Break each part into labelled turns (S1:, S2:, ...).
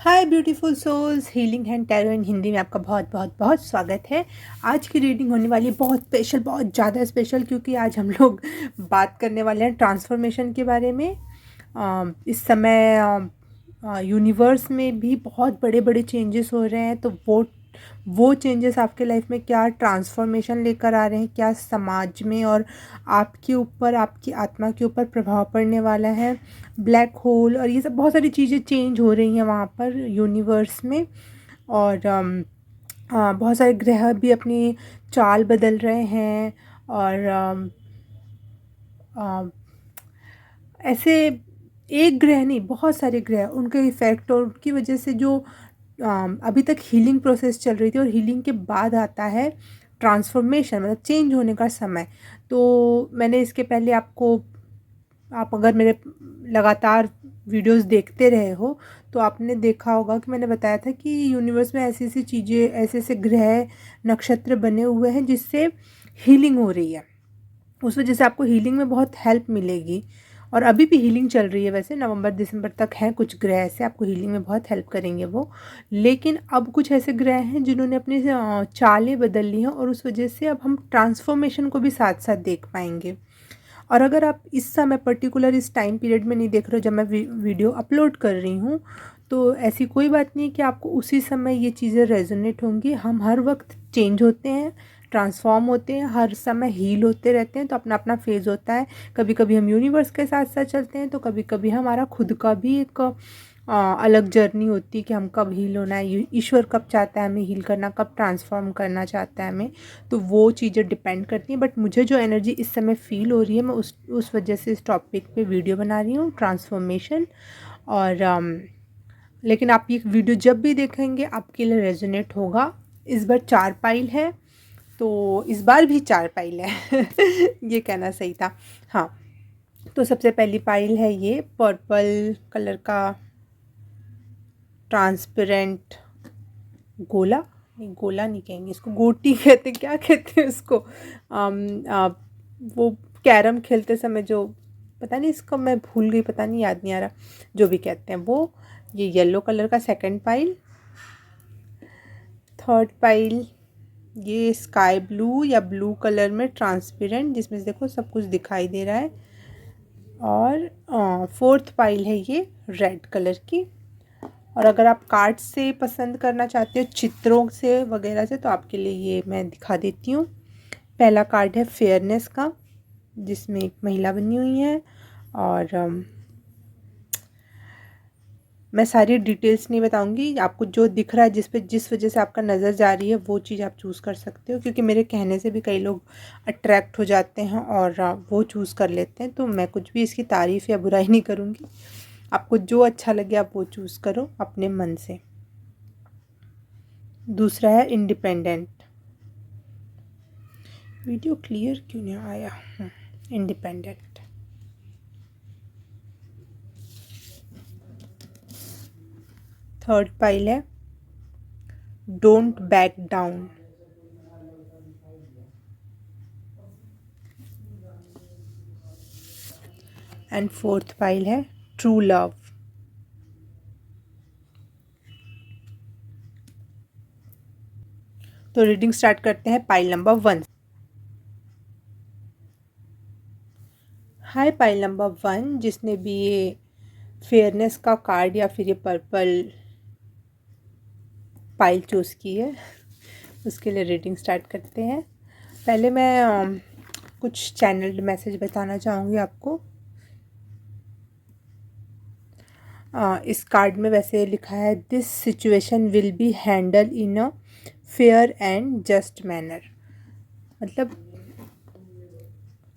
S1: Hi beautiful souls, healing and tarot in Hindi में आपका बहुत बहुत बहुत स्वागत है। आज की रीडिंग होने वाली है बहुत स्पेशल, बहुत ज़्यादा स्पेशल, क्योंकि आज हम लोग बात करने वाले हैं ट्रांसफॉर्मेशन के बारे में। इस समय यूनिवर्स में भी बहुत बड़े बड़े चेंजेस हो रहे हैं, तो वो चेंजेस आपके लाइफ में क्या ट्रांसफॉर्मेशन लेकर आ रहे हैं, क्या समाज में और आपके ऊपर, आपकी आत्मा के ऊपर प्रभाव पड़ने वाला है। ब्लैक होल और ये सब बहुत सारी चीज़ें चेंज हो रही हैं वहाँ पर यूनिवर्स में। और बहुत सारे ग्रह भी अपनी चाल बदल रहे हैं। और ऐसे एक ग्रह नहीं, बहुत सारे ग्रह, उनके इफ़ेक्ट और उनकी वजह से जो अभी तक हीलिंग प्रोसेस चल रही थी, और हीलिंग के बाद आता है ट्रांसफॉर्मेशन, मतलब चेंज होने का समय। तो मैंने इसके पहले आपको, आप अगर मेरे लगातार वीडियोस देखते रहे हो तो आपने देखा होगा कि मैंने बताया था कि यूनिवर्स में ऐसी ऐसी चीज़ें, ऐसे ऐसे ग्रह, नक्षत्र बने हुए हैं जिससे हीलिंग हो रही है। उस वजह से आपको हीलिंग में बहुत हेल्प मिलेगी। और अभी भी हीलिंग चल रही है, वैसे नवंबर दिसंबर तक हैं कुछ ग्रह ऐसे, आपको हीलिंग में बहुत हेल्प करेंगे वो। लेकिन अब कुछ ऐसे ग्रह हैं जिन्होंने अपनी चालें बदल ली हैं, और उस वजह से अब हम ट्रांसफॉर्मेशन को भी साथ साथ देख पाएंगे। और अगर आप इस समय पर्टिकुलर इस टाइम पीरियड में नहीं देख रहे हो जब मैं वीडियो अपलोड कर रही हूँ, तो ऐसी कोई बात नहीं कि आपको उसी समय ये चीज़ें रेजोनेट होंगी। हम हर वक्त चेंज होते हैं, ट्रांसफॉर्म होते हैं, हर समय हील होते रहते हैं, तो अपना अपना फेज़ होता है। कभी कभी हम यूनिवर्स के साथ साथ चलते हैं, तो कभी कभी हमारा खुद का भी एक अलग जर्नी होती है कि हम कब हील होना है, ईश्वर कब चाहता है हमें हील करना, कब ट्रांसफॉर्म करना चाहता है हमें। तो वो चीज़ें डिपेंड करती हैं। बट मुझे जो एनर्जी इस समय फील हो रही है, मैं उस वजह से इस टॉपिक पे वीडियो बना रही हूँ, ट्रांसफॉर्मेशन। और लेकिन आप ये वीडियो जब भी देखेंगे आपके लिए रेजोनेट होगा। इस बार 4 पाइल है, तो इस बार भी 4 पाइल है ये कहना सही था। हाँ, तो सबसे पहली पाइल है ये पर्पल कलर का ट्रांसपेरेंट गोला, नहीं गोला नहीं कहेंगे इसको, गोटी कहते हैं, क्या कहते हैं उसको। वो कैरम खेलते समय जो, पता नहीं इसको मैं भूल गई, पता नहीं, याद नहीं आ रहा, जो भी कहते हैं वो। ये येलो कलर का सेकंड पाइल। थर्ड पाइल ये स्काई ब्लू या ब्लू कलर में ट्रांसपेरेंट, जिसमें से देखो सब कुछ दिखाई दे रहा है। और फोर्थ पाइल है ये रेड कलर की। और अगर आप कार्ड से पसंद करना चाहते हो, चित्रों से वगैरह से, तो आपके लिए ये मैं दिखा देती हूँ। पहला कार्ड है फेयरनेस का, जिसमें एक महिला बनी हुई है। और मैं सारी डिटेल्स नहीं बताऊंगी, आपको जो दिख रहा है, जिस वजह से आपका नज़र जा रही है, वो चीज़ आप चूज़ कर सकते हो। क्योंकि मेरे कहने से भी कई लोग अट्रैक्ट हो जाते हैं और वो चूज़ कर लेते हैं। तो मैं कुछ भी इसकी तारीफ़ या बुराई नहीं करूँगी, आपको जो अच्छा लगे आप वो चूज़ करो अपने मन से। दूसरा है इंडिपेंडेंट। वीडियो क्लियर क्यों नहीं आया? इंडिपेंडेंट। थर्ड पाइल है don't back down. And fourth pile है ट्रू लव। तो रीडिंग स्टार्ट करते हैं पाइल नंबर 1। हाय पाइल नंबर 1, जिसने भी ये फेयरनेस का कार्ड या फिर ये पर्पल पाइल चूज़ की है, उसके लिए रीडिंग स्टार्ट करते हैं। पहले मैं कुछ चैनल्ड मैसेज बताना चाहूँगी आपको। इस कार्ड में वैसे लिखा है this situation will be handle in a fair and just manner. मतलब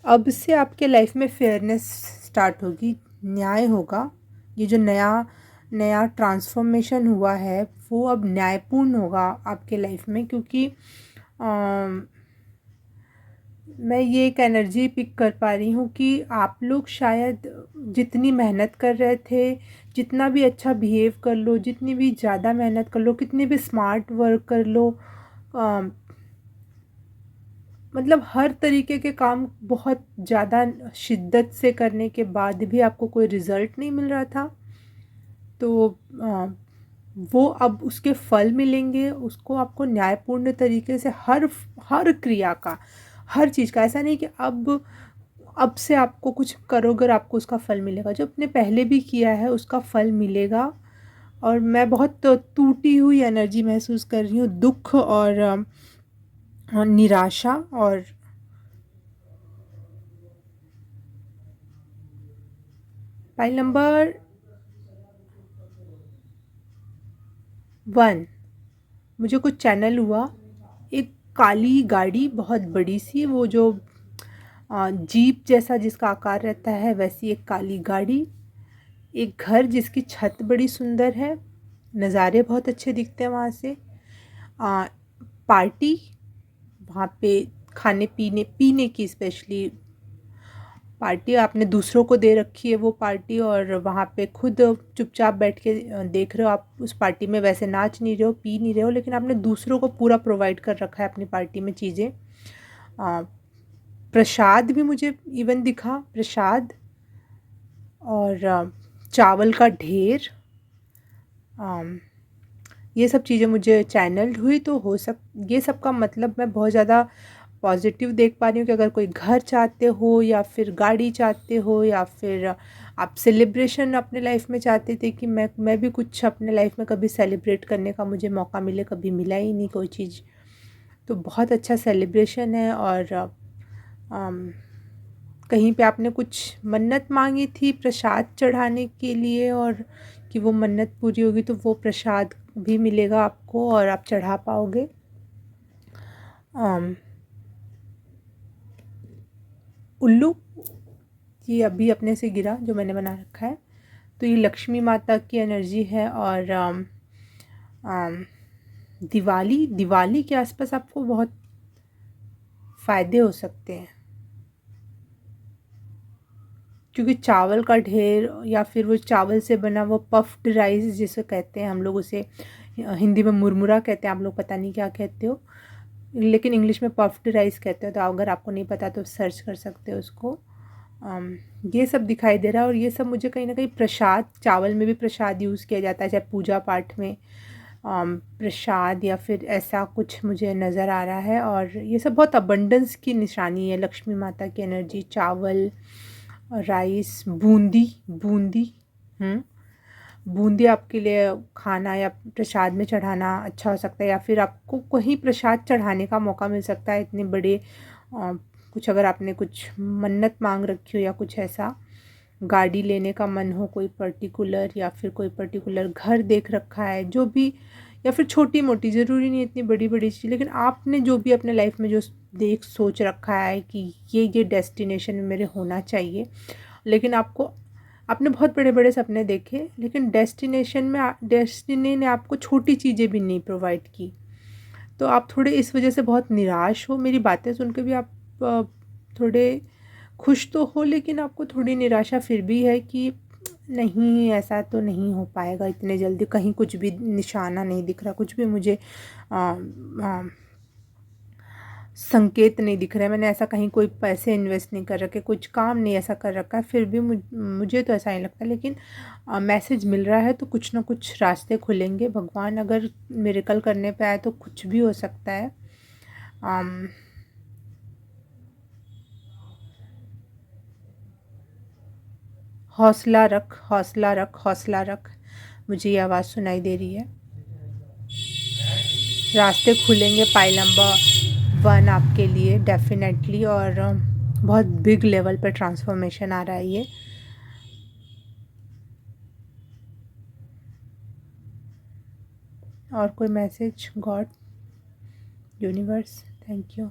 S1: अब से आपके लाइफ में फेयरनेस स्टार्ट होगी, न्याय होगा। ये जो नया नया ट्रांसफॉर्मेशन हुआ है वो अब न्यायपूर्ण होगा आपके लाइफ में। क्योंकि मैं ये एक एनर्जी पिक कर पा रही हूँ कि आप लोग शायद जितनी मेहनत कर रहे थे, जितना भी अच्छा बिहेव कर लो, जितनी भी ज़्यादा मेहनत कर लो, कितनी भी स्मार्ट वर्क कर लो, मतलब हर तरीके के काम बहुत ज़्यादा शिद्दत से करने के बाद भी आपको कोई रिज़ल्ट नहीं मिल रहा था। तो वो अब उसके फल मिलेंगे, उसको आपको न्यायपूर्ण तरीके से हर हर क्रिया का, हर चीज़ का, ऐसा नहीं कि अब से आपको कुछ करो अगर आपको उसका फल मिलेगा, जो आपने पहले भी किया है उसका फल मिलेगा। और मैं बहुत टूटी हुई एनर्जी महसूस कर रही हूँ, दुख और निराशा। और फाइल नंबर 1, मुझे कुछ चैनल हुआ, एक काली गाड़ी बहुत बड़ी सी, वो जो जीप जैसा जिसका आकार रहता है वैसी एक काली गाड़ी, एक घर जिसकी छत बड़ी सुंदर है, नज़ारे बहुत अच्छे दिखते हैं वहाँ से, आ, पार्टी वहाँ पे, खाने पीने पीने की स्पेशली पार्टी आपने दूसरों को दे रखी है वो पार्टी, और वहाँ पे खुद चुपचाप बैठ के देख रहे हो, आप उस पार्टी में वैसे नाच नहीं रहे हो, पी नहीं रहे हो, लेकिन आपने दूसरों को पूरा प्रोवाइड कर रखा है अपनी पार्टी में चीज़ें। प्रसाद भी मुझे इवन दिखा, प्रसाद और चावल का ढेर, ये सब चीज़ें मुझे चैनल्ड हुई। तो ये सब का मतलब मैं बहुत ज़्यादा पॉजिटिव देख पा रही हूँ कि अगर कोई घर चाहते हो या फिर गाड़ी चाहते हो या फिर आप सेलिब्रेशन अपने लाइफ में चाहते थे कि मैं भी कुछ अपने लाइफ में कभी सेलिब्रेट करने का मुझे मौका मिले, कभी मिला ही नहीं कोई चीज़, तो बहुत अच्छा सेलिब्रेशन है। और कहीं पे आपने कुछ मन्नत मांगी थी प्रसाद चढ़ाने के लिए, और कि वो मन्नत पूरी होगी तो वो प्रसाद भी मिलेगा आपको और आप चढ़ा पाओगे। उल्लू, ये अभी अपने से गिरा जो मैंने बना रखा है, तो ये लक्ष्मी माता की एनर्जी है। और दिवाली के आसपास आपको बहुत फ़ायदे हो सकते हैं, क्योंकि चावल का ढेर या फिर वो चावल से बना वो पफ्ड राइस जिसे कहते हैं हम लोग, उसे हिंदी में मुरमुरा कहते हैं, आप लोग पता नहीं क्या कहते हो, लेकिन इंग्लिश में पफ्ड राइस कहते हो, तो अगर आपको नहीं पता तो सर्च कर सकते हो उसको। ये सब दिखाई दे रहा है, और ये सब मुझे कहीं ना कहीं प्रसाद, चावल में भी प्रसाद यूज़ किया जाता है, चाहे पूजा पाठ में प्रसाद या फिर ऐसा कुछ मुझे नज़र आ रहा है। और ये सब बहुत अबंडेंस की निशानी है, लक्ष्मी माता की एनर्जी, चावल, राइस, बूंदी बूंदी बूंदी आपके लिए खाना या प्रसाद में चढ़ाना अच्छा हो सकता है, या फिर आपको कहीं प्रसाद चढ़ाने का मौका मिल सकता है इतने बड़े कुछ, अगर आपने कुछ मन्नत मांग रखी हो या कुछ ऐसा, गाड़ी लेने का मन हो कोई पर्टिकुलर, या फिर कोई पर्टिकुलर घर देख रखा है जो भी, या फिर छोटी मोटी, ज़रूरी नहीं इतनी बड़ी बड़ी चीज़, लेकिन आपने जो भी अपने लाइफ में जो सोच रखा है कि ये डेस्टिनेशन मेरे होना चाहिए, लेकिन आपने बहुत बड़े बड़े सपने देखे, लेकिन डेस्टिनी ने आपको छोटी चीज़ें भी नहीं प्रोवाइड की, तो आप थोड़े इस वजह से बहुत निराश हो। मेरी बातें सुन के भी आप थोड़े खुश तो हो, लेकिन आपको थोड़ी निराशा फिर भी है कि नहीं, ऐसा तो नहीं हो पाएगा इतने जल्दी, कहीं कुछ भी निशाना नहीं दिख रहा, कुछ भी मुझे आ, आ, संकेत नहीं दिख रहा है, मैंने ऐसा कहीं कोई पैसे इन्वेस्ट नहीं कर रखे, कुछ काम नहीं ऐसा कर रखा है, फिर भी मुझे तो ऐसा नहीं लगता, लेकिन मैसेज मिल रहा है तो कुछ ना कुछ रास्ते खुलेंगे। भगवान अगर मिरेकल करने पे आए तो कुछ भी हो सकता है। हौसला रख, हौसला रख, हौसला रख, मुझे ये आवाज़ सुनाई दे रही है। रास्ते खुलेंगे पाइल नंबर 1 आपके लिए डेफिनेटली, और बहुत बिग लेवल पे ट्रांसफॉर्मेशन आ रहा है ये। और कोई message? God, universe, thank you.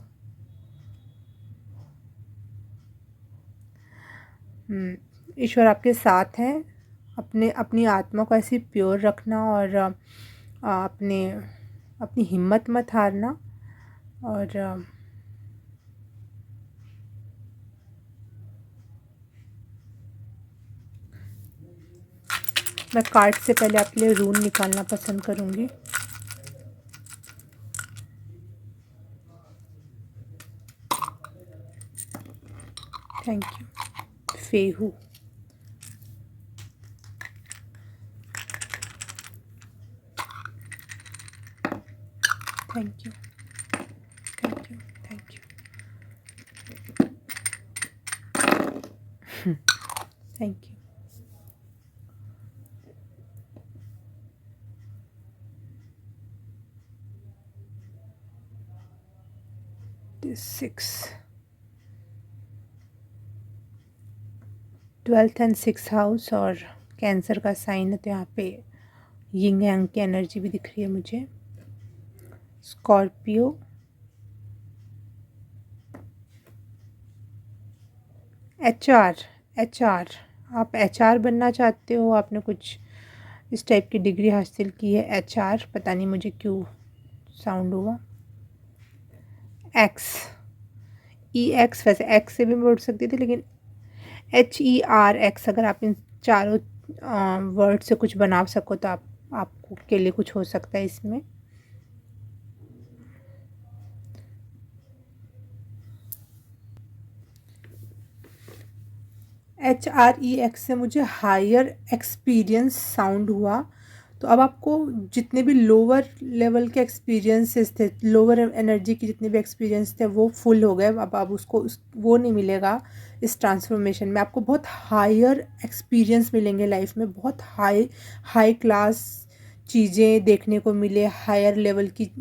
S1: ईश्वर आपके साथ हैं, अपनी आत्मा को ऐसी प्योर रखना, और अपने अपनी हिम्मत मत हारना। और मैं कार्ड से पहले आपके लिए रून निकालना पसंद करूँगी। Thank you. Fehu, thank you, thank you, thank you, thank you. 6 12th and 6th house और कैंसर का साइन है, तो यहाँ पे यिंग यांग की एनर्जी भी दिख रही है मुझे। स्कॉर्पियो, एचआर, एचआर, आप एचआर बनना चाहते हो, आपने कुछ इस टाइप की डिग्री हासिल की है। एचआर, पता नहीं मुझे क्यों साउंड हुआ। एक्स, ई एक्स, वैसे एक्स से भी बोल सकती थी, लेकिन HER X, अगर आप इन चारों वर्ड से कुछ बना सको तो आपको के लिए कुछ हो सकता है इसमें। HREX से मुझे हायर एक्सपीरियंस साउंड हुआ। तो अब आपको जितने भी लोअर लेवल के एक्सपीरियंसेस थे, लोअर एनर्जी की जितने भी एक्सपीरियंस थे, वो फुल हो गए। अब आप उसको वो नहीं मिलेगा इस ट्रांसफॉर्मेशन में। आपको बहुत हायर एक्सपीरियंस मिलेंगे लाइफ में, बहुत हाई हाई क्लास चीज़ें देखने को मिले, हायर लेवल की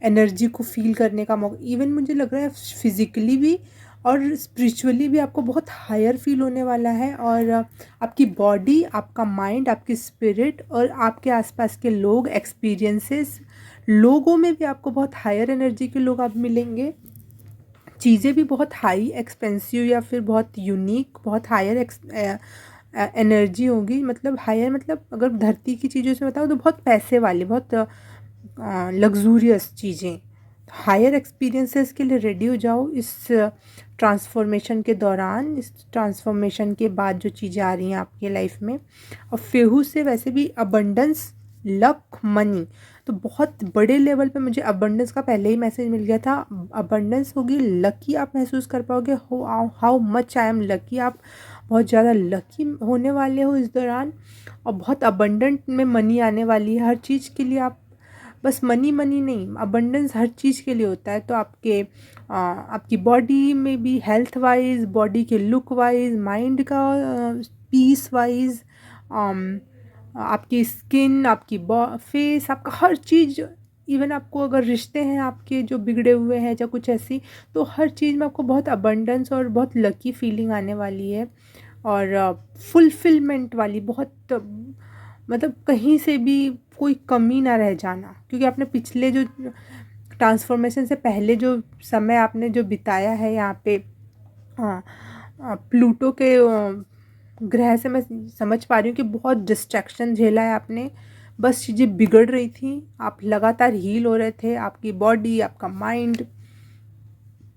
S1: एनर्जी को फील करने का मौका। इवन मुझे लग रहा है फिज़िकली भी और स्पिरिचुअली भी आपको बहुत हायर फील होने वाला है। और आपकी बॉडी, आपका माइंड, आपकी स्पिरिट और आपके आसपास के लोग, एक्सपीरियंसेस, लोगों में भी आपको बहुत हायर एनर्जी के लोग आप मिलेंगे। चीज़ें भी बहुत हाई एक्सपेंसिव या फिर बहुत यूनिक, बहुत हायर एनर्जी होगी। मतलब हायर, मतलब अगर धरती की चीज़ों से बताओ तो बहुत पैसे वाली, बहुत लग्जूरियस चीज़ें। हायर एक्सपीरियंसेस के लिए रेडी हो जाओ इस ट्रांसफॉर्मेशन के दौरान, इस ट्रांसफॉर्मेशन के बाद जो चीज़ें आ रही हैं आपकी लाइफ में। और फेहू से वैसे भी अबंडेंस, लक, मनी, तो बहुत बड़े लेवल पे मुझे अबंडेंस का पहले ही मैसेज मिल गया था। अबंडेंस होगी, लकी आप महसूस कर पाओगे। How much I am lucky, आप बहुत ज़्यादा लकी होने वाले हो इस दौरान। और बहुत अबंडेंट में मनी आने वाली है हर चीज़ के लिए। आप बस मनी मनी नहीं, अबंडेंस हर चीज़ के लिए होता है। तो आपकी बॉडी में भी, हेल्थ वाइज, बॉडी के लुक वाइज, माइंड का पीस वाइज, आपकी स्किन, आपकी फेस, आपका हर चीज़। इवन आपको अगर रिश्ते हैं आपके जो बिगड़े हुए हैं या कुछ ऐसी, तो हर चीज़ में आपको बहुत अबंडेंस और बहुत लकी फीलिंग आने वाली है। और फुलफिलमेंट वाली, बहुत मतलब कहीं से भी कोई कमी ना रह जाना। क्योंकि आपने पिछले जो ट्रांसफॉर्मेशन से पहले जो समय आपने जो बिताया है यहाँ पे, प्लूटो के ग्रह से, मैं समझ पा रही हूँ कि बहुत डिस्ट्रैक्शन झेला है आपने। बस चीज़ें बिगड़ रही थी, आप लगातार हील हो रहे थे। आपकी बॉडी, आपका माइंड,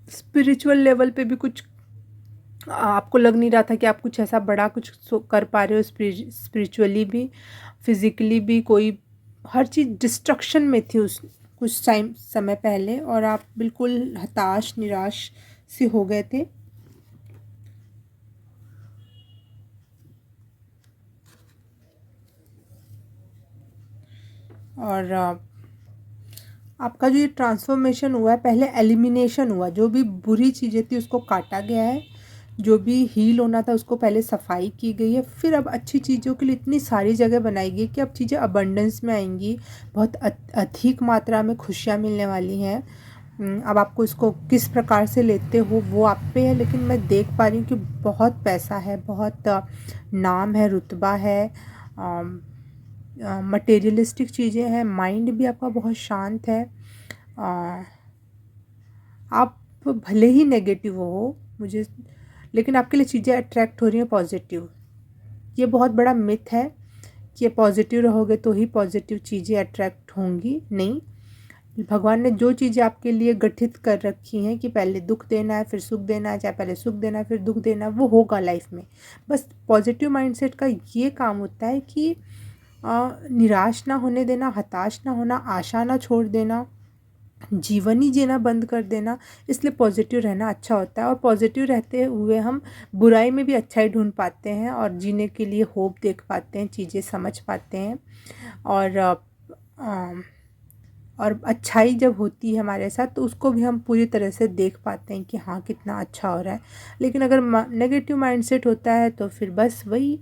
S1: स्पिरिचुअल लेवल पे भी कुछ आपको लग नहीं रहा था कि आप कुछ ऐसा बड़ा कुछ कर पा रहे हो। स्पिरिचुअली भी, फिज़िकली भी, कोई हर चीज़ डिस्ट्रक्शन में थी उस कुछ टाइम समय पहले। और आप बिल्कुल हताश, निराश से हो गए थे। और आपका जो ये ट्रांसफॉर्मेशन हुआ है, पहले एलिमिनेशन हुआ, जो भी बुरी चीज़ें थी उसको काटा गया है, जो भी हील होना था उसको पहले सफाई की गई है। फिर अब अच्छी चीज़ों के लिए इतनी सारी जगह बनाई गई कि अब चीज़ें अबंडेंस में आएंगी, बहुत अधिक मात्रा में खुशियाँ मिलने वाली हैं। अब आपको इसको किस प्रकार से लेते हो वो आप पे है, लेकिन मैं देख पा रही हूँ कि बहुत पैसा है, बहुत नाम है, रुतबा है, मटेरियलिस्टिक चीज़ें हैं, माइंड भी आपका बहुत शांत है। आप भले ही नेगेटिव हो मुझे, लेकिन आपके लिए चीज़ें अट्रैक्ट हो रही हैं पॉजिटिव। ये बहुत बड़ा मिथ है कि पॉजिटिव रहोगे तो ही पॉजिटिव चीज़ें अट्रैक्ट होंगी। नहीं, भगवान ने जो चीज़ें आपके लिए गठित कर रखी हैं कि पहले दुख देना है फिर सुख देना है, चाहे पहले सुख देना है फिर दुख देना है, वो होगा लाइफ में। बस पॉजिटिव माइंडसेट का ये काम होता है कि निराश ना होने देना, हताश ना होना, आशा ना छोड़ देना, जीवन ही जीना बंद कर देना। इसलिए पॉजिटिव रहना अच्छा होता है। और पॉजिटिव रहते हुए हम बुराई में भी अच्छाई ढूंढ पाते हैं और जीने के लिए होप देख पाते हैं, चीज़ें समझ पाते हैं। और और अच्छाई जब होती है हमारे साथ तो उसको भी हम पूरी तरह से देख पाते हैं कि हाँ कितना अच्छा हो रहा है। लेकिन अगर नेगेटिव माइंडसेट होता है तो फिर बस वही,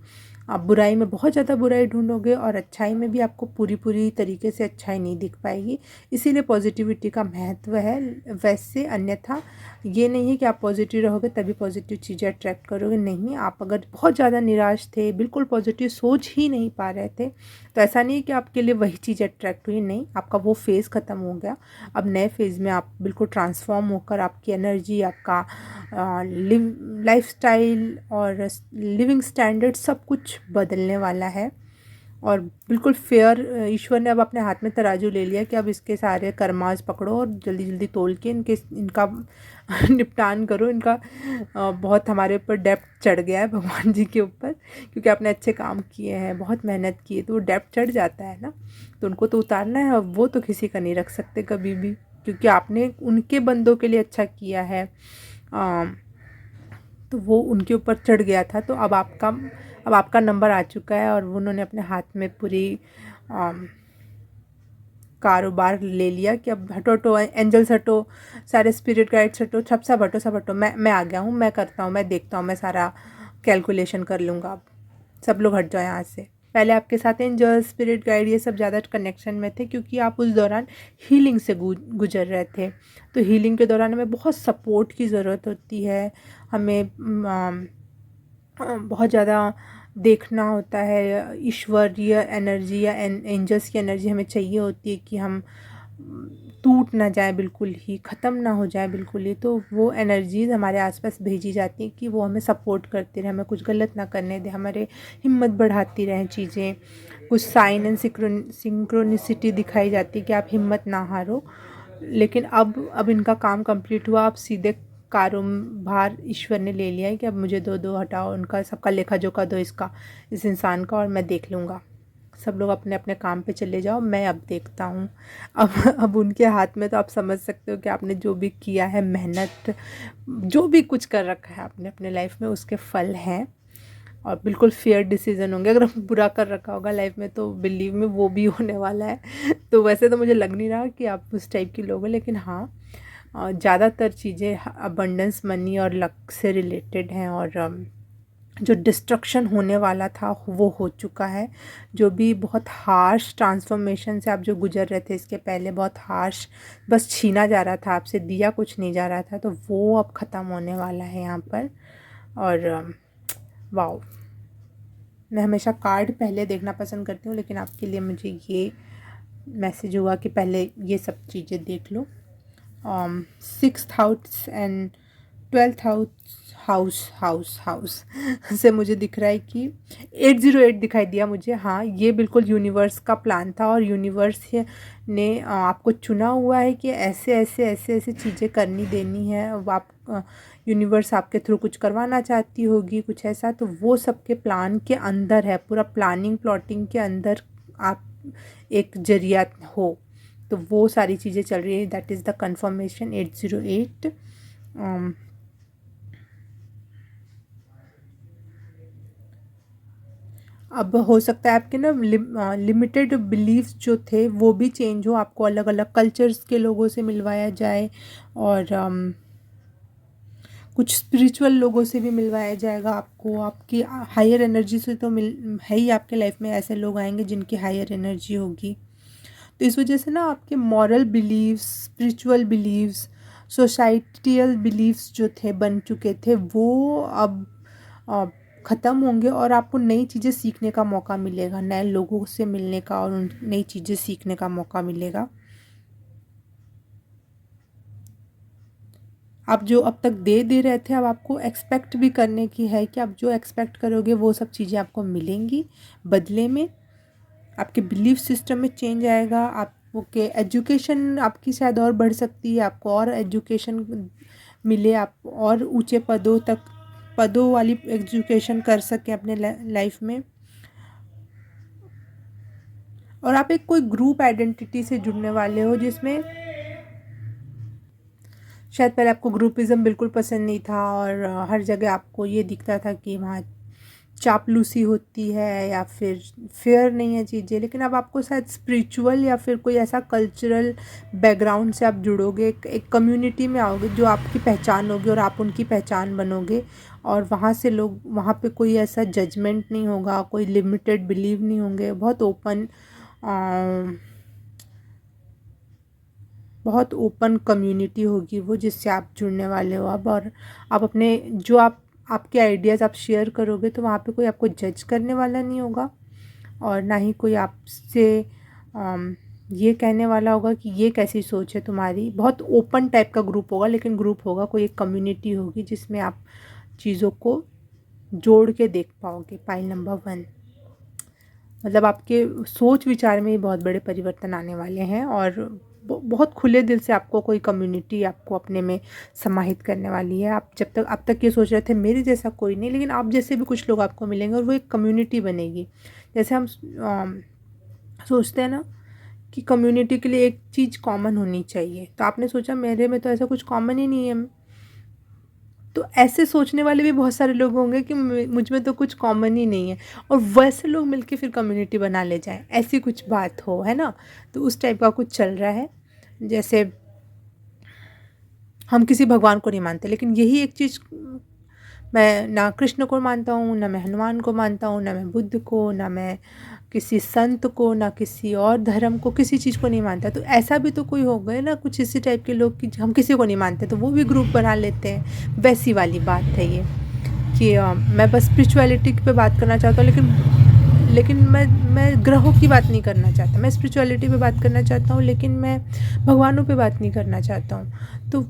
S1: आप बुराई में बहुत ज़्यादा बुराई ढूंढोगे और अच्छाई में भी आपको पूरी पूरी तरीके से अच्छाई नहीं दिख पाएगी। इसीलिए पॉजिटिविटी का महत्व है। वैसे अन्यथा ये नहीं है कि आप पॉजिटिव रहोगे तभी पॉजिटिव चीज़ें अट्रैक्ट करोगे, नहीं। आप अगर बहुत ज़्यादा निराश थे, बिल्कुल पॉजिटिव सोच ही नहीं पा रहे थे, तो ऐसा नहीं है कि आपके लिए वही चीज़ अट्रैक्ट हुई, नहीं। आपका वो फेज़ ख़त्म हो गया। अब नए फेज़ में आप बिल्कुल ट्रांसफॉर्म होकर आपकी एनर्जी, आपका लाइफस्टाइल और लिविंग स्टैंडर्ड सब कुछ बदलने वाला है। और बिल्कुल फेयर, ईश्वर ने अब अपने हाथ में तराजू ले लिया कि अब इसके सारे कर्मास पकड़ो और जल्दी जल्दी तोल के इनका निपटान करो। इनका बहुत हमारे ऊपर डेप्थ चढ़ गया है भगवान जी के ऊपर, क्योंकि आपने अच्छे काम किए हैं, बहुत मेहनत की है, तो वो डेप्थ चढ़ जाता है ना, तो उनको तो उतारना है। और वो तो किसी का नहीं रख सकते कभी भी, क्योंकि आपने उनके बंदों के लिए अच्छा किया है। तो वो उनके ऊपर चढ़ गया था, तो अब आपका नंबर आ चुका है और उन्होंने अपने हाथ में पूरी कारोबार ले लिया कि अब हटो हटो, एंजल्स हटो, सारे स्पिरिट गाइड्स हटो, सब हटो सब हटो, मैं आ गया हूँ, मैं करता हूँ, मैं देखता हूँ, मैं सारा कैलकुलेशन कर लूँगा। अब सब लोग हट जाओ यहाँ से। पहले आपके साथ एंजल्स, स्पिरिट गाइड ये सब ज़्यादा कनेक्शन में थे, क्योंकि आप उस दौरान हीलिंग से गुजर रहे थे। तो हीलिंग के दौरान हमें बहुत सपोर्ट की ज़रूरत होती है। हमें बहुत ज़्यादा देखना होता है, ईश्वरीय एनर्जी या एंजल्स की एनर्जी हमें चाहिए होती है कि हम टूट ना जाए, बिल्कुल ही ख़त्म ना हो जाए बिल्कुल ही। तो वो एनर्जीज़ हमारे आसपास भेजी जाती हैं कि वो हमें सपोर्ट करते रहे, हमें कुछ गलत ना करने दे, हमारे हिम्मत बढ़ाती रहें चीज़ें। कुछ साइन एंड सिंक्रोनिसिटी दिखाई जाती है कि आप हिम्मत ना हारो। लेकिन अब इनका काम कंप्लीट हुआ, अब सीधे कारोबार ईश्वर ने ले लिया है कि अब मुझे दो हटाओ, उनका सबका लेखा जोखा दो, इस इंसान का, और मैं देख लूँगा। सब लोग अपने अपने काम पे चले जाओ, मैं अब देखता हूँ। अब उनके हाथ में, तो आप समझ सकते हो कि आपने जो भी किया है, मेहनत जो भी कुछ कर रखा है आपने अपने लाइफ में, उसके फल हैं। और बिल्कुल फेयर डिसीजन होंगे। अगर बुरा कर रखा होगा लाइफ में तो बिलीव में वो भी होने वाला है। तो वैसे तो मुझे लग नहीं रहा कि आप उस टाइप के लोग हो, लेकिन हाँ, ज़्यादातर चीज़ें अबंडेंस, मनी और लक से रिलेटेड हैं। और जो डिस्ट्रक्शन होने वाला था वो हो चुका है। जो भी बहुत हार्श ट्रांसफॉर्मेशन से आप जो गुजर रहे थे इसके पहले, बहुत हार्श, बस छीना जा रहा था आपसे, दिया कुछ नहीं जा रहा था, तो वो अब ख़त्म होने वाला है यहाँ पर। और वाओ, मैं हमेशा कार्ड पहले देखना पसंद करती हूँ, लेकिन आपके लिए मुझे ये मैसेज हुआ कि पहले ये सब चीज़ें देख लो। 6th house and 12th house से मुझे दिख रहा है कि 808 दिखाई दिया मुझे। हाँ, ये बिल्कुल यूनिवर्स का प्लान था, और यूनिवर्स ने आपको चुना हुआ है कि ऐसे ऐसे ऐसे ऐसे चीज़ें करनी देनी है। अब आप यूनिवर्स आपके थ्रू कुछ करवाना चाहती होगी, कुछ ऐसा, तो वो सबके प्लान के अंदर है। पूरा प्लानिंग प्लॉटिंग के अंदर आप एक जरिया हो, तो वो सारी चीज़ें चल रही है। That is the confirmation 808। अब हो सकता है आपके ना लिमिटेड बिलीव्स जो थे वो भी चेंज हो, आपको अलग अलग कल्चर्स के लोगों से मिलवाया जाए, और कुछ स्पिरिचुअल लोगों से भी मिलवाया जाएगा आपको। आपकी हायर एनर्जी से तो मिल है ही, आपके लाइफ में ऐसे लोग आएंगे जिनकी हायर एनर्जी होगी। तो इस वजह से ना आपके moral beliefs, spiritual beliefs, societal beliefs जो थे, बन चुके थे, वो अब ख़त्म होंगे, और आपको नई चीज़ें सीखने का मौका मिलेगा, नए लोगों से मिलने का और उन नई चीज़ें सीखने का मौका मिलेगा। आप जो अब तक दे रहे थे, अब आपको एक्सपेक्ट भी करने की है कि आप जो एक्सपेक्ट करोगे वो सब चीज़ें आपको मिलेंगी बदले में। आपके बिलीफ सिस्टम में चेंज आएगा। आपके एजुकेशन आपकी शायद और बढ़ सकती है, आपको और एजुकेशन मिले, आप और ऊंचे पदों वाली एजुकेशन कर सकें अपने लाइफ में। और आप एक कोई ग्रुप आइडेंटिटी से जुड़ने वाले हो, जिसमें शायद पहले आपको ग्रुपिज़म बिल्कुल पसंद नहीं था, और हर जगह आपको ये दिखता था कि वहाँ चापलूसी होती है या फिर फेयर नहीं है चीज़ें, लेकिन अब आपको शायद स्पिरिचुअल या फिर कोई ऐसा कल्चरल बैकग्राउंड से आप जुड़ोगे, एक कम्युनिटी में आओगे जो आपकी पहचान होगी और आप उनकी पहचान बनोगे, और वहाँ से लोग, वहाँ पे कोई ऐसा जजमेंट नहीं होगा, कोई लिमिटेड बिलीव नहीं होंगे, बहुत ओपन कम्युनिटी होगी वो जिससे आप जुड़ने वाले हो अब। और आप अपने जो आपके आइडियाज़ आप शेयर करोगे तो वहाँ पे कोई आपको जज करने वाला नहीं होगा, और ना ही कोई आपसे ये कहने वाला होगा कि ये कैसी सोच है तुम्हारी। बहुत ओपन टाइप का ग्रुप होगा, लेकिन ग्रुप होगा, कोई एक कम्युनिटी होगी जिसमें आप चीज़ों को जोड़ के देख पाओगे। पाइल नंबर 1, मतलब आपके सोच विचार में ही बहुत बड़े परिवर्तन आने वाले हैं, और बहुत खुले दिल से आपको कोई कम्युनिटी आपको अपने में समाहित करने वाली है। आप जब तक अब तक ये सोच रहे थे मेरे जैसा कोई नहीं, लेकिन आप जैसे भी कुछ लोग आपको मिलेंगे और वो एक कम्युनिटी बनेगी। जैसे हम सोचते हैं ना कि कम्युनिटी के लिए एक चीज़ कॉमन होनी चाहिए, तो आपने सोचा मेरे में तो ऐसा कुछ कॉमन ही नहीं है, तो ऐसे सोचने वाले भी बहुत सारे लोग होंगे कि मुझ में तो कुछ कॉमन ही नहीं है, और वैसे लोग मिलके फिर कम्युनिटी बना ले जाएं, ऐसी कुछ बात हो, है ना। तो उस टाइप का कुछ चल रहा है। जैसे हम किसी भगवान को नहीं मानते, लेकिन यही एक चीज़, मैं ना कृष्ण को मानता हूँ, ना मैं हनुमान को मानता हूँ, ना मैं बुद्ध को, ना मैं किसी संत को, ना किसी और धर्म को, किसी चीज़ को नहीं मानता। तो ऐसा भी तो कोई हो गए ना कुछ इसी टाइप के लोग कि हम किसी को नहीं मानते तो वो भी ग्रुप बना लेते हैं। वैसी वाली बात है ये कि मैं बस स्पिरिचुअलिटी पे बात करना चाहता हूँ, लेकिन मैं ग्रहों की बात नहीं करना चाहता, मैं स्पिरिचुअलिटी पे बात करना चाहता हूँ, लेकिन मैं भगवानों पे बात नहीं करना चाहता हूँ। तो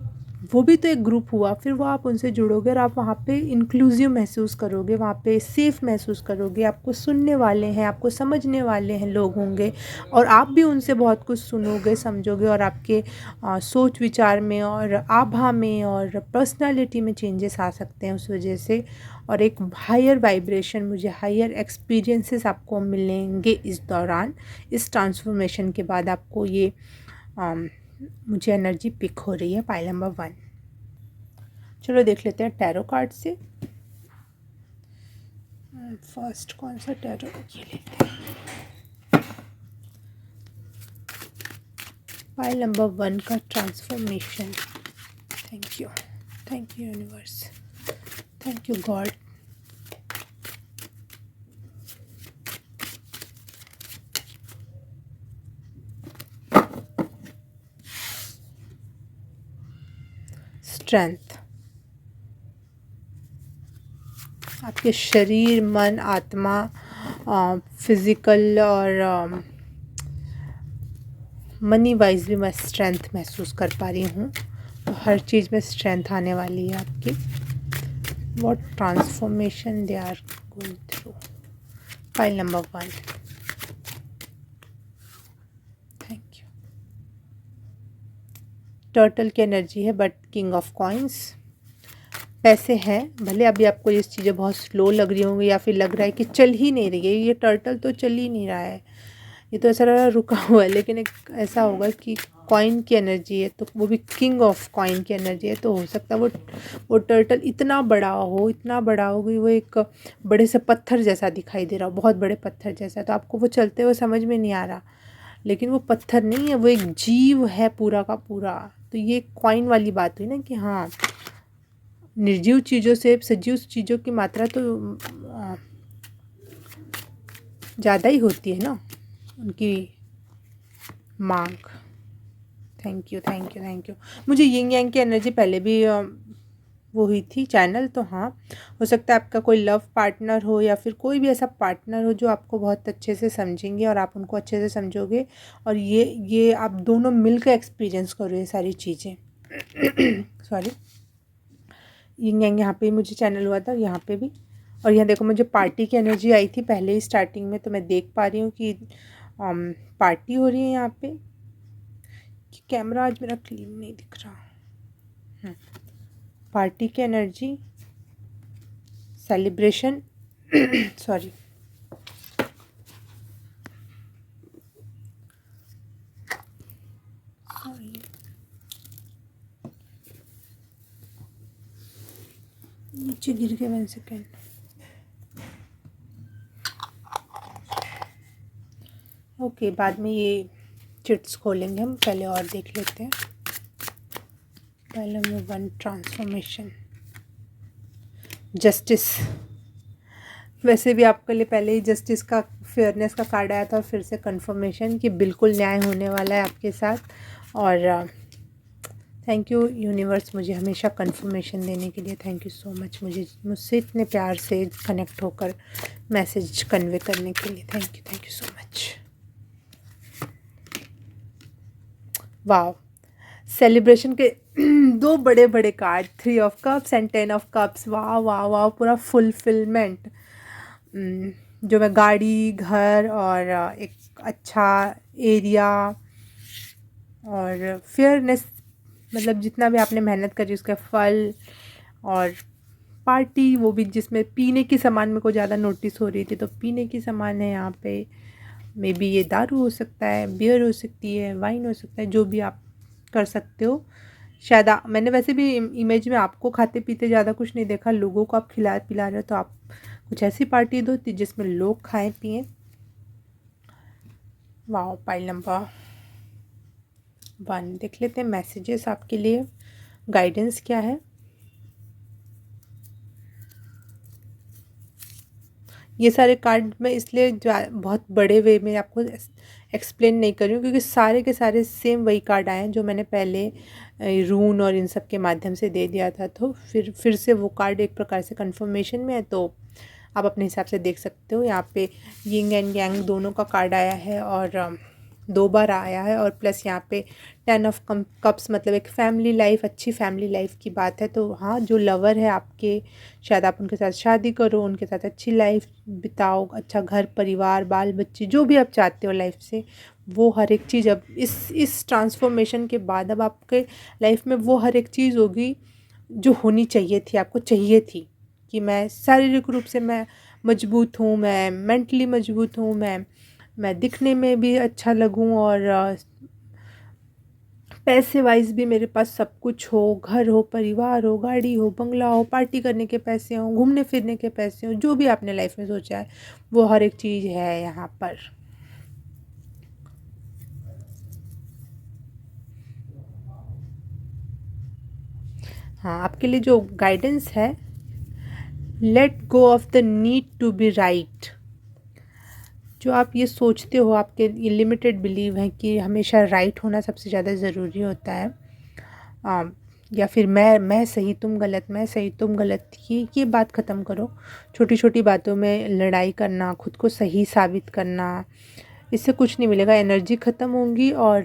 S1: वो भी तो एक ग्रुप हुआ, फिर वो आप उनसे जुड़ोगे और आप वहाँ पे इंक्लूसिव महसूस करोगे, वहाँ पे सेफ़ महसूस करोगे, आपको सुनने वाले हैं, आपको समझने वाले हैं लोग होंगे, और आप भी उनसे बहुत कुछ सुनोगे, समझोगे, और आपके सोच विचार में और आभा में और पर्सनालिटी में चेंजेस आ सकते हैं उस वजह से। और एक हायर वाइब्रेशन, मुझे हायर एक्सपीरियंसेस आपको मिलेंगे इस दौरान। इस ट्रांसफॉर्मेशन के बाद आपको ये मुझे एनर्जी पिक हो रही है। पाइल नंबर 1, चलो देख लेते हैं टैरो कार्ड से। फर्स्ट कौन सा टैरो, ये लेते हैं। पाइल नंबर 1 का transformation. Thank you universe, thank you God. Strength, आपके शरीर, मन, आत्मा, फिज़िकल और मनी वाइज भी मैं स्ट्रेंथ महसूस कर पा रही हूँ। तो हर चीज़ में स्ट्रेंथ आने वाली है आपकी। What transformation they are going through. File number 1, thank you. Turtle की एनर्जी है, बट किंग ऑफ कॉइन्स। पैसे हैं, भले अभी आपको ये चीज़ें बहुत स्लो लग रही होंगी या फिर लग रहा है कि चल ही नहीं रही है, ये टर्टल तो चल ही नहीं रहा है, ये तो ऐसा लग रहा है रुका हुआ है, लेकिन एक ऐसा होगा कि कॉइन की एनर्जी है, तो वो भी किंग ऑफ कॉइन की एनर्जी है, तो हो सकता है वो टर्टल इतना बड़ा हो कि वो एक बड़े से पत्थर जैसा दिखाई दे रहा हो, बहुत बड़े पत्थर जैसा। तो आपको वो चलते हुए समझ में नहीं आ रहा, लेकिन वो पत्थर नहीं है, वो एक जीव है पूरा का पूरा। तो ये कॉइन वाली बात हुई ना कि हाँ, निर्जीव चीज़ों से सजीव चीज़ों की मात्रा तो ज़्यादा ही होती है ना उनकी मांग। Thank you. मुझे यिंग यांग की एनर्जी पहले भी वो हुई थी चैनल, तो हाँ, हो सकता है आपका कोई लव पार्टनर हो या फिर कोई भी ऐसा पार्टनर हो जो आपको बहुत अच्छे से समझेंगे और आप उनको अच्छे से समझोगे, और ये आप दोनों मिलकर एक्सपीरियंस करो ये सारी चीज़ें। सॉरी, यिंग यांग यहाँ पे भी मुझे चैनल हुआ था, यहाँ पे भी। और यहाँ देखो मुझे पार्टी की एनर्जी आई थी पहले ही स्टार्टिंग में, तो मैं देख पा रही हूँ कि पार्टी हो रही है यहाँ पे। कि कैमरा आज मेरा क्लीन नहीं दिख रहा। पार्टी की एनर्जी, सेलिब्रेशन, सॉरी, नीचे गिर गया, 1 सेकेंड। उसके बाद में ये चिट्स खोलेंगे हम। पहले और देख लेते हैं। पहले में 1 ट्रांसफॉर्मेशन, जस्टिस। वैसे भी आपके लिए पहले ही जस्टिस का, फेयरनेस का कार्ड आया था और फिर से कंफर्मेशन कि बिल्कुल न्याय होने वाला है आपके साथ। और थैंक यू यूनिवर्स मुझे हमेशा कंफर्मेशन देने के लिए। थैंक यू सो मच मुझसे इतने प्यार से कनेक्ट होकर मैसेज कन्वे करने के लिए। Thank you so much. वाह, सेलिब्रेशन के 2 बड़े बड़े card, 3 of cups and 10 of cups. वाह वाह वाह, पूरा फुलफिलमेंट। जो मैं गाड़ी, घर और एक अच्छा एरिया और फेयरनेस, मतलब जितना भी आपने मेहनत करी उसका फल, और पार्टी, वो भी जिसमें पीने की सामान मेरे को ज़्यादा नोटिस हो रही थी, तो पीने की सामान है यहाँ पे। मे बी ये दारू हो सकता है, बियर हो सकती है, वाइन हो सकता है, जो भी आप कर सकते हो। शायद मैंने वैसे भी इमेज में आपको खाते पीते ज़्यादा कुछ नहीं देखा, लोगों को आप खिला पिला रहे हो, तो आप कुछ ऐसी पार्टी दो जिसमें लोग खाएं पिएं। वाह, पाइल नंबर 1 देख लेते हैं मैसेजेस आपके लिए, गाइडेंस क्या है। ये सारे कार्ड मैं इसलिए बहुत बड़े वे में आपको एक्सप्लेन नहीं कर रही हूँ, क्योंकि सारे के सारे सेम वही कार्ड आए हैं जो मैंने पहले रून और इन सब के माध्यम से दे दिया था। तो फिर से वो कार्ड एक प्रकार से कंफर्मेशन में है, तो आप अपने हिसाब से देख सकते हो। यहाँ पे यिंग एंड यांग दोनों का कार्ड आया है और 2 बार आया है, और प्लस यहाँ पे 10 ऑफ कप्स, मतलब एक फैमिली लाइफ, अच्छी फैमिली लाइफ की बात है। तो हाँ, जो लवर है आपके, शायद आप उनके साथ शादी करो, उनके साथ अच्छी लाइफ बिताओ, अच्छा घर परिवार बाल बच्चे जो भी आप चाहते हो लाइफ से, वो हर एक चीज़ अब इस ट्रांसफॉर्मेशन के बाद अब आपके लाइफ में वो हर एक चीज़ होगी जो होनी चाहिए थी, आपको चाहिए थी। कि मैं शारीरिक रूप से मैं मजबूत हूँ, मैं मेंटली मजबूत हूँ, मैं दिखने में भी अच्छा लगूं, और पैसे वाइज भी मेरे पास सब कुछ हो, घर हो, परिवार हो, गाड़ी हो, बंगला हो, पार्टी करने के पैसे हो, घूमने फिरने के पैसे हो, जो भी आपने लाइफ में सोचा है वो हर एक चीज़ है यहाँ पर। हाँ, आपके लिए जो गाइडेंस है, let go of the need to be right. जो आप ये सोचते हो, आपके ये लिमिटेड बिलीव है कि हमेशा राइट होना सबसे ज़्यादा ज़रूरी होता है, या फिर मैं सही तुम गलत, मैं सही तुम गलत, ये बात ख़त्म करो। छोटी छोटी बातों में लड़ाई करना, खुद को सही साबित करना, इससे कुछ नहीं मिलेगा। एनर्जी ख़त्म होंगी और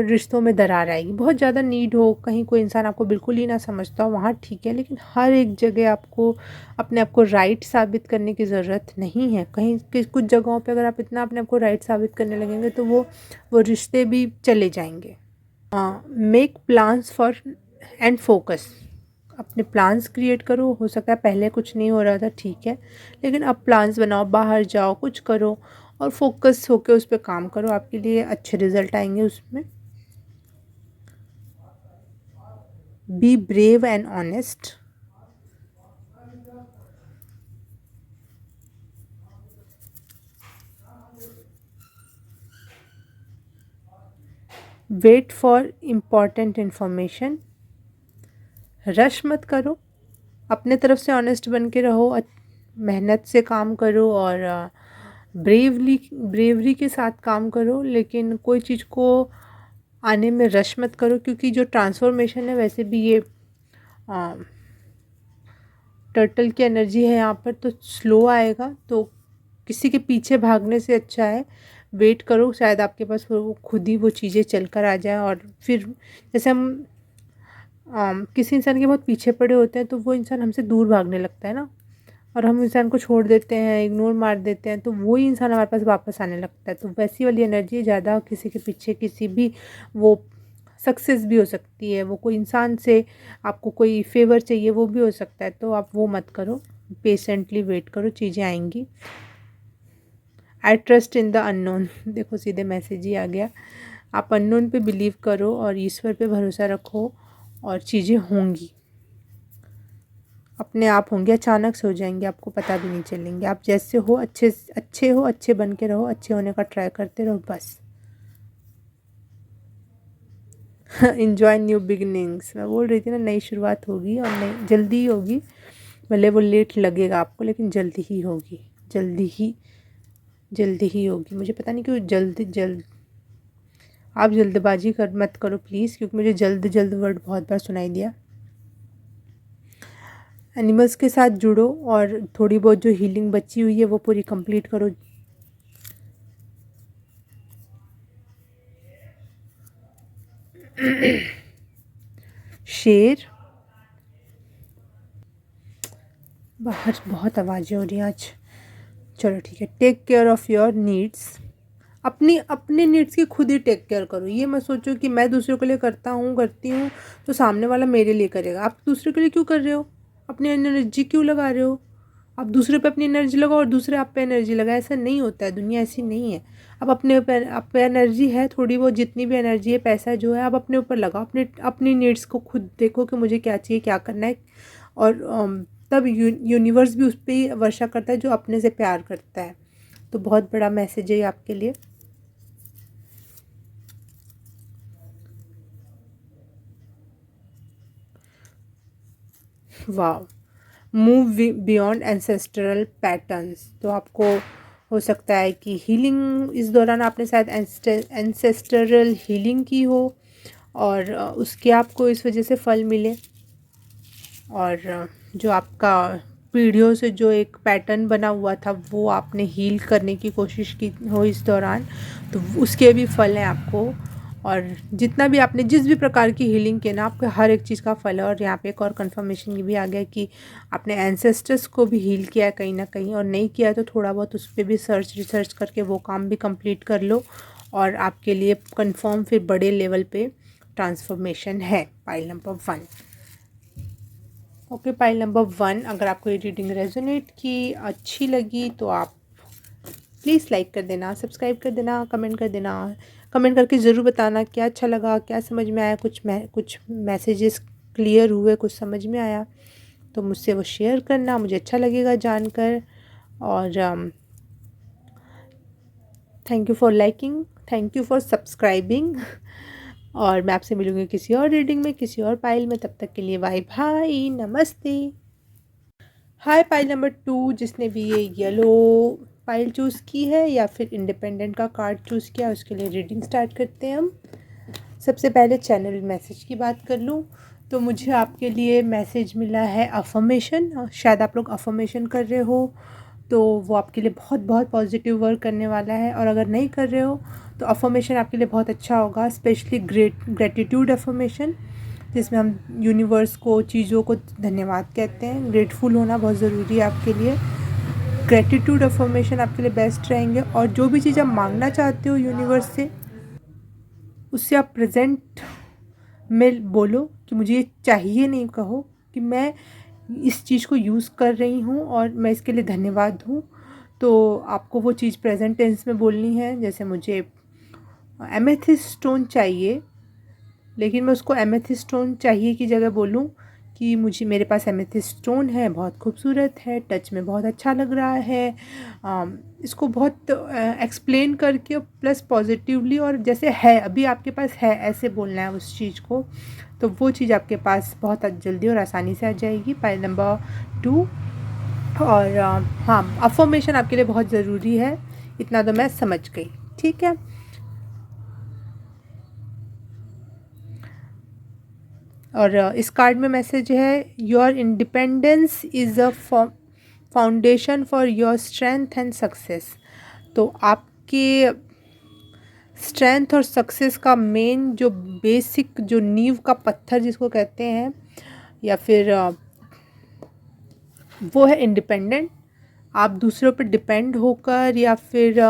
S1: रिश्तों में दरार आएगी। बहुत ज़्यादा नीड हो, कहीं कोई इंसान आपको बिल्कुल ही ना समझता हो, वहाँ ठीक है, लेकिन हर एक जगह आपको अपने आप को राइट साबित करने की ज़रूरत नहीं है। कहीं कुछ जगहों पे अगर आप इतना अपने आप को राइट साबित करने लगेंगे तो वो रिश्ते भी चले जाएंगे। Make plans for and focus. अपने प्लान्स क्रिएट करो। हो सकता है पहले कुछ नहीं हो रहा था, ठीक है, लेकिन अब प्लान्स बनाओ, बाहर जाओ, कुछ करो और फोकस होकर उस पर काम करो, आपके लिए अच्छे रिजल्ट आएंगे उसमें। Be brave and honest. Wait for important information. Rush मत करो, अपने तरफ से ऑनेस्ट बन के रहो, मेहनत से काम करो और ब्रेवरी के साथ काम करो, लेकिन कोई चीज़ को आने में रश मत करो, क्योंकि जो ट्रांसफॉर्मेशन है, वैसे भी ये टर्टल की एनर्जी है यहाँ पर, तो स्लो आएगा। तो किसी के पीछे भागने से अच्छा है वेट करो, शायद आपके पास वो खुद ही वो चीज़ें चल कर आ जाए। और फिर जैसे हम किसी इंसान के बहुत पीछे पड़े होते हैं तो वो इंसान हमसे दूर भागने लगता है ना, और हम इंसान को छोड़ देते हैं, इग्नोर मार देते हैं, तो वही इंसान हमारे पास वापस आने लगता है। तो वैसी वाली एनर्जी ज़्यादा किसी के पीछे, किसी भी वो सक्सेस भी हो सकती है, वो कोई इंसान से आपको कोई फेवर चाहिए वो भी हो सकता है, तो आप वो मत करो, पेशेंटली वेट करो, चीज़ें आएंगी। I trust in the unknown. देखो सीधे मैसेज ही आ गया। आप अननोन पे बिलीव करो और ईश्वर पे भरोसा रखो और चीज़ें होंगी। अपने आप होंगे, अचानक से हो जाएंगे, आपको पता भी नहीं चलेंगे। आप जैसे हो अच्छे अच्छे हो, अच्छे बन के रहो, अच्छे होने का ट्राई करते रहो बस। इंजॉय न्यू बिगनिंग्स, मैं बोल रही थी ना, नई शुरुआत होगी और नई जल्दी ही होगी। भले वो लेट लगेगा आपको, लेकिन जल्दी ही होगी, जल्दी ही होगी। मुझे पता नहीं क्यों जल्द आप जल्दबाजी कर मत करो प्लीज़, क्योंकि मुझे जल्द वर्ड बहुत बार सुनाई दिया। एनिमल्स के साथ जुड़ो और थोड़ी बहुत जो हीलिंग बची हुई है वो पूरी कंप्लीट करो। शेर, बाहर बहुत आवाज़ें हो रही हैं आज। चलो ठीक है। Take care of your needs, अपनी अपने नीड्स की खुद ही टेक केयर करो। ये मत सोचो कि मैं दूसरों के लिए करती हूँ तो सामने वाला मेरे लिए करेगा। आप दूसरे के लिए क्यों कर रहे हो? अपनी एनर्जी क्यों लगा रहे हो? आप दूसरे पे अपनी एनर्जी लगाओ और दूसरे आप पे एनर्जी लगाए, ऐसा नहीं होता है, दुनिया ऐसी नहीं है। अब अपने पे आप पे एनर्जी है थोड़ी बहुत, जितनी भी एनर्जी है, पैसा जो है, आप अपने ऊपर लगाओ। अपनी नीड्स को खुद देखो कि मुझे क्या चाहिए, क्या करना है। और तब यूनिवर्स भी उस पर ही वर्षा करता है जो अपने से प्यार करता है। तो बहुत बड़ा मैसेज है ये आपके लिए। वाह, मूव बियॉन्ड एंसेस्ट्रल पैटर्न्स। तो आपको हो सकता है कि हीलिंग इस दौरान आपने शायद एंसेस्ट्रल हीलिंग की हो और उसके आपको इस वजह से फल मिले। और जो आपका पीढ़ियों से जो एक पैटर्न बना हुआ था वो आपने हील करने की कोशिश की हो इस दौरान, तो उसके भी फल हैं आपको। और जितना भी आपने जिस भी प्रकार की हीलिंग की ना, आपके हर एक चीज़ का फल है। और यहाँ पे एक और कंफर्मेशन भी आ गया कि आपने एंसेस्टर्स को भी हील किया है कहीं ना कहीं, और नहीं किया तो थोड़ा बहुत उस पर भी रिसर्च करके वो काम भी कंप्लीट कर लो। और आपके लिए कंफर्म फिर बड़े लेवल पे ट्रांसफॉर्मेशन है। Pile number 1। Okay, pile number 1, अगर आपको ये रीडिंग रेजोनेट की, अच्छी लगी, तो आप प्लीज़ लाइक कर देना, सब्सक्राइब कर देना, कमेंट कर देना। कमेंट करके ज़रूर बताना क्या अच्छा लगा, क्या समझ में आया, कुछ मैसेजेस क्लियर हुए, कुछ समझ में आया तो मुझसे वो शेयर करना, मुझे अच्छा लगेगा जानकर। और thank you for liking, thank you for subscribing. और मैं आपसे मिलूँगी किसी और रीडिंग में, किसी और पाइल में। तब तक के लिए बाय बाय, नमस्ते। हाय पाइल नंबर 2, जिसने भी ये येलो पाइल चूज़ की है या फिर इंडिपेंडेंट का कार्ड चूज़ किया, उसके लिए रीडिंग स्टार्ट करते हैं हम। सबसे पहले चैनल मैसेज की बात कर लूँ तो मुझे आपके लिए मैसेज मिला है अफर्मेशन। शायद आप लोग अफर्मेशन कर रहे हो तो वो आपके लिए बहुत बहुत पॉजिटिव वर्क करने वाला है। और अगर नहीं कर रहे हो तो अफर्मेशन आपके लिए बहुत अच्छा होगा, स्पेशली ग्रेटिट्यूड अफर्मेशन, जिसमें हम यूनिवर्स को, चीज़ों को धन्यवाद कहते हैं। ग्रेटफुल होना बहुत ज़रूरी है आपके लिए। ग्रेटिट्यूड अफर्मेशन आपके लिए बेस्ट रहेंगे। और जो भी चीज़ आप मांगना चाहते हो यूनिवर्स से, उससे आप प्रेजेंट में बोलो कि मुझे ये चाहिए, नहीं कहो कि मैं इस चीज़ को यूज़ कर रही हूँ और मैं इसके लिए धन्यवाद हूँ। तो आपको वो चीज़ प्रेजेंट टेंस में बोलनी है। जैसे मुझे एमेथिस्ट स्टोन चाहिए, लेकिन मैं उसको एमेथिस्ट स्टोन चाहिए की जगह बोलूँ कि मुझे, मेरे पास एमेथिस्ट स्टोन है, बहुत खूबसूरत है, टच में बहुत अच्छा लग रहा है। इसको बहुत एक्सप्लेन करके प्लस पॉजिटिवली, और जैसे है अभी आपके पास है ऐसे बोलना है उस चीज़ को, तो वो चीज़ आपके पास बहुत जल्दी और आसानी से आ जाएगी। Pile number 2। और हाँ, अफर्मेशन आपके लिए बहुत ज़रूरी है, इतना तो मैं समझ गई। ठीक है। और इस कार्ड में मैसेज है, your independence is a foundation for your strength and success. तो आपके स्ट्रेंथ और सक्सेस का मेन जो बेसिक, जो नींव का पत्थर जिसको कहते हैं, या फिर वो है इंडिपेंडेंट। आप दूसरों पर डिपेंड होकर, या फिर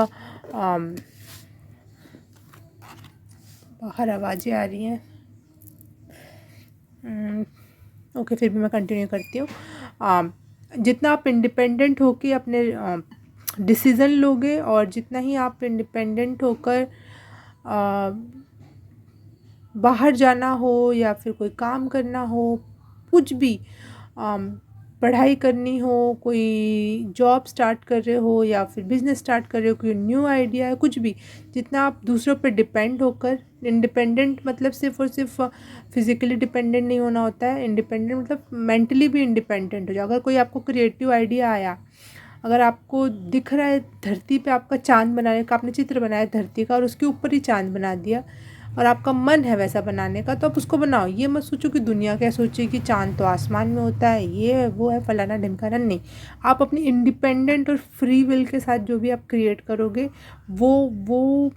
S1: बाहर आवाज़ें आ रही हैं, ओके फिर भी मैं कंटिन्यू करती हूँ। जितना आप इंडिपेंडेंट होकर अपने डिसीज़न लोगे, और जितना ही आप इंडिपेंडेंट होकर बाहर जाना हो या फिर कोई काम करना हो, कुछ भी पढ़ाई करनी हो, कोई जॉब स्टार्ट कर रहे हो या फिर बिज़नेस स्टार्ट कर रहे हो, कोई न्यू आइडिया है, कुछ भी, जितना आप दूसरों पे डिपेंड होकर, इंडिपेंडेंट मतलब सिर्फ़ और सिर्फ फिज़िकली डिपेंडेंट नहीं होना होता है, इंडिपेंडेंट मतलब मेंटली भी इंडिपेंडेंट हो जाओ। अगर कोई आपको क्रिएटिव आइडिया आया, अगर आपको दिख रहा है धरती पे आपका चाँद बनाने का, आपने चित्र बनाया धरती का और उसके ऊपर ही चाँद बना दिया और आपका मन है वैसा बनाने का, तो आप उसको बनाओ। ये मत सोचो कि दुनिया क्या सोचे कि चाँद तो आसमान में होता है, ये है वो है फलाना ढिमकाना, नहीं। आप अपनी इंडिपेंडेंट और फ्री विल के साथ जो भी आप क्रिएट करोगे वो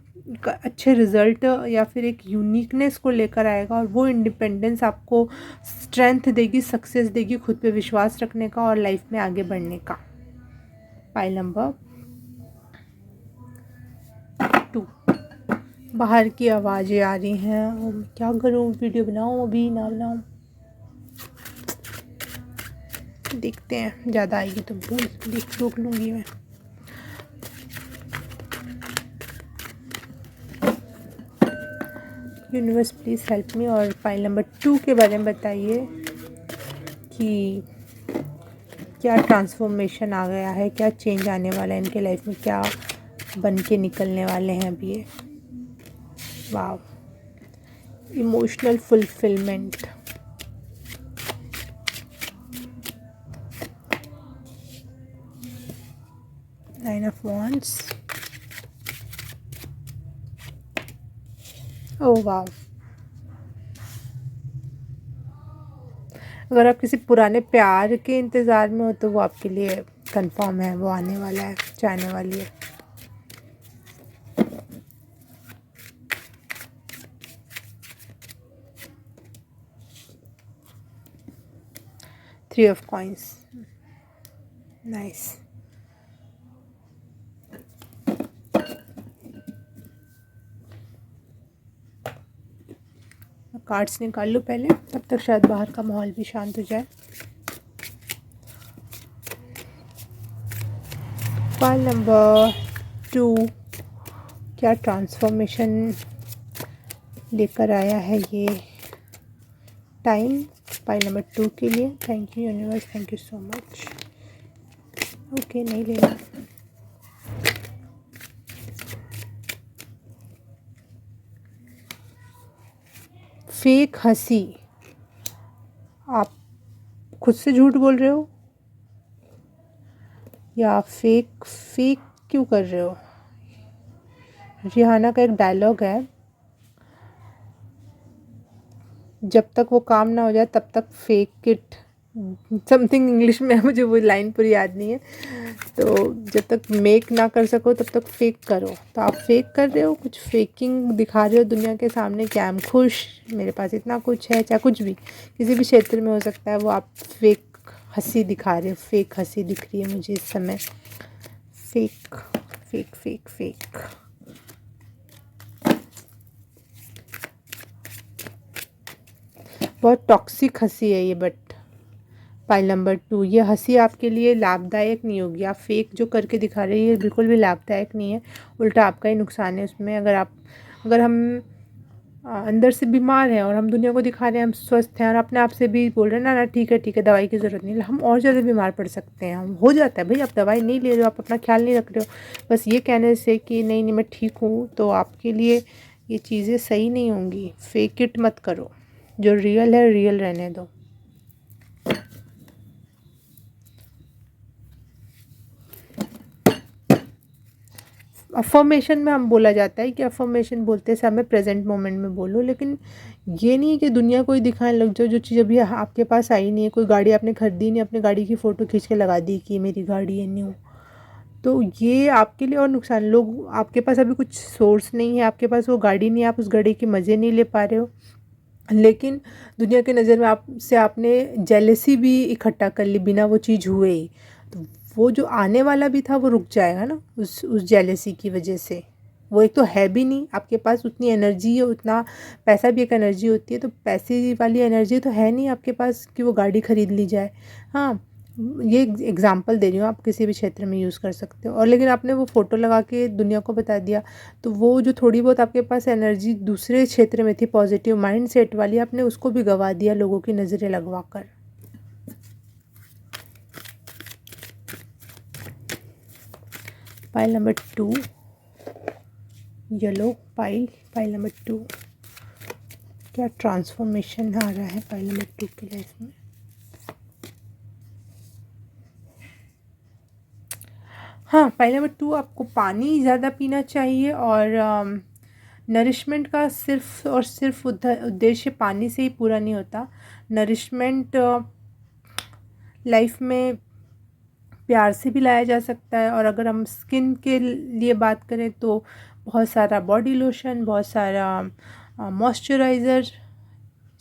S1: अच्छे रिजल्ट या फिर एक यूनिकनेस को लेकर आएगा, और वो इंडिपेंडेंस आपको स्ट्रेंथ देगी, सक्सेस देगी, खुद पे विश्वास रखने का और लाइफ में आगे बढ़ने का। Pile number 2। बाहर की आवाज़ें आ रही हैं, क्या करूँ, वीडियो बनाऊँ अभी ना बनाऊँ, देखते हैं, ज़्यादा आएगी तो रोक लूँगी मैं। Universe please help me. और फाइल नंबर 2 के बारे में बताइए कि क्या ट्रांसफॉर्मेशन आ गया है, क्या चेंज आने वाला है इनके लाइफ में, क्या बन के निकलने वाले हैं अभी ये। वाह, emotional fulfilment. Nine of wands. ओह वाह, अगर आप किसी पुराने प्यार के इंतज़ार में हो तो वो आपके लिए कंफर्म है, वो आने वाला है, जाने वाली है। Three of coins, nice. Cards निकाल लो पहले, तब तक शायद बाहर का माहौल भी शांत हो जाए। फाइल नंबर 2 क्या ट्रांसफॉर्मेशन लेकर आया है ये टाइम फाइल नंबर 2 के लिए। Thank you universe, thank you so much. Okay, नहीं लेना। फेक हंसी, आप खुद से झूठ बोल रहे हो या फेक क्यों कर रहे हो? रिहाना का एक डायलॉग है, जब तक वो काम ना हो जाए तब तक फेक इट, समथिंग इंग्लिश में है, मुझे वो लाइन पूरी याद नहीं है। तो जब तक मेक ना कर सको तब तक फेक करो। तो आप फेक कर रहे हो, कुछ फेकिंग दिखा रहे हो दुनिया के सामने कि आई एम खुश, मेरे पास इतना कुछ है, चाहे कुछ भी किसी भी क्षेत्र में हो सकता है, वो आप फेक हंसी दिखा रहे हो। फेक हंसी दिख रही है मुझे इस समय, फेक फेक फेक फेक। बहुत टॉक्सिक हंसी है ये। बट फाइल नंबर 2, ये हंसी आपके लिए लाभदायक नहीं होगी। आप फेक जो करके दिखा रहे हैं ये बिल्कुल भी लाभदायक नहीं है, उल्टा आपका ही नुकसान है उसमें। अगर हम अंदर से बीमार हैं और हम दुनिया को दिखा रहे हैं हम स्वस्थ हैं, और अपने आप से भी बोल रहे हैं ना ना ठीक है दवाई की ज़रूरत नहीं, हम और ज़्यादा बीमार पड़ सकते हैं। हम हो जाता है भाई, आप दवाई नहीं ले रहे हो, आप अपना ख्याल नहीं रख रहे हो, बस ये कहने से कि नहीं नहीं मैं ठीक हूँ, तो आपके लिए ये चीज़ें सही नहीं होंगी। फेक इट मत करो, जो रियल है रियल रहने दो। अफर्मेशन में हम बोला जाता है कि अफर्मेशन बोलते समय प्रेजेंट मोमेंट में बोलो, लेकिन ये नहीं है कि दुनिया को ही दिखाने लग जाओ जो चीज़ अभी आपके पास आई नहीं है। कोई गाड़ी आपने खरीदी नहीं, अपनी गाड़ी की फ़ोटो खींच के लगा दी कि मेरी गाड़ी है न्यू, तो ये आपके लिए और नुकसान। लोग, आपके पास अभी कुछ सोर्स नहीं है, आपके पास वो गाड़ी नहीं है, आप उस गाड़ी के मज़े नहीं ले पा रहे हो, लेकिन दुनिया की नज़र में आपसे आपने जेलसी भी इकट्ठा कर ली बिना वो चीज़ हुए ही, तो वो जो आने वाला भी था वो रुक जाएगा ना उस जेलसी की वजह से। वो एक तो है भी नहीं आपके पास उतनी एनर्जी है, उतना पैसा भी एक एनर्जी होती है, तो पैसे वाली एनर्जी तो है नहीं आपके पास कि वो गाड़ी ख़रीद ली जाए। हाँ, ये एग्ज़ाम्पल दे रही हूँ, आप किसी भी क्षेत्र में यूज़ कर सकते हो। और लेकिन आपने वो फ़ोटो लगा के दुनिया को बता दिया, तो वो जो थोड़ी बहुत आपके पास एनर्जी दूसरे क्षेत्र में थी पॉजिटिव माइंडसेट वाली, आपने उसको भी गंवा दिया लोगों की नज़रें लगवा कर। Pile number 2, yellow pile number 2, क्या ट्रांसफॉर्मेशन आ रहा है पाइल नंबर 2 की लाइफ में? हाँ, पाइल नंबर 2, आपको पानी ज़्यादा पीना चाहिए और नरिशमेंट का सिर्फ और सिर्फ उद्देश्य पानी से ही पूरा नहीं होता। नरिशमेंट लाइफ में प्यार से भी लाया जा सकता है, और अगर हम स्किन के लिए बात करें तो बहुत सारा बॉडी लोशन, बहुत सारा मॉइस्चराइज़र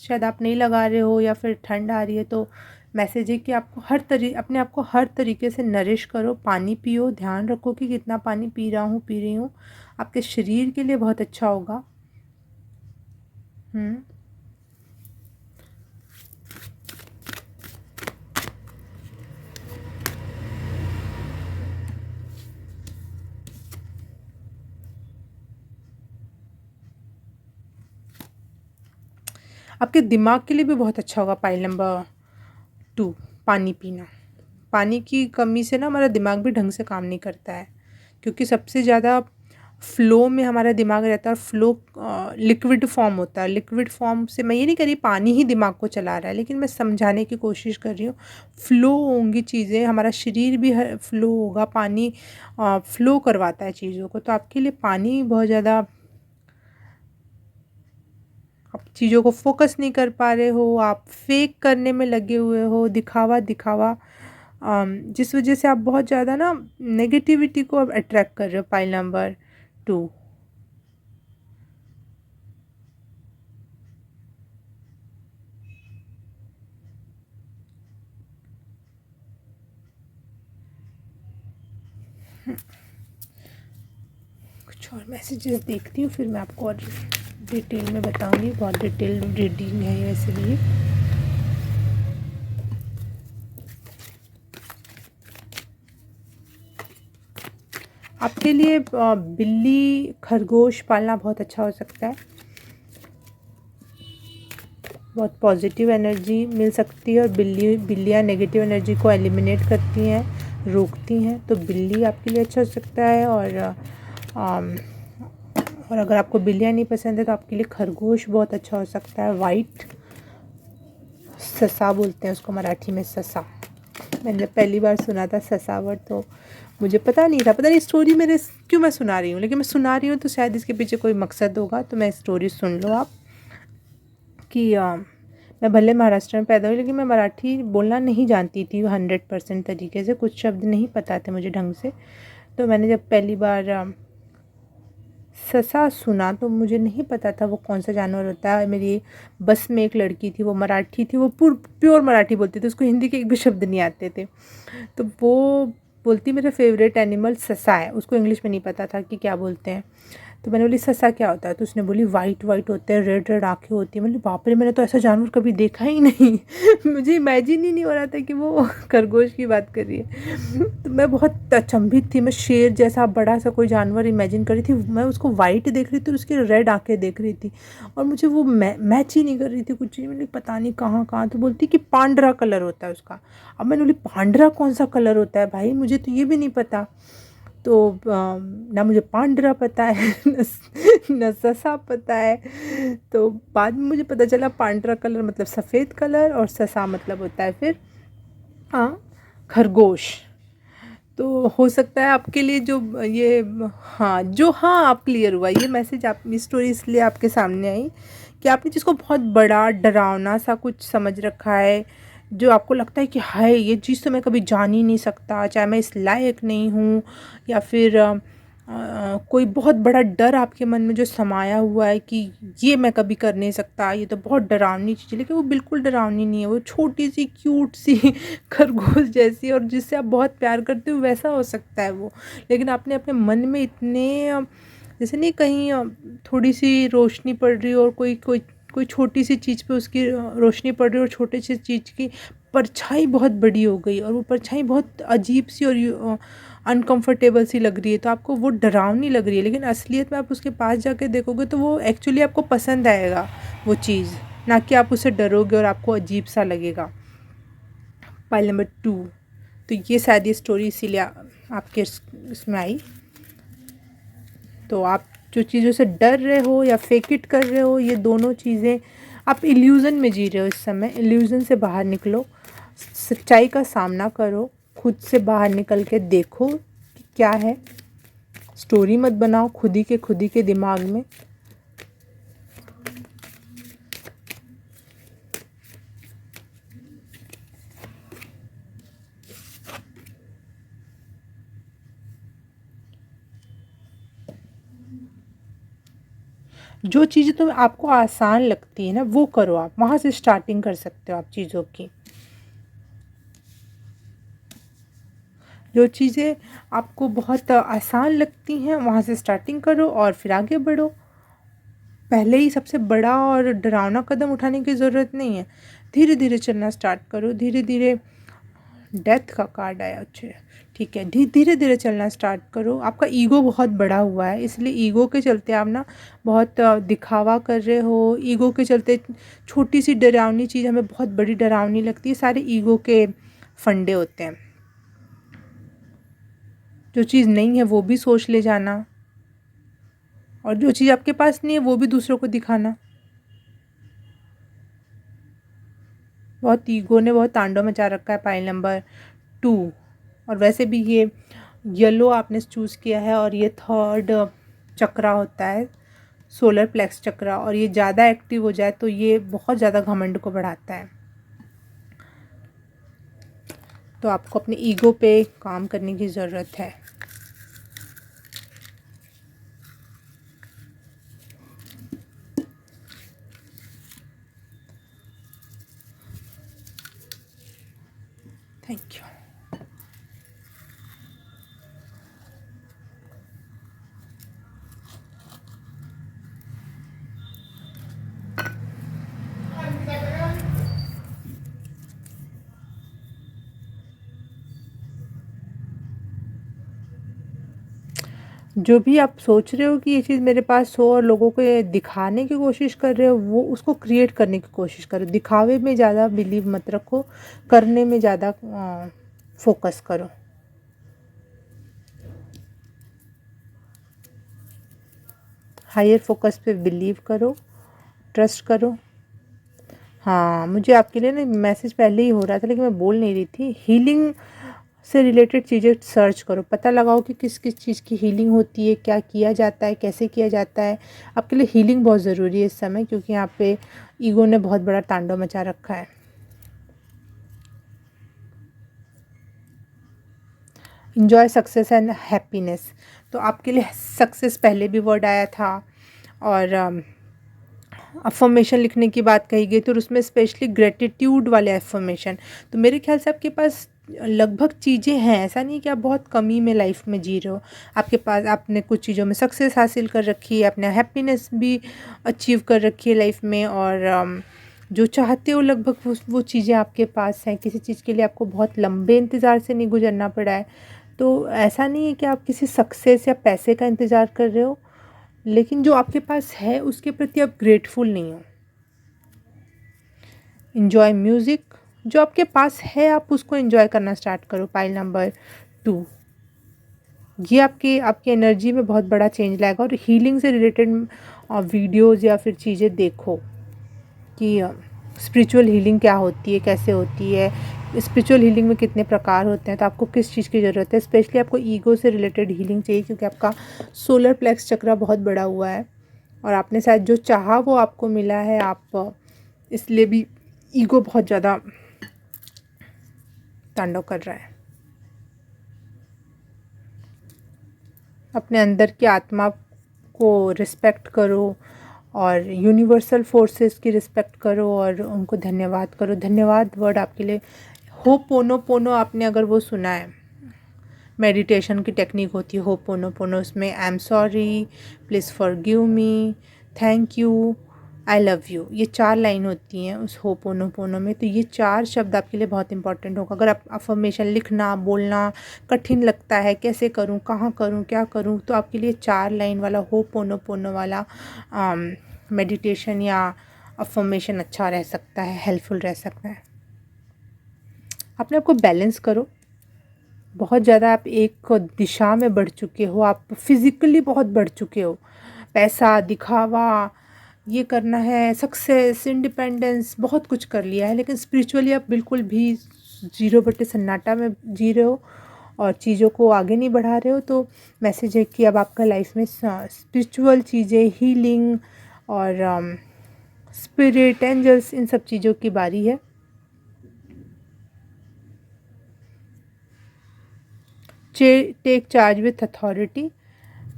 S1: शायद आप नहीं लगा रहे हो, या फिर ठंड आ रही है, तो मैसेज है कि आपको अपने आप को हर तरीके से नरिश करो, पानी पियो, ध्यान रखो कि कितना पानी पी रही हूँ, आपके शरीर के लिए बहुत अच्छा होगा। आपके दिमाग के लिए भी बहुत अच्छा होगा पाइल नंबर 2, पानी पीना। पानी की कमी से ना हमारा दिमाग भी ढंग से काम नहीं करता है, क्योंकि सबसे ज़्यादा फ़्लो में हमारा दिमाग रहता है, और फ़्लो लिक्विड फॉर्म होता है। लिक्विड फॉर्म से मैं ये नहीं कह रही पानी ही दिमाग को चला रहा है, लेकिन मैं समझाने की कोशिश कर रही हूँ। फ़्लो होंगी चीज़ें, हमारा शरीर भी फ़्लो होगा, पानी फ़्लो करवाता है चीज़ों को। तो आपके लिए पानी बहुत ज़्यादा, आप चीज़ों को फोकस नहीं कर पा रहे हो, आप फेक करने में लगे हुए हो, दिखावा, जिस वजह से आप बहुत ज़्यादा ना नेगेटिविटी को अब अट्रैक्ट कर रहे हो पाइल नंबर 2। कुछ और मैसेजेस देखती हूँ, फिर मैं आपको और डिटेल में बताऊँगी। बहुत डिटेल रीडिंग है ये, इसलिए आपके लिए बिल्ली, खरगोश पालना बहुत अच्छा हो सकता है। बहुत पॉजिटिव एनर्जी मिल सकती है, और बिल्लियाँ नेगेटिव एनर्जी को एलिमिनेट करती हैं, रोकती हैं। तो बिल्ली आपके लिए अच्छा हो सकता है, और अगर आपको बिल्लियाँ नहीं पसंद है तो आपके लिए खरगोश बहुत अच्छा हो सकता है। वाइट ससा बोलते हैं उसको मराठी में, ससा। मैंने पहली बार सुना था ससा वर्ड, तो मुझे पता नहीं स्टोरी मेरे क्यों मैं सुना रही हूँ, लेकिन मैं सुना रही हूँ तो शायद इसके पीछे कोई मकसद होगा। तो मैं स्टोरी सुन लो आप, कि मैं भले महाराष्ट्र में पैदा हुई, लेकिन मैं मराठी बोलना नहीं जानती थी 100% तरीके से। कुछ शब्द नहीं पता थे मुझे ढंग से। तो मैंने जब पहली बार ससा सुना तो मुझे नहीं पता था वो कौन सा जानवर होता है। मेरी बस में एक लड़की थी, वो मराठी थी, वो प्योर मराठी बोलती थी, उसको हिंदी के एक भी शब्द नहीं आते थे। तो वो बोलती मेरा फेवरेट एनिमल ससा है, उसको इंग्लिश में नहीं पता था कि क्या बोलते हैं। तो मैंने बोली ससा क्या होता है, तो उसने बोली वाइट वाइट होते हैं, रेड रेड आँखें होती हैं। मतलब बाप रे, मैंने तो ऐसा जानवर कभी देखा ही नहीं। मुझे इमेजिन ही नहीं हो रहा था कि वो खरगोश की बात कर रही है। तो मैं बहुत अचंभित थी, मैं शेर जैसा बड़ा सा कोई जानवर इमेजिन कर रही थी, मैं उसको वाइट देख रही थी और उसकी रेड आँखें देख रही थी, और मुझे वो मैच ही नहीं कर रही थी कुछ चीज़। मैंने पता नहीं कहाँ कहाँ, तो बोलती कि पांडरा कलर होता है उसका। अब मैंने बोली पांडरा कौन सा कलर होता है भाई, मुझे तो ये भी नहीं पता। तो ना मुझे पांडरा पता है न ससा पता है। तो बाद में मुझे पता चला पांडरा कलर मतलब सफ़ेद कलर, और ससा मतलब होता है फिर खरगोश। तो हो सकता है आपके लिए जो ये, हाँ आप क्लियर हुआ ये मैसेज, आप ये स्टोरी इसलिए आपके सामने आई कि आपने जिसको बहुत बड़ा डरावना सा कुछ समझ रखा है, जो आपको लगता है कि हाय ये चीज़ तो मैं कभी जान ही नहीं सकता, चाहे मैं इस लायक नहीं हूँ, या फिर कोई बहुत बड़ा डर आपके मन में जो समाया हुआ है कि ये मैं कभी कर नहीं सकता, ये तो बहुत डरावनी चीज़ है। लेकिन वो बिल्कुल डरावनी नहीं है, वो छोटी सी क्यूट सी खरगोश जैसी, और जिससे आप बहुत प्यार करते हो वैसा हो सकता है वो। लेकिन आपने अपने मन में इतने जैसे नहीं कहीं थोड़ी सी रोशनी पड़ रही हो, और कोई छोटी सी चीज़ पे उसकी रोशनी पड़ रही है, और छोटी सी चीज़ की परछाई बहुत बड़ी हो गई, और वो परछाई बहुत अजीब सी और अनकंफर्टेबल सी लग रही है, तो आपको वो डरावनी लग रही है। लेकिन असलियत में आप उसके पास जाके देखोगे तो वो एक्चुअली आपको पसंद आएगा वो चीज़, ना कि आप उससे डरोगे और आपको अजीब सा लगेगा। पाइल नंबर 2, तो ये शायद ये स्टोरी इसीलिए आपके इसमें आई। तो आप जो चीज़ों से डर रहे हो या फेक इट कर रहे हो, ये दोनों चीज़ें, आप इल्यूज़न में जी रहे हो इस समय। इल्यूज़न से बाहर निकलो, सच्चाई का सामना करो, खुद से बाहर निकल के देखो कि क्या है। स्टोरी मत बनाओ खुद ही के दिमाग में। जो चीज़ें तो आपको आसान लगती है ना, वो करो। आप वहाँ से स्टार्टिंग कर सकते हो आप चीज़ों की। जो चीज़ें आपको बहुत आसान लगती हैं, वहाँ से स्टार्टिंग करो और फिर आगे बढ़ो। पहले ही सबसे बड़ा और डरावना कदम उठाने की ज़रूरत नहीं है। धीरे धीरे चलना स्टार्ट करो। धीरे धीरे, डेथ का कार्ड आया, अच्छा ठीक है। धीरे धीरे चलना स्टार्ट करो। आपका ईगो बहुत बड़ा हुआ है, इसलिए ईगो के चलते आप ना बहुत दिखावा कर रहे हो। ईगो के चलते छोटी सी डरावनी चीज़ हमें बहुत बड़ी डरावनी लगती है। सारे ईगो के फंडे होते हैं। जो चीज़ नहीं है वो भी सोच ले जाना, और जो चीज़ आपके पास नहीं है वो भी दूसरों को दिखाना। बहुत ईगो ने बहुत तांडव मचा रखा है पाइल नंबर 2। और वैसे भी ये येलो आपने चूज़ किया है, और ये थर्ड चक्रा होता है, सोलर प्लेक्स चक्रा, और ये ज़्यादा एक्टिव हो जाए तो ये बहुत ज़्यादा घमंड को बढ़ाता है। तो आपको अपने ईगो पे काम करने की ज़रूरत है। Thank you. जो भी आप सोच रहे हो कि ये चीज़ मेरे पास हो और लोगों को ये दिखाने की कोशिश कर रहे हो, वो उसको क्रिएट करने की कोशिश करो। दिखावे में ज़्यादा बिलीव मत रखो, करने में ज़्यादा फोकस करो। हायर फोकस पे बिलीव करो, ट्रस्ट करो। हाँ, मुझे आपके लिए ना मैसेज पहले ही हो रहा था, लेकिन मैं बोल नहीं रही थी। हीलिंग से रिलेटेड चीज़ें सर्च करो, पता लगाओ कि किस किस चीज़ की हीलिंग होती है, क्या किया जाता है, कैसे किया जाता है। आपके लिए हीलिंग बहुत ज़रूरी है इस समय, क्योंकि यहाँ पे ईगो ने बहुत बड़ा तांडव मचा रखा है। Enjoy success and happiness. तो आपके लिए सक्सेस पहले भी वर्ड आया था, और अफ़र्मेशन लिखने की बात कही गई, तो उसमें स्पेशली ग्रेटिट्यूड वाले अफ़र्मेशन। तो मेरे ख्याल से आपके पास लगभग चीज़ें हैं, ऐसा नहीं है कि आप बहुत कमी में लाइफ में जी रहे हो। आपके पास, आपने कुछ चीज़ों में सक्सेस हासिल कर रखी है, आपने हैप्पीनेस भी अचीव कर रखी है लाइफ में, और जो चाहते हो लगभग वो चीज़ें आपके पास हैं। किसी चीज़ के लिए आपको बहुत लंबे इंतज़ार से नहीं गुजरना पड़ा है। तो ऐसा नहीं है कि आप किसी सक्सेस या पैसे का इंतज़ार कर रहे हो, लेकिन जो आपके पास है उसके प्रति आप ग्रेटफुल नहीं हो। इन्जॉय म्यूज़िक, जो आपके पास है आप उसको इन्जॉय करना स्टार्ट करो। पाइल नंबर 2, ये आपकी आपकी एनर्जी में बहुत बड़ा चेंज लाएगा। और हीलिंग से रिलेटेड वीडियोज़ या फिर चीज़ें देखो कि स्पिरिचुअल हीलिंग क्या होती है, कैसे होती है, स्पिरिचुअल हीलिंग में कितने प्रकार होते हैं, तो आपको किस चीज़ की ज़रूरत है। स्पेशली आपको ईगो से रिलेटेड हीलिंग चाहिए, क्योंकि आपका सोलर प्लेक्स चक्रा बहुत बड़ा हुआ है, और आपने शायद जो चाहा वो आपको मिला है। आप इसलिए भी ईगो बहुत ज़्यादा तांडव कर रहा है। अपने अंदर की आत्मा को रिस्पेक्ट करो, और यूनिवर्सल फोर्सेस की रिस्पेक्ट करो, और उनको धन्यवाद करो। धन्यवाद वर्ड आपके लिए होपोनोपोनो, आपने अगर वो सुना है, मेडिटेशन की टेक्निक होती है होपोनोपोनो। उसमें I am sorry, please forgive me, thank you, I love you, ये 4 लाइन होती हैं उस होपोनोपोनो में। तो ये 4 शब्द आपके लिए बहुत इंपॉर्टेंट होगा। अगर आप अफर्मेशन लिखना बोलना कठिन लगता है, कैसे करूँ, कहाँ करूँ, क्या करूँ, तो आपके लिए 4 लाइन वाला होपोनोपोनो वाला मेडिटेशन या अफर्मेशन अच्छा रह सकता है, हेल्पफुल रह सकता है। अपने आप को बैलेंस करो, बहुत ज़्यादा आप एक दिशा में बढ़ चुके हो, आप फिज़िकली बहुत बढ़ चुके हो। पैसा, दिखावा, ये करना है, सक्सेस, इंडिपेंडेंस, बहुत कुछ कर लिया है, लेकिन स्पिरिचुअली आप बिल्कुल भी ज़ीरो बटे सन्नाटा में जी रहे हो और चीज़ों को आगे नहीं बढ़ा रहे हो। तो मैसेज है कि अब आपका लाइफ में स्पिरिचुअल चीज़ें, हीलिंग और स्पिरिट, एंजल्स, इन सब चीज़ों की बारी है। Take charge with authority.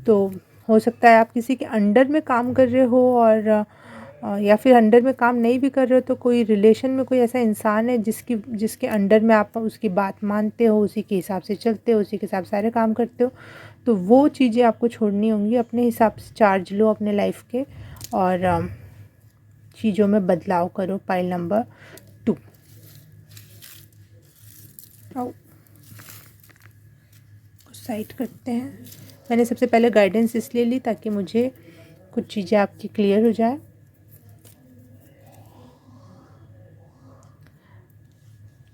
S1: तो हो सकता है आप किसी के अंडर में काम कर रहे हो और या फिर अंडर में काम नहीं भी कर रहे हो तो कोई रिलेशन में कोई ऐसा इंसान है जिसके अंडर में आप उसकी बात मानते हो, उसी के हिसाब से चलते हो, उसी के हिसाब से सारे काम करते हो। तो वो चीज़ें आपको छोड़नी होंगी, अपने हिसाब से चार्ज लो अपने लाइफ के और चीज़ों में बदलाव करो। Pile number 2। साइड करते हैं। मैंने सबसे पहले गाइडेंस इसलिए ली ताकि मुझे कुछ चीज़ें आपकी क्लियर हो जाए।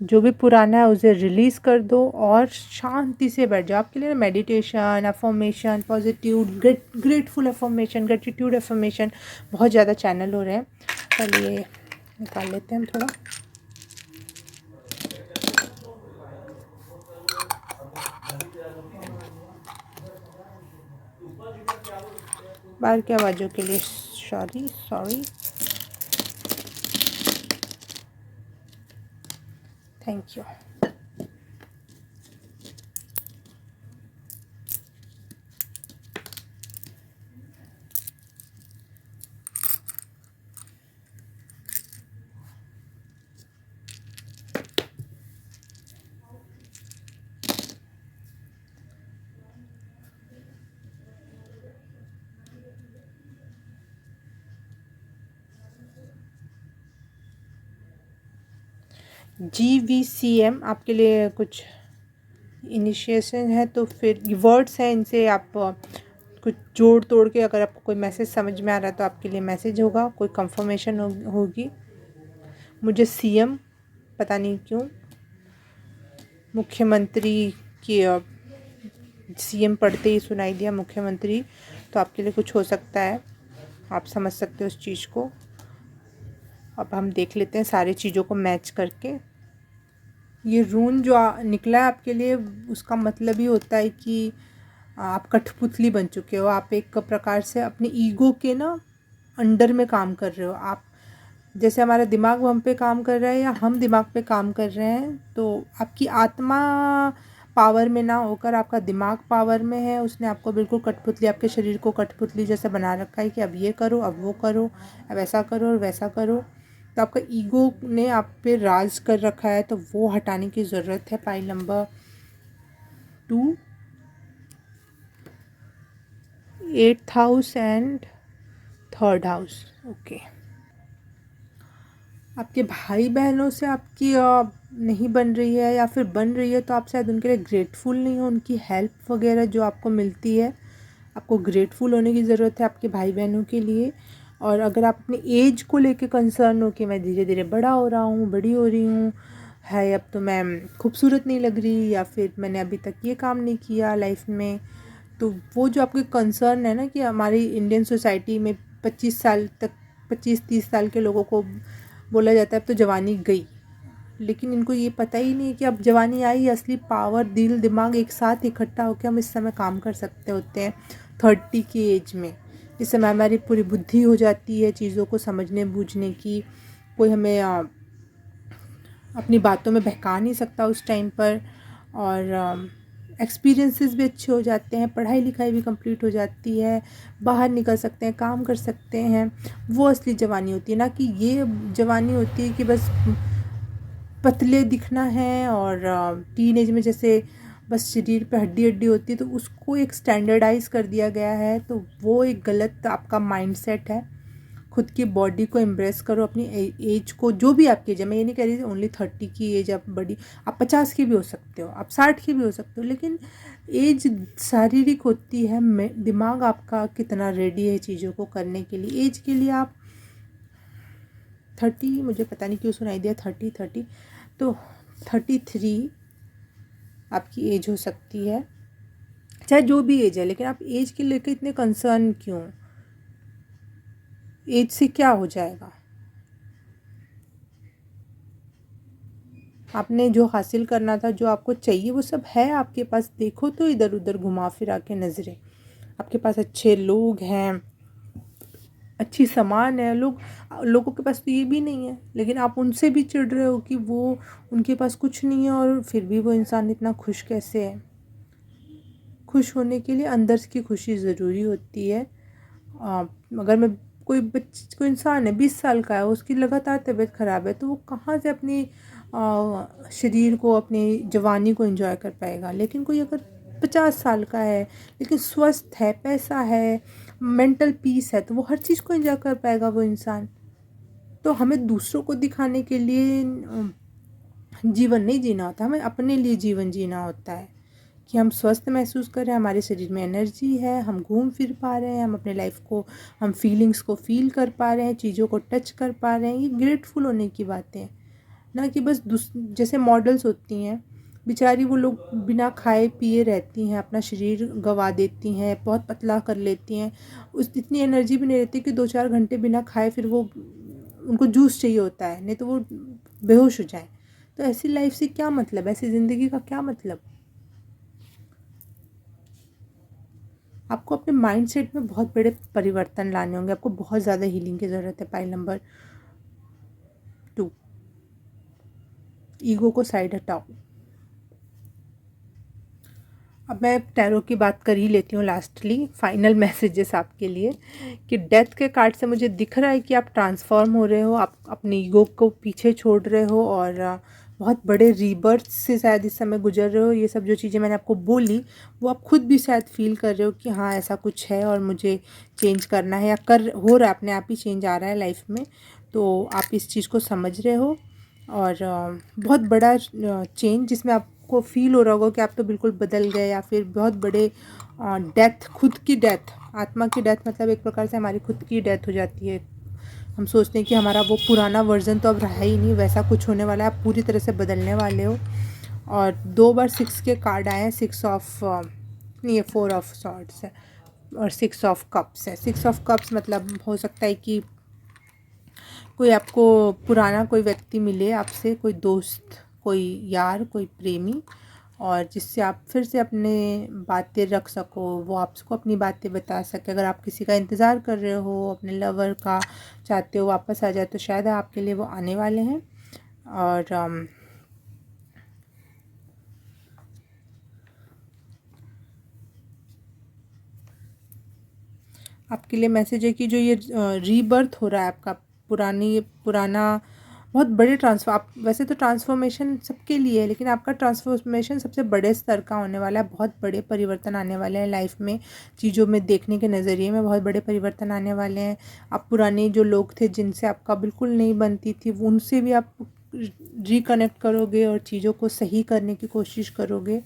S1: जो भी पुराना है उसे रिलीज़ कर दो और शांति से बैठ जाओ। आपके लिए meditation, affirmation, positive, grateful affirmation, gratitude affirmation बहुत ज़्यादा चैनल हो रहे हैं। पहले ये निकाल लेते हैं हम थोड़ा। बाहर की आवाज़ों के लिए सॉरी। Thank you. GVCM आपके लिए कुछ इनिशिएशन है, तो फिर वर्ड्स हैं, इनसे आप कुछ जोड़ तोड़ के अगर आपको कोई मैसेज समझ में आ रहा है तो आपके लिए मैसेज होगा, कोई कंफर्मेशन होगी। मुझे CM पता नहीं क्यों मुख्यमंत्री की CM पढ़ते ही सुनाई दिया, मुख्यमंत्री। तो आपके लिए कुछ हो सकता है, आप समझ सकते हो उस चीज़ को। अब हम देख लेते हैं सारी चीज़ों को मैच करके। ये रून जो निकला है आपके लिए, उसका मतलब ही होता है कि आप कठपुतली बन चुके हो। आप एक प्रकार से अपने ईगो के ना अंडर में काम कर रहे हो। आप जैसे हमारा दिमाग हम पे काम कर रहा है या हम दिमाग पे काम कर रहे हैं, तो आपकी आत्मा पावर में ना होकर आपका दिमाग पावर में है। उसने आपको बिल्कुल कठपुतली, आपके शरीर को कठपुतली जैसा बना रखा है कि अब ये करो, अब वो करो, अब ऐसा करो और वैसा करो। तो आपका ईगो ने आप पे राज कर रखा है, तो वो हटाने की ज़रूरत है। Pile number 2, 8th house and 3rd house. Okay. आपके भाई बहनों से आपकी नहीं बन रही है या फिर बन रही है तो आप शायद उनके लिए ग्रेटफुल नहीं हो। उनकी हेल्प वगैरह जो आपको मिलती है, आपको ग्रेटफुल होने की ज़रूरत है आपके भाई बहनों के लिए। और अगर आप अपनी एज को लेके कंसर्न हो कि मैं धीरे धीरे बड़ा हो रहा हूँ, बड़ी हो रही हूँ, है अब तो मैं खूबसूरत नहीं लग रही, या फिर मैंने अभी तक ये काम नहीं किया लाइफ में, तो वो जो आपके कंसर्न है ना कि हमारी इंडियन सोसाइटी में 25 साल तक, 25-30 साल के लोगों को बोला जाता है अब तो जवानी गई। लेकिन इनको ये पता ही नहीं कि अब जवानी आई, असली पावर, दिल दिमाग एक साथ इकट्ठा होकर हम इस समय काम कर सकते होते हैं 30 की एज में। इस समय हमारी पूरी बुद्धि हो जाती है चीज़ों को समझने बूझने की। कोई हमें अपनी बातों में बहका नहीं सकता उस टाइम पर। और एक्सपीरियंसेस भी अच्छे हो जाते हैं, पढ़ाई लिखाई भी कंप्लीट हो जाती है, बाहर निकल सकते हैं, काम कर सकते हैं। वो असली जवानी होती है, ना कि ये जवानी होती है कि बस पतले दिखना है। और टीनेज में जैसे बस शरीर पे हड्डी हड्डी होती है, तो उसको एक स्टैंडर्डाइज कर दिया गया है। तो वो एक गलत आपका माइंडसेट है। खुद की बॉडी को एम्ब्रेस करो, अपनी एज को, जो भी आपकी एज है। मैं ये नहीं कह रही ओनली 30 की एज आप बड़ी, आप 50 की भी हो सकते हो, आप 60 की भी हो सकते हो, लेकिन एज शारीरिक होती है। दिमाग आपका कितना रेडी है चीज़ों को करने के लिए। एज के लिए आप 30, मुझे पता नहीं क्यों सुनाई दिया 30, तो 33, आपकी एज हो सकती है, चाहे जो भी एज है, लेकिन आप एज के लेकर इतने कंसर्न क्यों? एज से क्या हो जाएगा? आपने जो हासिल करना था, जो आपको चाहिए, वो सब है आपके पास। देखो तो इधर उधर घुमा फिरा के नज़रें, आपके पास अच्छे लोग हैं, अच्छी सामान है। लोगों के पास तो ये भी नहीं है, लेकिन आप उनसे भी चिढ़ रहे हो कि वो, उनके पास कुछ नहीं है और फिर भी वो इंसान इतना खुश कैसे है। खुश होने के लिए अंदर की खुशी ज़रूरी होती है। अगर मैं, कोई इंसान है 20 साल का है, उसकी लगातार तबीयत ख़राब है, तो वो कहाँ से अपनी शरीर को, अपनी जवानी को एंजॉय कर पाएगा। लेकिन कोई अगर 50 साल का है लेकिन स्वस्थ है, पैसा है, मेंटल पीस है, तो वो हर चीज़ को एंजॉय कर पाएगा वो इंसान। तो हमें दूसरों को दिखाने के लिए जीवन नहीं जीना होता, हमें अपने लिए जीवन जीना होता है कि हम स्वस्थ महसूस कर रहे हैं, हमारे शरीर में एनर्जी है, हम घूम फिर पा रहे हैं, हम अपने लाइफ को, हम फीलिंग्स को फील कर पा रहे हैं, चीज़ों को टच कर पा रहे हैं। ये ग्रेटफुल होने की बातें हैं, ना कि बस जैसे मॉडल्स होती हैं, बेचारी वो लोग बिना खाए पिए रहती हैं, अपना शरीर गंवा देती हैं, बहुत पतला कर लेती हैं, उस इतनी एनर्जी भी नहीं रहती कि 2-4 घंटे बिना खाए फिर वो, उनको जूस चाहिए होता है, नहीं तो वो बेहोश हो जाए। तो ऐसी लाइफ से क्या मतलब, ऐसी ज़िंदगी का क्या मतलब? आपको अपने माइंडसेट में बहुत बड़े परिवर्तन लाने होंगे, आपको बहुत ज़्यादा हीलिंग की ज़रूरत है। पाइल नंबर 2, ईगो को साइड हटाओ। अब मैं टैरो की बात कर ही लेती हूँ लास्टली, फाइनल मैसेजेस आपके लिए, कि डेथ के कार्ड से मुझे दिख रहा है कि आप ट्रांसफॉर्म हो रहे हो, आप अपने ईगो को पीछे छोड़ रहे हो और बहुत बड़े रीबर्थ से शायद इस समय गुजर रहे हो। ये सब जो चीज़ें मैंने आपको बोली, वो आप खुद भी शायद फील कर रहे हो कि हाँ ऐसा कुछ है और मुझे चेंज करना है, या हो रहा है, अपने आप ही चेंज आ रहा है लाइफ में। तो आप इस चीज़ को समझ रहे हो और बहुत बड़ा चेंज, जिसमें आपको फील हो रहा होगा कि आप तो बिल्कुल बदल गए, या फिर बहुत बड़े डेथ, खुद की डेथ, आत्मा की डेथ, मतलब एक प्रकार से हमारी खुद की डेथ हो जाती है। हम सोचते हैं कि हमारा वो पुराना वर्जन तो अब रहा ही नहीं, वैसा कुछ होने वाला है, आप पूरी तरह से बदलने वाले हो। और 2 बार 6 के कार्ड आए हैं, 6 ऑफ नहीं, ये 4 ऑफ सॉर्ड्स है और 6 ऑफ कप्स है। 6 ऑफ कप्स मतलब हो सकता है कि कोई आपको पुराना कोई व्यक्ति मिले आपसे, कोई दोस्त, कोई यार, कोई प्रेमी, और जिससे आप फिर से अपने बातें रख सको, वो आपको अपनी बातें बता सके। अगर आप किसी का इंतज़ार कर रहे हो, अपने लवर का चाहते हो वापस आ जाए, तो शायद आपके लिए वो आने वाले हैं। और आपके लिए मैसेज है कि जो ये रीबर्थ हो रहा है आपका, पुराना बहुत बड़े ट्रांसफर, आप वैसे तो ट्रांसफॉर्मेशन सबके लिए है, लेकिन आपका ट्रांसफॉर्मेशन सबसे बड़े स्तर का होने वाला है। बहुत बड़े परिवर्तन आने वाले हैं लाइफ में, चीज़ों में देखने के नज़रिए में बहुत बड़े परिवर्तन आने वाले हैं। आप पुराने जो लोग थे जिनसे आपका बिल्कुल नहीं बनती थी, उनसे भी आप रिकनेक्ट करोगे और चीज़ों को सही करने की कोशिश करोगे।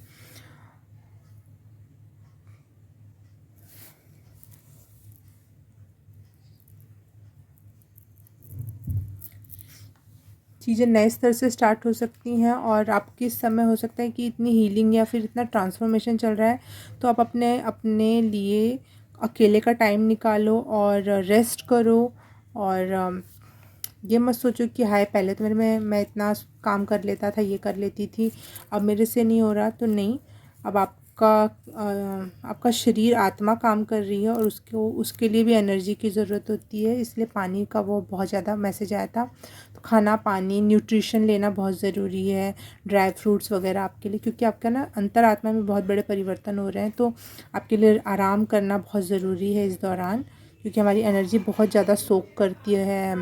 S1: चीज़ें नए स्तर से स्टार्ट हो सकती हैं, और आपके इस समय हो सकता है कि इतनी हीलिंग या फिर इतना ट्रांसफॉर्मेशन चल रहा है, तो आप अपने अपने लिए अकेले का टाइम निकालो और रेस्ट करो। और ये मत सोचो कि हाय पहले तो मैं इतना काम कर लेता था, ये कर लेती थी, अब मेरे से नहीं हो रहा। तो नहीं, अब आपका शरीर, आत्मा काम कर रही है, और उसके लिए भी एनर्जी की ज़रूरत होती है। इसलिए पानी का वो बहुत ज़्यादा मैसेज आया था। तो खाना, पानी, न्यूट्रिशन लेना बहुत ज़रूरी है, ड्राई फ्रूट्स वगैरह आपके लिए, क्योंकि आपका ना अंतरात्मा में बहुत बड़े परिवर्तन हो रहे हैं। तो आपके लिए आराम करना बहुत ज़रूरी है इस दौरान, क्योंकि हमारी एनर्जी बहुत ज़्यादा सोक करती है।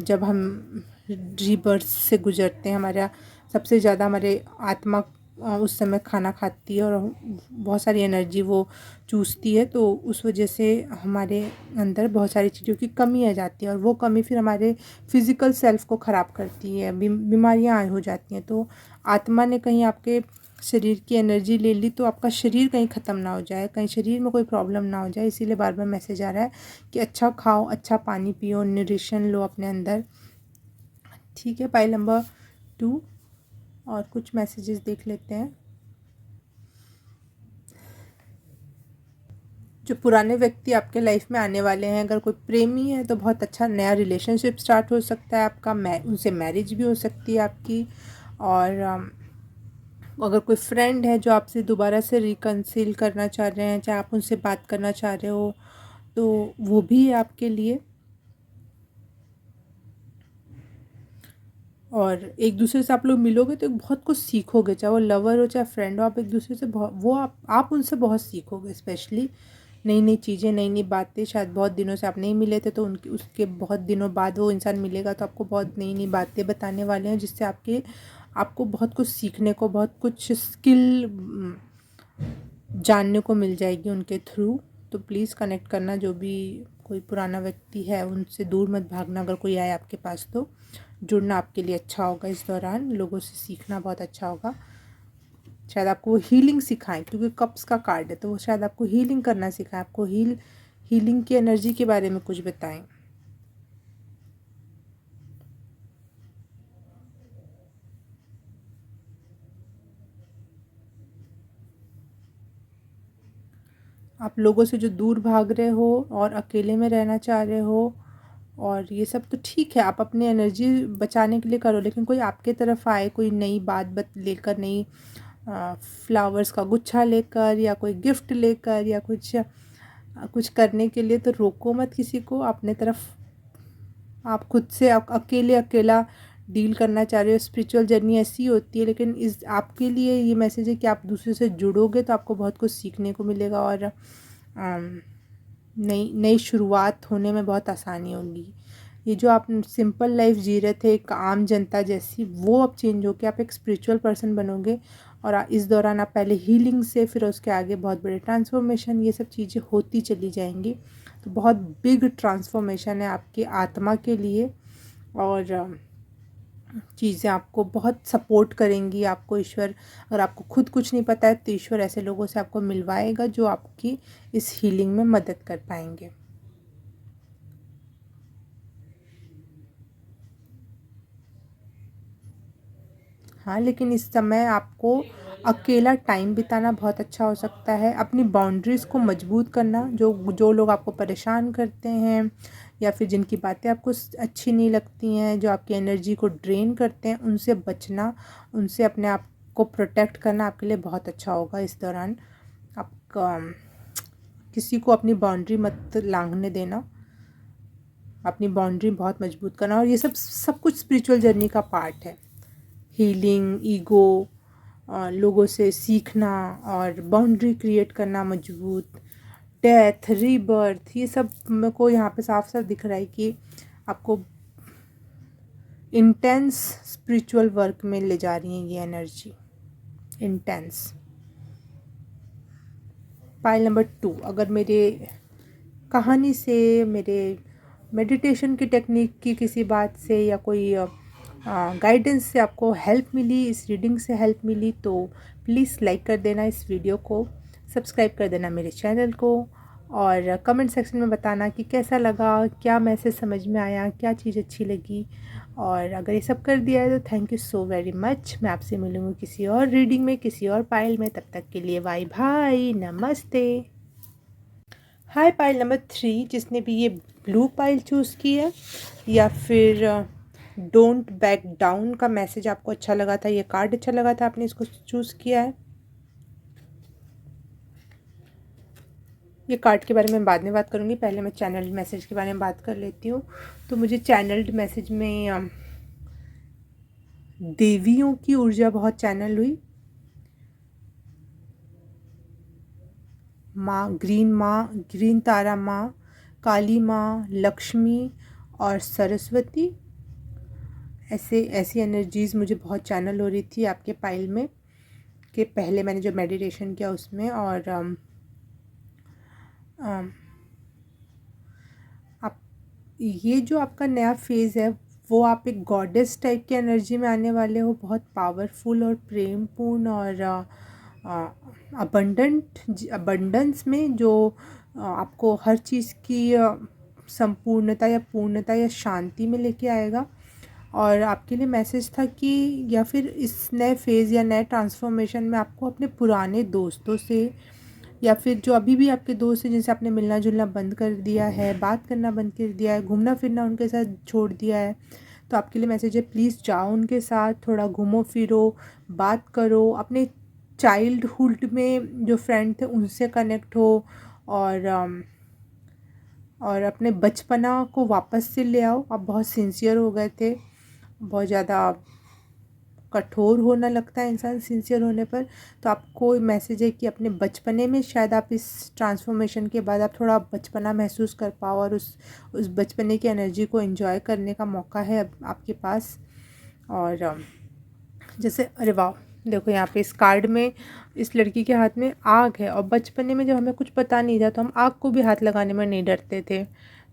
S1: जब हम रीबर्थ से गुजरते हैं, हमारा सबसे ज़्यादा हमारे आत्मा उस समय खाना खाती है और बहुत सारी एनर्जी वो चूसती है। तो उस वजह से हमारे अंदर बहुत सारी चीज़ों की कमी आ जाती है, और वो कमी फिर हमारे फिज़िकल सेल्फ को ख़राब करती है, बीमारियाँ हो जाती हैं। तो आत्मा ने कहीं आपके शरीर की एनर्जी ले ली, तो आपका शरीर कहीं ख़त्म ना हो जाए, कहीं शरीर में कोई प्रॉब्लम ना हो जाए। इसीलिए बार बार मैसेज आ रहा है कि अच्छा खाओ, अच्छा पानी पियो, न्यूट्रिशन लो अपने अंदर। ठीक है, पाइल नंबर 2, और कुछ मैसेजेस देख लेते हैं। जो पुराने व्यक्ति आपके लाइफ में आने वाले हैं, अगर कोई प्रेमी है तो बहुत अच्छा नया रिलेशनशिप स्टार्ट हो सकता है आपका, उनसे मैरिज भी हो सकती है आपकी। और अगर कोई फ्रेंड है जो आपसे दोबारा से रिकन्सिल करना चाह रहे हैं, चाहे आप उनसे बात करना चाह रहे हो, तो वो भी है आपके लिए। और एक दूसरे से आप लोग मिलोगे तो बहुत कुछ सीखोगे, चाहे वो लवर हो चाहे फ्रेंड हो, आप एक दूसरे से बहुत वो आप उनसे बहुत सीखोगे, स्पेशली नई नई चीज़ें, नई नई बातें। शायद बहुत दिनों से आप नहीं मिले थे, तो उनके उसके बहुत दिनों बाद वो इंसान मिलेगा तो आपको बहुत नई नई बातें बताने वाले हैं, जिससे आपको बहुत कुछ सीखने को, बहुत कुछ स्किल जानने को मिल जाएगी उनके थ्रू। तो प्लीज़ कनेक्ट करना, जो भी कोई पुराना व्यक्ति है उनसे दूर मत भागना। अगर कोई आए आपके पास तो जुड़ना आपके लिए अच्छा होगा। इस दौरान लोगों से सीखना बहुत अच्छा होगा। शायद आपको वो हीलिंग सिखाएं, क्योंकि कप्स का कार्ड है तो वो शायद आपको हीलिंग करना सिखाएं, आपको हीलिंग की एनर्जी के बारे में कुछ बताएं। आप लोगों से जो दूर भाग रहे हो और अकेले में रहना चाह रहे हो, और ये सब तो ठीक है, आप अपनी एनर्जी बचाने के लिए करो, लेकिन कोई आपके तरफ आए, कोई नई बात लेकर, नई फ्लावर्स का गुच्छा लेकर, या कोई गिफ्ट लेकर, या कुछ करने के लिए, तो रोको मत किसी को अपने तरफ। आप खुद से अकेला डील करना चाह रहे हो। स्पिरिचुअल जर्नी ऐसी होती है, लेकिन इस आपके लिए ये मैसेज है कि आप दूसरे से जुड़ोगे तो आपको बहुत कुछ सीखने को मिलेगा, और नई नई शुरुआत होने में बहुत आसानी होगी। ये जो आप सिंपल लाइफ जी रहे थे एक आम जनता जैसी, वो अब चेंज होकर आप एक स्पिरिचुअल पर्सन बनोगे। और इस दौरान आप पहले हीलिंग से, फिर उसके आगे बहुत बड़े ट्रांसफॉर्मेशन, ये सब चीज़ें होती चली जाएंगी। तो बहुत बिग ट्रांसफॉर्मेशन है आपकी आत्मा के लिए, और चीज़ें आपको बहुत सपोर्ट करेंगी। आपको ईश्वर, अगर आपको खुद कुछ नहीं पता है तो ईश्वर ऐसे लोगों से आपको मिलवाएगा जो आपकी इस हीलिंग में मदद कर पाएंगे। हाँ, लेकिन इस समय आपको अकेला टाइम बिताना बहुत अच्छा हो सकता है। अपनी बाउंड्रीज़ को मजबूत करना, जो जो लोग आपको परेशान करते हैं, या फिर जिनकी बातें आपको अच्छी नहीं लगती हैं, जो आपकी एनर्जी को ड्रेन करते हैं, उनसे बचना, उनसे अपने आप को प्रोटेक्ट करना आपके लिए बहुत अच्छा होगा। इस दौरान आप किसी को अपनी बाउंड्री मत लांघने देना, अपनी बाउंड्री बहुत मजबूत करना। और ये सब कुछ स्पिरिचुअल जर्नी का पार्ट है। हीलिंग, ईगो, लोगों से सीखना, और बाउंड्री क्रिएट करना मजबूत, डेथ, रीबर्थ, ये सब मेरे को यहाँ पे साफ साफ दिख रहा है कि आपको इंटेंस स्पिरिचुअल वर्क में ले जा रही है ये एनर्जी, इंटेंस। पाइल नंबर 2, अगर मेरे कहानी से, मेरे मेडिटेशन की टेक्निक की किसी बात से, या कोई गाइडेंस से आपको हेल्प मिली, इस रीडिंग से हेल्प मिली, तो प्लीज़ लाइक कर देना इस वीडियो को, सब्सक्राइब कर देना मेरे चैनल को, और कमेंट सेक्शन में बताना कि कैसा लगा, क्या मैसेज समझ में आया, क्या चीज़ अच्छी लगी। और अगर ये सब कर दिया है तो thank you so very much. मैं आपसे मिलूँगी किसी और रीडिंग में, किसी और पाइल में। तब तक के लिए बाय बाय, नमस्ते। हाय पाइल नंबर 3, जिसने भी ये ब्लू पाइल चूज़ की है, या फिर डोंट बैक डाउन का मैसेज आपको अच्छा लगा था, ये कार्ड अच्छा लगा था, आपने इसको चूज़ किया है। ये कार्ड के बारे में बाद में बात करूँगी, पहले मैं चैनल्ड मैसेज के बारे में बात कर लेती हूँ। तो मुझे चैनल्ड मैसेज में देवियों की ऊर्जा बहुत चैनल हुई। माँ, ग्रीन तारा माँ, काली माँ, लक्ष्मी और सरस्वती, ऐसी एनर्जीज़ मुझे बहुत चैनल हो रही थी आपके पाइल में, कि पहले मैंने जो मेडिटेशन किया उसमें। और आप, ये जो आपका नया फेज़ है, वो आप एक गॉडेस टाइप की एनर्जी में आने वाले हो, बहुत पावरफुल और प्रेमपूर्ण, और अबंडेंस में, जो आपको हर चीज़ की संपूर्णता या पूर्णता या शांति में लेके आएगा। और आपके लिए मैसेज था कि, या फिर इस नए फेज़ या नए ट्रांसफॉर्मेशन में आपको अपने पुराने दोस्तों से, या फिर जो अभी भी आपके दोस्त हैं जिनसे आपने मिलना जुलना बंद कर दिया है, बात करना बंद कर दिया है, घूमना फिरना उनके साथ छोड़ दिया है, तो आपके लिए मैसेज है, प्लीज़ जाओ उनके साथ, थोड़ा घूमो फिरो, बात करो, अपने चाइल्डहुड में जो फ्रेंड थे उनसे कनेक्ट हो, और अपने बचपना को वापस से ले आओ। आप बहुत सिंसियर हो गए थे, बहुत ज़्यादा कठोर होना लगता है इंसान सिंसियर होने पर। तो आपको मैसेज है कि अपने बचपने में शायद आप इस ट्रांसफॉर्मेशन के बाद आप थोड़ा बचपना महसूस कर पाओ, और उस बचपने की एनर्जी को एंजॉय करने का मौका है अब आपके पास। और जैसे अरे वाह, देखो यहाँ पे इस कार्ड में इस लड़की के हाथ में आग है, और बचपने में जब हमें कुछ पता नहीं था तो हम आग को भी हाथ लगाने में नहीं डरते थे।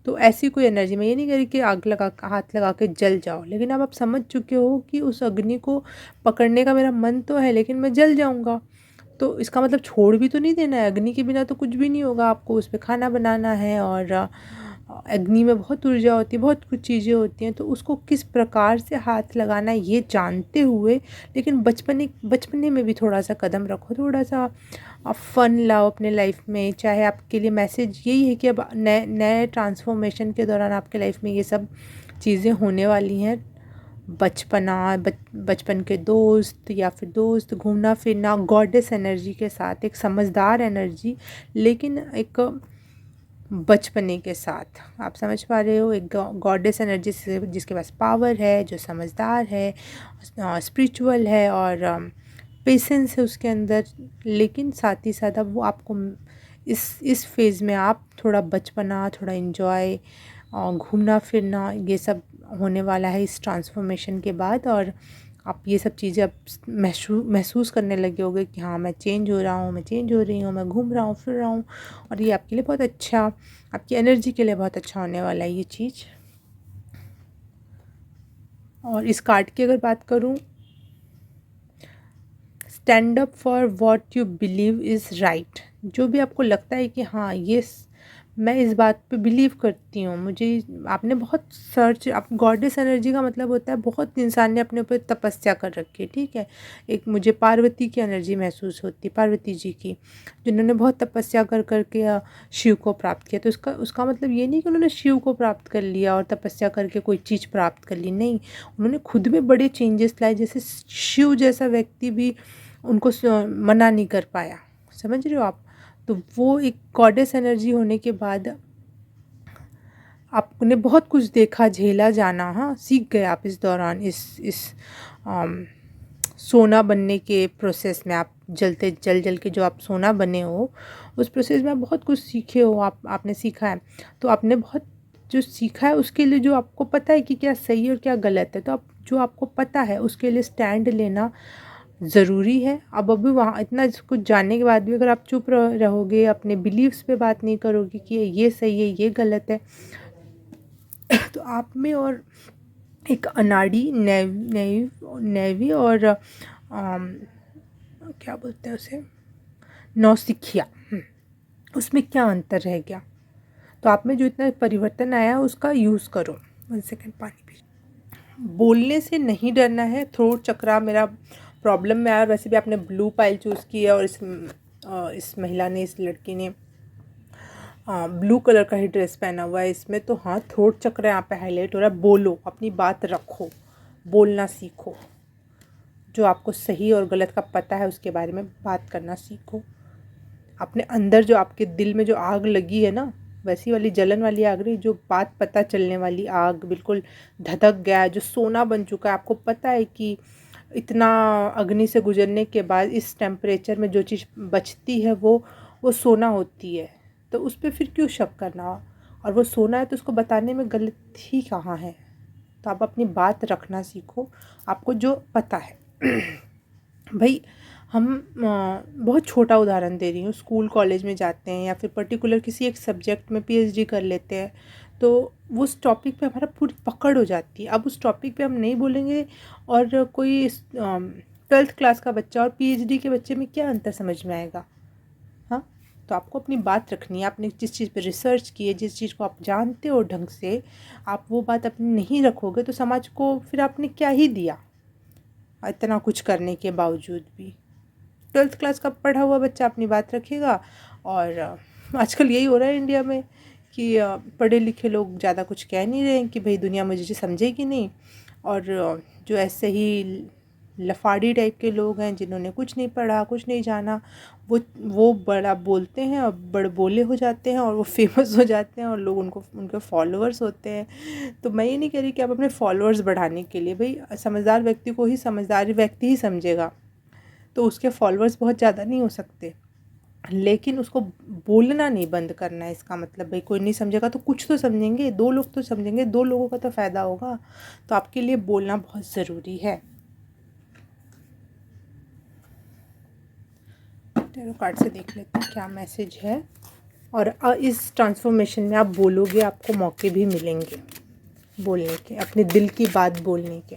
S1: तो ऐसी कोई एनर्जी, मैं ये नहीं कह रही कि आग लगा हाथ लगा के जल जाओ, लेकिन अब आप समझ चुके हो कि उस अग्नि को पकड़ने का मेरा मन तो है लेकिन मैं जल जाऊँगा। तो इसका मतलब छोड़ भी तो नहीं देना है, अग्नि के बिना तो कुछ भी नहीं होगा, आपको उस पे खाना बनाना है, और अग्नि में बहुत ऊर्जा होती है, बहुत कुछ चीज़ें होती हैं, तो उसको किस प्रकार से हाथ लगाना है ये जानते हुए, लेकिन बचपने में भी थोड़ा सा कदम रखो, थोड़ा सा आप फ़न लाओ अपने लाइफ में। चाहे आपके लिए मैसेज यही है कि अब नए नए ट्रांसफॉर्मेशन के दौरान आपके लाइफ में ये सब चीज़ें होने वाली हैं। बचपन के दोस्त, या फिर दोस्त, घूमना फिरना, गॉडेस एनर्जी के साथ, एक समझदार एनर्जी, लेकिन एक बचपने के साथ, आप समझ पा रहे हो, एक गॉडेस एनर्जी से जिसके पास पावर है, जो समझदार है, स्पिरिचुअल है, और पेशेंस है उसके अंदर। लेकिन साथ ही साथ अब वो आपको इस फेज़ में आप थोड़ा बचपना, थोड़ा इन्जॉय, घूमना फिरना, ये सब होने वाला है इस ट्रांसफॉर्मेशन के बाद। और आप ये सब चीज़ें अब महसूस करने लगे होगे कि हाँ, मैं चेंज हो रहा हूँ, मैं चेंज हो रही हूँ, मैं घूम रहा हूँ फिर रहा हूँ, और ये आपके लिए बहुत अच्छा, आपकी एनर्जी के लिए बहुत अच्छा होने वाला है ये चीज़। और इस कार्ड की अगर बात करूँ, stand up for what you believe is right. जो भी आपको लगता है कि हाँ, ये मैं इस बात पे बिलीव करती हूँ, मुझे आपने बहुत सर्च, आप गॉडेस एनर्जी का मतलब होता है बहुत इंसान ने अपने ऊपर तपस्या कर रखी है, ठीक है। एक मुझे पार्वती की एनर्जी महसूस होती है, पार्वती जी की, जिन्होंने बहुत तपस्या कर करके शिव को प्राप्त किया। तो उसका मतलब ये नहीं कि उन्होंने शिव को प्राप्त कर लिया और तपस्या करके कोई चीज़ प्राप्त कर ली, नहीं, उन्होंने खुद में बड़े चेंजेस लाए। जैसे शिव जैसा व्यक्ति भी उनको मना नहीं कर पाया, समझ रहे हो आप। तो वो एक गॉडेस एनर्जी होने के बाद आपने बहुत कुछ देखा, झेला, जाना, हाँ, सीख गए आप इस दौरान, इस सोना बनने के प्रोसेस में। आप जल के जो आप सोना बने हो, उस प्रोसेस में आप बहुत कुछ सीखे हो, आपने सीखा है। तो आपने बहुत जो सीखा है उसके लिए, जो आपको पता है कि क्या सही और क्या गलत है, तो आप जो आपको पता है उसके लिए स्टैंड लेना ज़रूरी है। अब अभी वहाँ इतना कुछ जानने के बाद भी अगर आप चुप रहोगे, अपने बिलीव्स पे बात नहीं करोगे कि ये सही है, ये गलत है, तो आप में और एक अनाड़ी नेवी और क्या बोलते हैं उसे, नौसिखिया, उसमें क्या अंतर रह गया। तो आप में जो इतना परिवर्तन आया उसका यूज़ करो। 1 सेकेंड, पानी पी। बोलने से नहीं डरना है। थ्रोट चक्रा मेरा प्रॉब्लम में आया, और वैसे भी आपने ब्लू पाइल चूज़ की है, और इस महिला ने, इस लड़की ने ब्लू कलर का ही ड्रेस पहना हुआ है इसमें। तो हाँ, थ्रोट चक्र यहाँ पे हाईलाइट हो रहा है। बोलो, अपनी बात रखो, बोलना सीखो, जो आपको सही और गलत का पता है उसके बारे में बात करना सीखो। अपने अंदर जो आपके दिल में जो आग लगी है ना, वैसी वाली जलन वाली आग नहीं, जो बात पता चलने वाली आग, बिल्कुल धधक गया है, जो सोना बन चुका है। आपको पता है कि इतना अग्नि से गुजरने के बाद इस टेम्परेचर में जो चीज़ बचती है वो सोना होती है। तो उस पर फिर क्यों शक करना, और वो सोना है तो उसको बताने में गलत ही कहाँ है। तो आप अपनी बात रखना सीखो, आपको जो पता है। भाई, हम बहुत छोटा उदाहरण दे रही हूँ, स्कूल कॉलेज में जाते हैं या फिर पर्टिकुलर किसी एक सब्जेक्ट में पीएचडी कर लेते हैं, तो वो उस टॉपिक पे हमारा पूरी पकड़ हो जाती है। अब उस टॉपिक पे हम नहीं बोलेंगे, और कोई 12th क्लास का बच्चा और पीएचडी के बच्चे में क्या अंतर समझ में आएगा। हाँ, तो आपको अपनी बात रखनी है। आपने जिस चीज़ पे रिसर्च की है, जिस चीज़ को आप जानते हो ढंग से, आप वो बात अपनी नहीं रखोगे तो समाज को फिर आपने क्या ही दिया, इतना कुछ करने के बावजूद भी। 12th क्लास का पढ़ा हुआ बच्चा अपनी बात रखेगा, और आजकल यही हो रहा है इंडिया में कि पढ़े लिखे लोग ज़्यादा कुछ कह नहीं रहे हैं कि भाई दुनिया मुझे समझेगी नहीं, और जो ऐसे ही लफाड़ी टाइप के लोग हैं जिन्होंने कुछ नहीं पढ़ा कुछ नहीं जाना, वो बड़ा बोलते हैं और बड़े बोले हो जाते हैं और वो फेमस हो जाते हैं और लोग उनके फॉलोअर्स होते हैं। तो मैं ये नहीं कह रही कि आप अपने फॉलोअर्स बढ़ाने के लिए, भाई समझदार व्यक्ति को ही समझदार व्यक्ति ही समझेगा, तो उसके फॉलोअर्स बहुत ज़्यादा नहीं हो सकते, लेकिन उसको बोलना नहीं बंद करना है। इसका मतलब भाई कोई नहीं समझेगा तो कुछ तो समझेंगे, 2 लोग तो समझेंगे, 2 लोगों का तो फ़ायदा होगा। तो आपके लिए बोलना बहुत ज़रूरी है। टैरो कार्ड से देख लेते हैं क्या मैसेज है। और इस ट्रांसफॉर्मेशन में आप बोलोगे, आपको मौके भी मिलेंगे बोलने के, अपने दिल की बात बोलने के,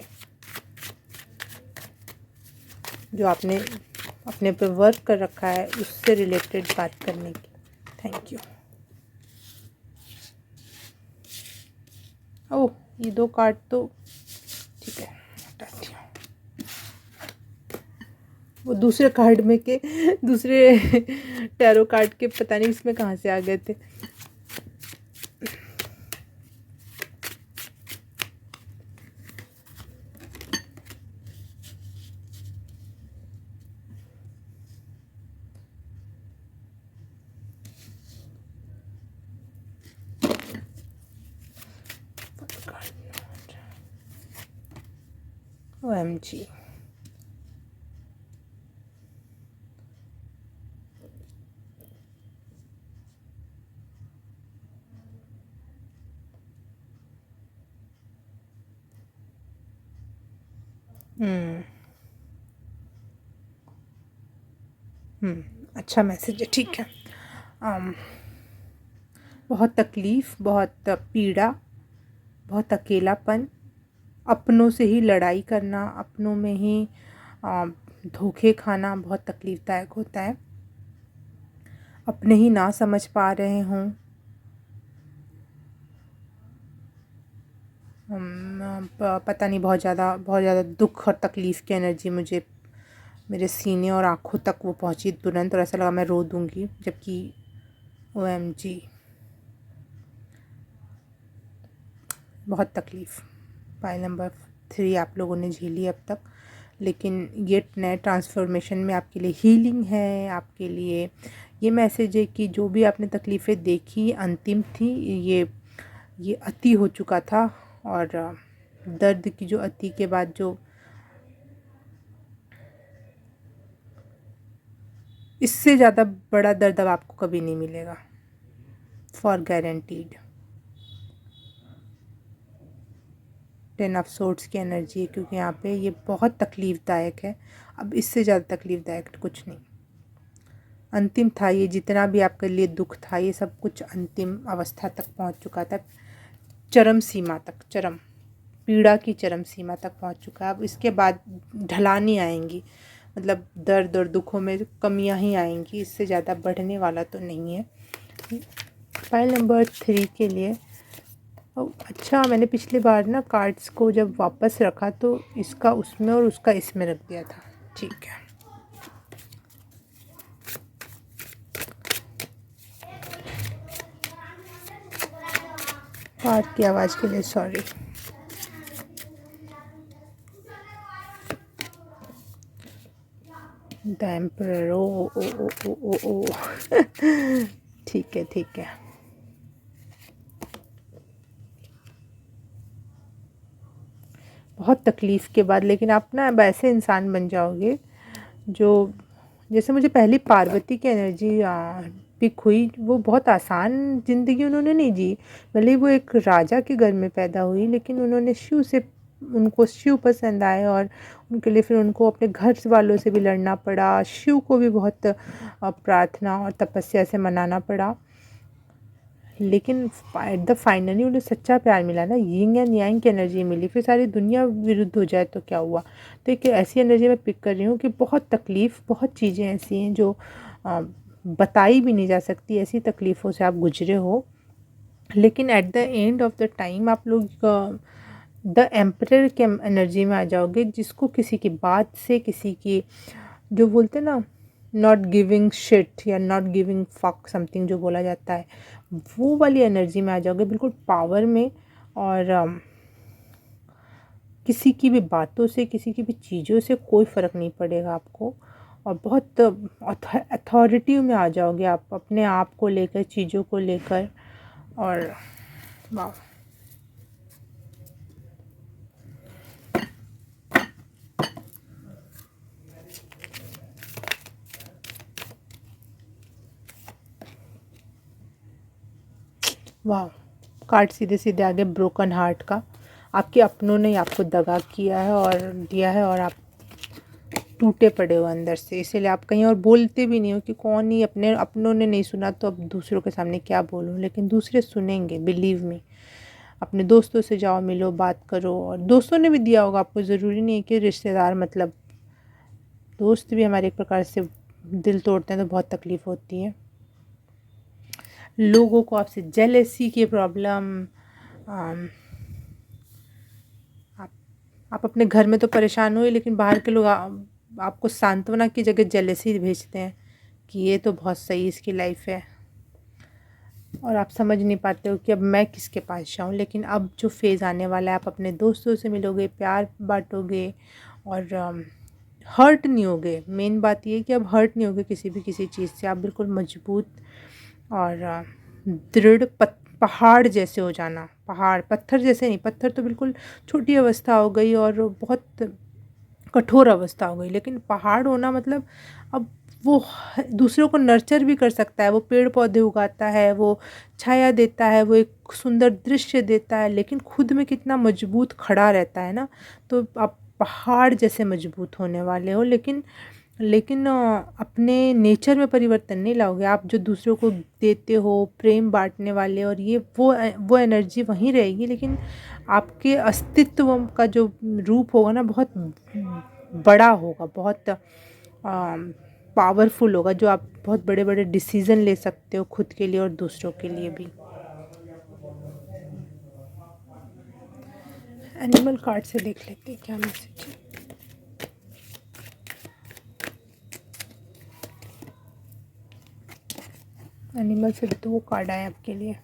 S1: जो आपने अपने पे वर्क कर रखा है उससे रिलेटेड बात करने की। Thank you. ओह, ये 2 कार्ड तो ठीक है, हटाती हूँ। वो दूसरे कार्ड में के दूसरे टैरो कार्ड के पता नहीं इसमें कहाँ से आ गए थे। OMG। अच्छा मैसेज है, ठीक है। बहुत तकलीफ़, बहुत पीड़ा, बहुत अकेलापन, अपनों से ही लड़ाई करना, अपनों में ही धोखे खाना बहुत तकलीफ़दायक होता है। अपने ही ना समझ पा रहे हों, पता नहीं, बहुत ज़्यादा दुख और तकलीफ़ की एनर्जी मुझे मेरे सीने और आँखों तक वो पहुँची तुरंत, और ऐसा लगा मैं रो दूँगी, जबकि OMG बहुत तकलीफ़। पाइल नंबर 3 आप लोगों ने झेली अब तक, लेकिन ये नए ट्रांसफॉर्मेशन में आपके लिए हीलिंग है। आपके लिए ये मैसेज है कि जो भी आपने तकलीफ़ें देखी अंतिम थी, ये अति हो चुका था, और दर्द की जो अति के बाद जो इससे ज़्यादा बड़ा दर्द अब आपको कभी नहीं मिलेगा, फॉर गारंटीड। 10 ऑफ सोर्ड्स की एनर्जी है, क्योंकि यहाँ पे ये बहुत तकलीफ़दायक है। अब इससे ज़्यादा तकलीफ़दायक कुछ नहीं। अंतिम था ये, जितना भी आपके लिए दुख था ये सब कुछ अंतिम अवस्था तक पहुँच चुका था, चरम सीमा तक, चरम पीड़ा की चरम सीमा तक पहुँच चुका है। अब इसके बाद ढलानी आएंगी, मतलब दर्द और दुखों में कमियां ही आएंगी, इससे ज़्यादा बढ़ने वाला तो नहीं है। फाइल नंबर 3 के लिए अच्छा, मैंने पिछली बार ना कार्ड्स को जब वापस रखा तो इसका उसमें और उसका इसमें रख दिया था, ठीक है। कार्ड की आवाज़ के लिए सॉरी। द एम्परर, ओ ओ ओ ओ ओ ओ ठीक है, ठीक है। बहुत तकलीफ़ के बाद, लेकिन आप ना अब ऐसे इंसान बन जाओगे जो, जैसे मुझे पहली पार्वती की एनर्जी पिक हुई, वो बहुत आसान ज़िंदगी उन्होंने नहीं जी। भले ही वो एक राजा के घर में पैदा हुई, लेकिन उन्होंने शिव से, उनको शिव पसंद आए, और उनके लिए फिर उनको अपने घर वालों से भी लड़ना पड़ा, शिव को भी बहुत प्रार्थना और तपस्या से मनाना पड़ा, लेकिन एट द फाइनली उन्हें सच्चा प्यार मिला ना, यिंग एंड यांग की एनर्जी मिली। फिर सारी दुनिया विरुद्ध हो जाए तो क्या हुआ। तो एक ऐसी एनर्जी मैं पिक कर रही हूँ कि बहुत तकलीफ़, बहुत चीज़ें ऐसी हैं जो बताई भी नहीं जा सकती, ऐसी तकलीफ़ों से आप गुजरे हो, लेकिन at the end of the time आप लोग द एम्परर के एनर्जी में आ जाओगे, जिसको किसी की बात से, किसी की, जो बोलते ना नॉट गिविंग शिट या नॉट गिविंग फक समथिंग जो बोला जाता है, वो वाली एनर्जी में आ जाओगे, बिल्कुल पावर में। और किसी की भी बातों से, किसी की भी चीज़ों से कोई फ़र्क नहीं पड़ेगा आपको। और बहुत अथॉरिटी में आ जाओगे आप, अपने आप को लेकर, चीज़ों को लेकर। और वाह, वाह, कार्ड सीधे सीधे आगे ब्रोकन हार्ट का। आपके अपनों ने आपको दगा किया है और दिया है, और आप टूटे पड़े हो अंदर से, इसीलिए आप कहीं और बोलते भी नहीं हो कि कौन ही, अपने अपनों ने नहीं सुना तो अब दूसरों के सामने क्या बोलूँ। लेकिन दूसरे सुनेंगे, बिलीव मी। अपने दोस्तों से जाओ, मिलो, बात करो। और दोस्तों ने भी दिया होगा आपको, ज़रूरी नहीं है कि रिश्तेदार, मतलब दोस्त भी हमारे एक प्रकार से दिल तोड़ते हैं तो बहुत तकलीफ़ होती है। लोगों को आपसे जेलेसी की प्रॉब्लम, आप आप अपने घर में तो परेशान हो ही, लेकिन बाहर के लोग आपको सांत्वना की जगह जेलेसी भेजते हैं कि ये तो बहुत सही इसकी लाइफ है। और आप समझ नहीं पाते हो कि अब मैं किसके पास जाऊँ। लेकिन अब जो फ़ेज़ आने वाला है, आप अपने दोस्तों से मिलोगे, प्यार बाँटोगे, और हर्ट नहीं होगे। मेन बात ये है कि अब हर्ट नहीं होगे किसी भी किसी चीज़ से। आप बिल्कुल मजबूत और दृढ़ पहाड़ जैसे हो जाना। पहाड़, पत्थर जैसे नहीं, पत्थर तो बिल्कुल छोटी अवस्था हो गई और बहुत कठोर अवस्था हो गई। लेकिन पहाड़ होना मतलब, अब वो दूसरों को नर्चर भी कर सकता है, वो पेड़ पौधे उगाता है, वो छाया देता है, वो एक सुंदर दृश्य देता है, लेकिन खुद में कितना मजबूत खड़ा रहता है ना। तो आप पहाड़ जैसे मजबूत होने वाले हो। लेकिन अपने नेचर में परिवर्तन नहीं लाओगे। आप जो दूसरों को देते हो, प्रेम बांटने वाले, और ये वो एनर्जी वहीं रहेगी। लेकिन आपके अस्तित्व का जो रूप होगा ना, बहुत बड़ा होगा, बहुत पावरफुल होगा, जो आप बहुत बड़े बड़े डिसीज़न ले सकते हो खुद के लिए और दूसरों के लिए भी। एनिमल कार्ड से देख लेते हैं क्या मैसेज है। एनिमल से 2 कार्ड आए आपके लिए।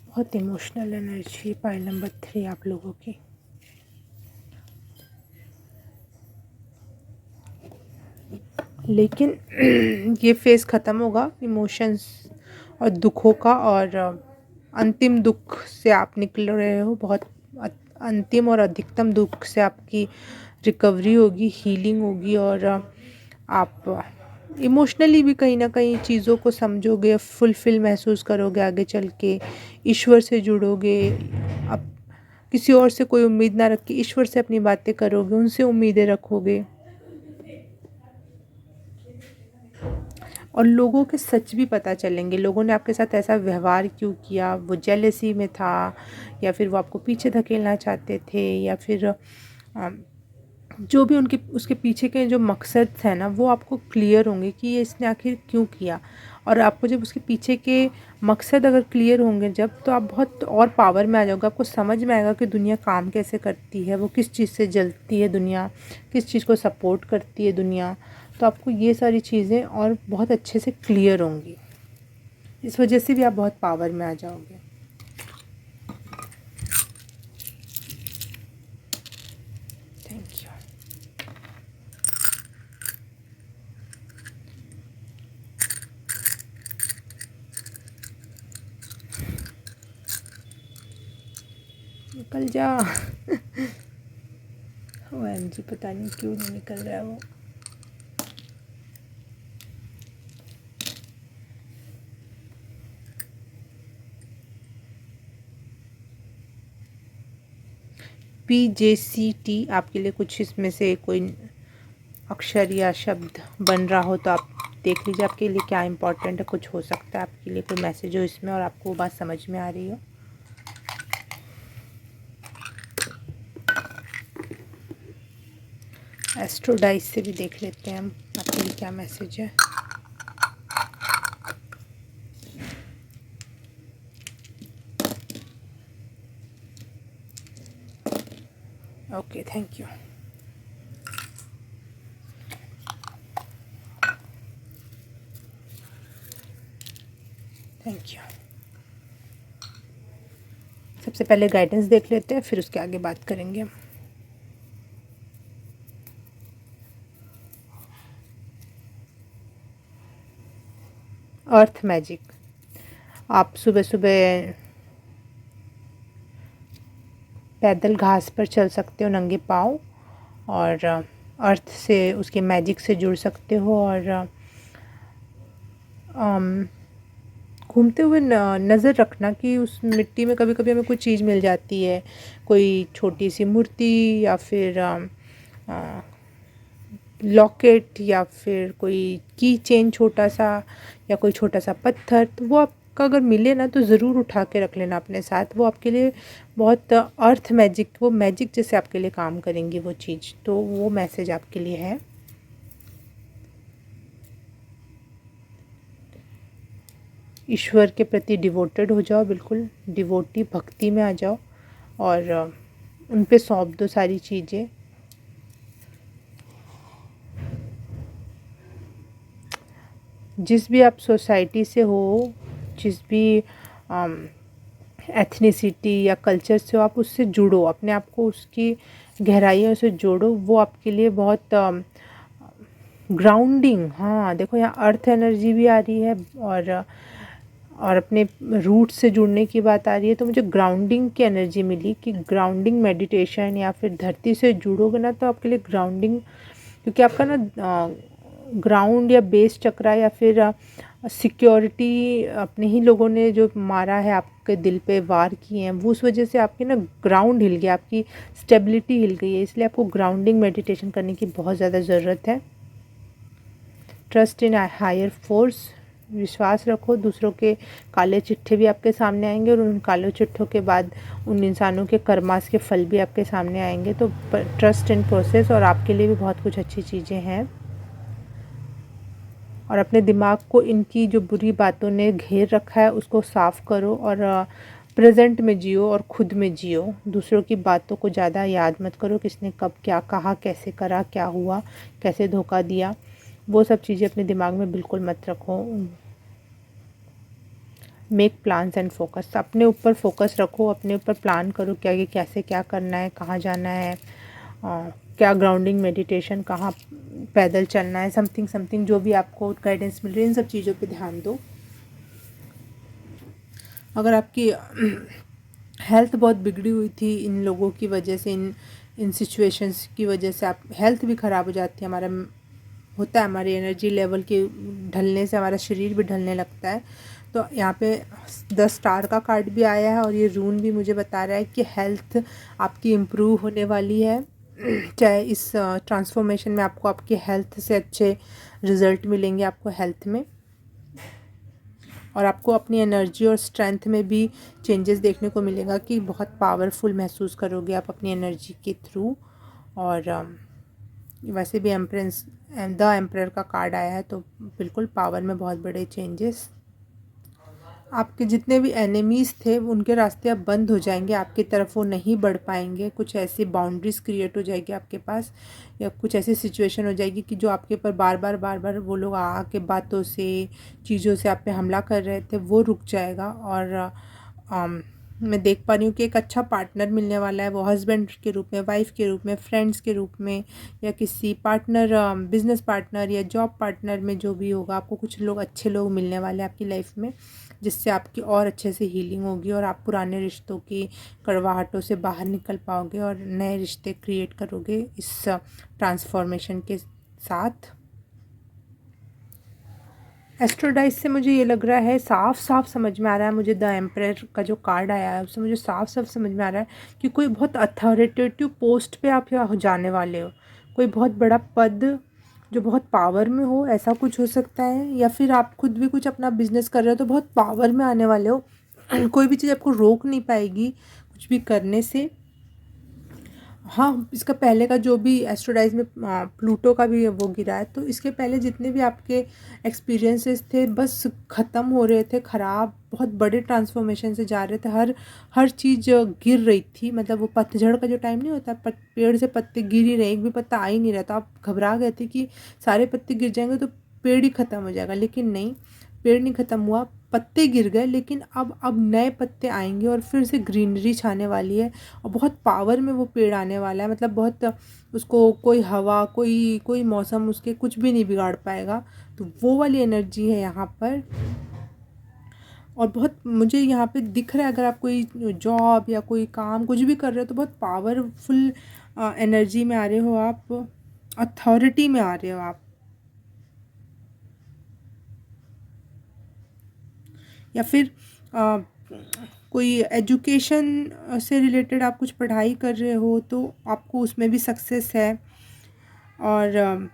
S1: बहुत इमोशनल एनर्जी पाइल नंबर 3 आप लोगों की। लेकिन ये फेज़ ख़त्म होगा इमोशंस और दुखों का, और अंतिम दुख से आप निकल रहे हो। बहुत अंतिम और अधिकतम दुख से आपकी रिकवरी होगी, हीलिंग होगी। और आप इमोशनली भी कहीं ना कहीं चीज़ों को समझोगे, फुलफिल महसूस करोगे आगे चल के, ईश्वर से जुड़ोगे। अब किसी और से कोई उम्मीद ना रख के ईश्वर से अपनी बातें करोगे, उनसे उम्मीदें रखोगे। और लोगों के सच भी पता चलेंगे, लोगों ने आपके साथ ऐसा व्यवहार क्यों किया, वो जेलसी में था, या फिर वो आपको पीछे धकेलना चाहते थे, या फिर जो भी उनके उसके पीछे के जो मकसद है ना, वो आपको क्लियर होंगे कि ये इसने आखिर क्यों किया। और आपको जब उसके पीछे के मकसद अगर क्लियर होंगे जब, तो आप बहुत और पावर में आ जाओगे। आपको समझ में आएगा कि दुनिया काम कैसे करती है, वो किस चीज़ से जलती है दुनिया, किस चीज़ को सपोर्ट करती है दुनिया। तो आपको ये सारी चीज़ें और बहुत अच्छे से क्लियर होंगी। इस वजह से भी आप बहुत पावर में आ जाओगे। Thank you. निकल जा। OMG, पता नहीं क्यों नहीं निकल रहा है वो। PJCT आपके लिए कुछ इसमें से कोई अक्षर या शब्द बन रहा हो तो आप देख लीजिए आपके लिए क्या इम्पोर्टेंट है। कुछ हो सकता है आपके लिए कोई मैसेज हो इसमें और आपको वो बात समझ में आ रही हो। एस्ट्रो डाइस से भी देख लेते हैं हम आपके लिए क्या मैसेज है। Okay, thank you. Thank you. सबसे पहले गाइडेंस देख लेते हैं, फिर उसके आगे बात करेंगे। अर्थ मैजिक। आप सुबह सुबह पैदल घास पर चल सकते हो नंगे पाँव, और अर्थ से, उसके मैजिक से जुड़ सकते हो, और घूमते हुए नज़र रखना कि उस मिट्टी में कभी कभी हमें कोई चीज़ मिल जाती है, कोई छोटी सी मूर्ति, या फिर लॉकेट, या फिर कोई की चेन छोटा सा, या कोई छोटा सा पत्थर, तो वो आपका अगर मिले ना तो ज़रूर उठा के रख लेना अपने साथ। वो आपके लिए बहुत अर्थ मैजिक, वो मैजिक जैसे आपके लिए काम करेंगी वो चीज़। तो वो मैसेज आपके लिए है। ईश्वर के प्रति डिवोटेड हो जाओ, बिल्कुल डिवोटी भक्ति में आ जाओ, और उन पे सौंप दो सारी चीज़ें। जिस भी आप सोसाइटी से हो, जिस भी एथनिसिटी या कल्चर से हो, आप उससे जुड़ो, अपने आप को उसकी गहराइयों से जोड़ो। वो आपके लिए बहुत ग्राउंडिंग, हाँ देखो यहाँ अर्थ एनर्जी भी आ रही है, और अपने रूट से जुड़ने की बात आ रही है। तो मुझे ग्राउंडिंग की एनर्जी मिली कि ग्राउंडिंग मेडिटेशन, या फिर धरती से जुड़ोगे ना तो आपके लिए ग्राउंडिंग, क्योंकि आपका ना ग्राउंड या बेस चक्रा, या फिर सिक्योरिटी अपने ही लोगों ने जो मारा है, आपके दिल पे वार किए हैं, वो उस वजह से आपकी ना ग्राउंड हिल गया, आपकी स्टेबिलिटी हिल गई है। इसलिए आपको ग्राउंडिंग मेडिटेशन करने की बहुत ज़्यादा ज़रूरत है। ट्रस्ट इन हायर फोर्स, विश्वास रखो। दूसरों के काले चिट्ठे भी आपके सामने आएंगे, और उन काले चिट्ठों के बाद उन इंसानों के कर्मास के फल भी आपके सामने आएंगे। तो ट्रस्ट इन प्रोसेस, और आपके लिए भी बहुत कुछ अच्छी चीज़ें हैं। और अपने दिमाग को इनकी जो बुरी बातों ने घेर रखा है उसको साफ़ करो, और प्रेजेंट में जियो, और खुद में जियो। दूसरों की बातों को ज़्यादा याद मत करो, किसने कब क्या कहा, कैसे करा, क्या हुआ, कैसे धोखा दिया, वो सब चीज़ें अपने दिमाग में बिल्कुल मत रखो। मेक प्लान्स एंड फोकस, अपने ऊपर फोकस रखो, अपने ऊपर प्लान करो कि आगे कैसे क्या करना है, कहाँ जाना है, क्या ग्राउंडिंग मेडिटेशन, कहाँ पैदल चलना है, समथिंग समथिंग जो भी आपको गाइडेंस मिल रही है, इन सब चीज़ों पे ध्यान दो। अगर आपकी हेल्थ बहुत बिगड़ी हुई थी इन लोगों की वजह से, इन सिचुएशंस की वजह से, आप हेल्थ भी ख़राब हो जाती है, हमारा होता है, हमारी एनर्जी लेवल के ढलने से हमारा शरीर भी ढलने लगता है। तो यहाँ पे 10 स्टार का कार्ड भी आया है, और ये रून भी मुझे बता रहा है कि हेल्थ आपकी इम्प्रूव होने वाली है। चाहे इस ट्रांसफॉर्मेशन में आपको आपकी हेल्थ से अच्छे रिज़ल्ट मिलेंगे आपको हेल्थ में, और आपको अपनी एनर्जी और स्ट्रेंथ में भी चेंजेस देखने को मिलेगा कि बहुत पावरफुल महसूस करोगे आप अपनी एनर्जी के थ्रू। और वैसे भी एम्प्रेंस द एम्परर का कार्ड आया है, तो बिल्कुल पावर में बहुत बड़े चेंजेस। आपके जितने भी एनिमीज़ थे उनके रास्ते अब बंद हो जाएंगे, आपकी तरफ वो नहीं बढ़ पाएंगे। कुछ ऐसी बाउंड्रीज़ क्रिएट हो जाएगी आपके पास, या कुछ ऐसी सिचुएशन हो जाएगी कि जो आपके ऊपर बार बार वो लोग आके बातों से, चीज़ों से आप पे हमला कर रहे थे, वो रुक जाएगा। और मैं देख पा रही हूँ कि एक अच्छा पार्टनर मिलने वाला है, वो हस्बैंड के रूप में, वाइफ के रूप में, फ्रेंड्स के रूप में, या किसी पार्टनर, बिजनेस पार्टनर या जॉब पार्टनर में जो भी होगा, आपको कुछ लोग अच्छे लोग मिलने वाले हैं आपकी लाइफ में, जिससे आपकी और अच्छे से हीलिंग होगी, और आप पुराने रिश्तों की कड़वाहटों से बाहर निकल पाओगे, और नए रिश्ते क्रिएट करोगे इस ट्रांसफॉर्मेशन के साथ। एस्ट्रोडाइज से मुझे ये लग रहा है, साफ साफ समझ में आ रहा है मुझे, द एम्परर का जो कार्ड आया है उससे मुझे साफ साफ समझ में आ रहा है कि कोई बहुत अथॉरिटेटिव पोस्ट पे आप यहाँ जाने वाले हो। कोई बहुत बड़ा पद जो बहुत पावर में हो, ऐसा कुछ हो सकता है, या फिर आप खुद भी कुछ अपना बिजनेस कर रहे हो तो बहुत पावर में आने वाले हो। कोई भी चीज़ आपको रोक नहीं पाएगी कुछ भी करने से। हाँ, इसका पहले का जो भी एस्ट्रोडाइज़ में प्लूटो का भी वो गिरा है, तो इसके पहले जितने भी आपके एक्सपीरियंसेस थे बस ख़त्म हो रहे थे, ख़राब, बहुत बड़े ट्रांसफॉर्मेशन से जा रहे थे। हर चीज़ गिर रही थी, मतलब वो पतझड़ का जो टाइम नहीं होता, पेड़ से पत्ते गिर ही रहे, एक भी पत्ता आ ही नहीं रहा, तो आप घबरा गए थे कि सारे पत्ते गिर जाएंगे तो पेड़ ही ख़त्म हो जाएगा, लेकिन नहीं, पेड़ नहीं ख़त्म हुआ, पत्ते गिर गए, लेकिन अब नए पत्ते आएंगे और फिर से ग्रीनरी छाने वाली है, और बहुत पावर में वो पेड़ आने वाला है, मतलब बहुत, उसको कोई हवा, कोई कोई मौसम उसके कुछ भी नहीं बिगाड़ पाएगा। तो वो वाली एनर्जी है यहाँ पर। और बहुत मुझे यहाँ पे दिख रहा है, अगर आप कोई जॉब या कोई काम कुछ भी कर रहे हो तो बहुत पावरफुल एनर्जी में आ रहे हो आप, अथॉरिटी में आ रहे हो आप, या फिर अ, कोई एजुकेशन से रिलेटेड आप कुछ पढ़ाई कर रहे हो तो आपको उसमें भी सक्सेस है। और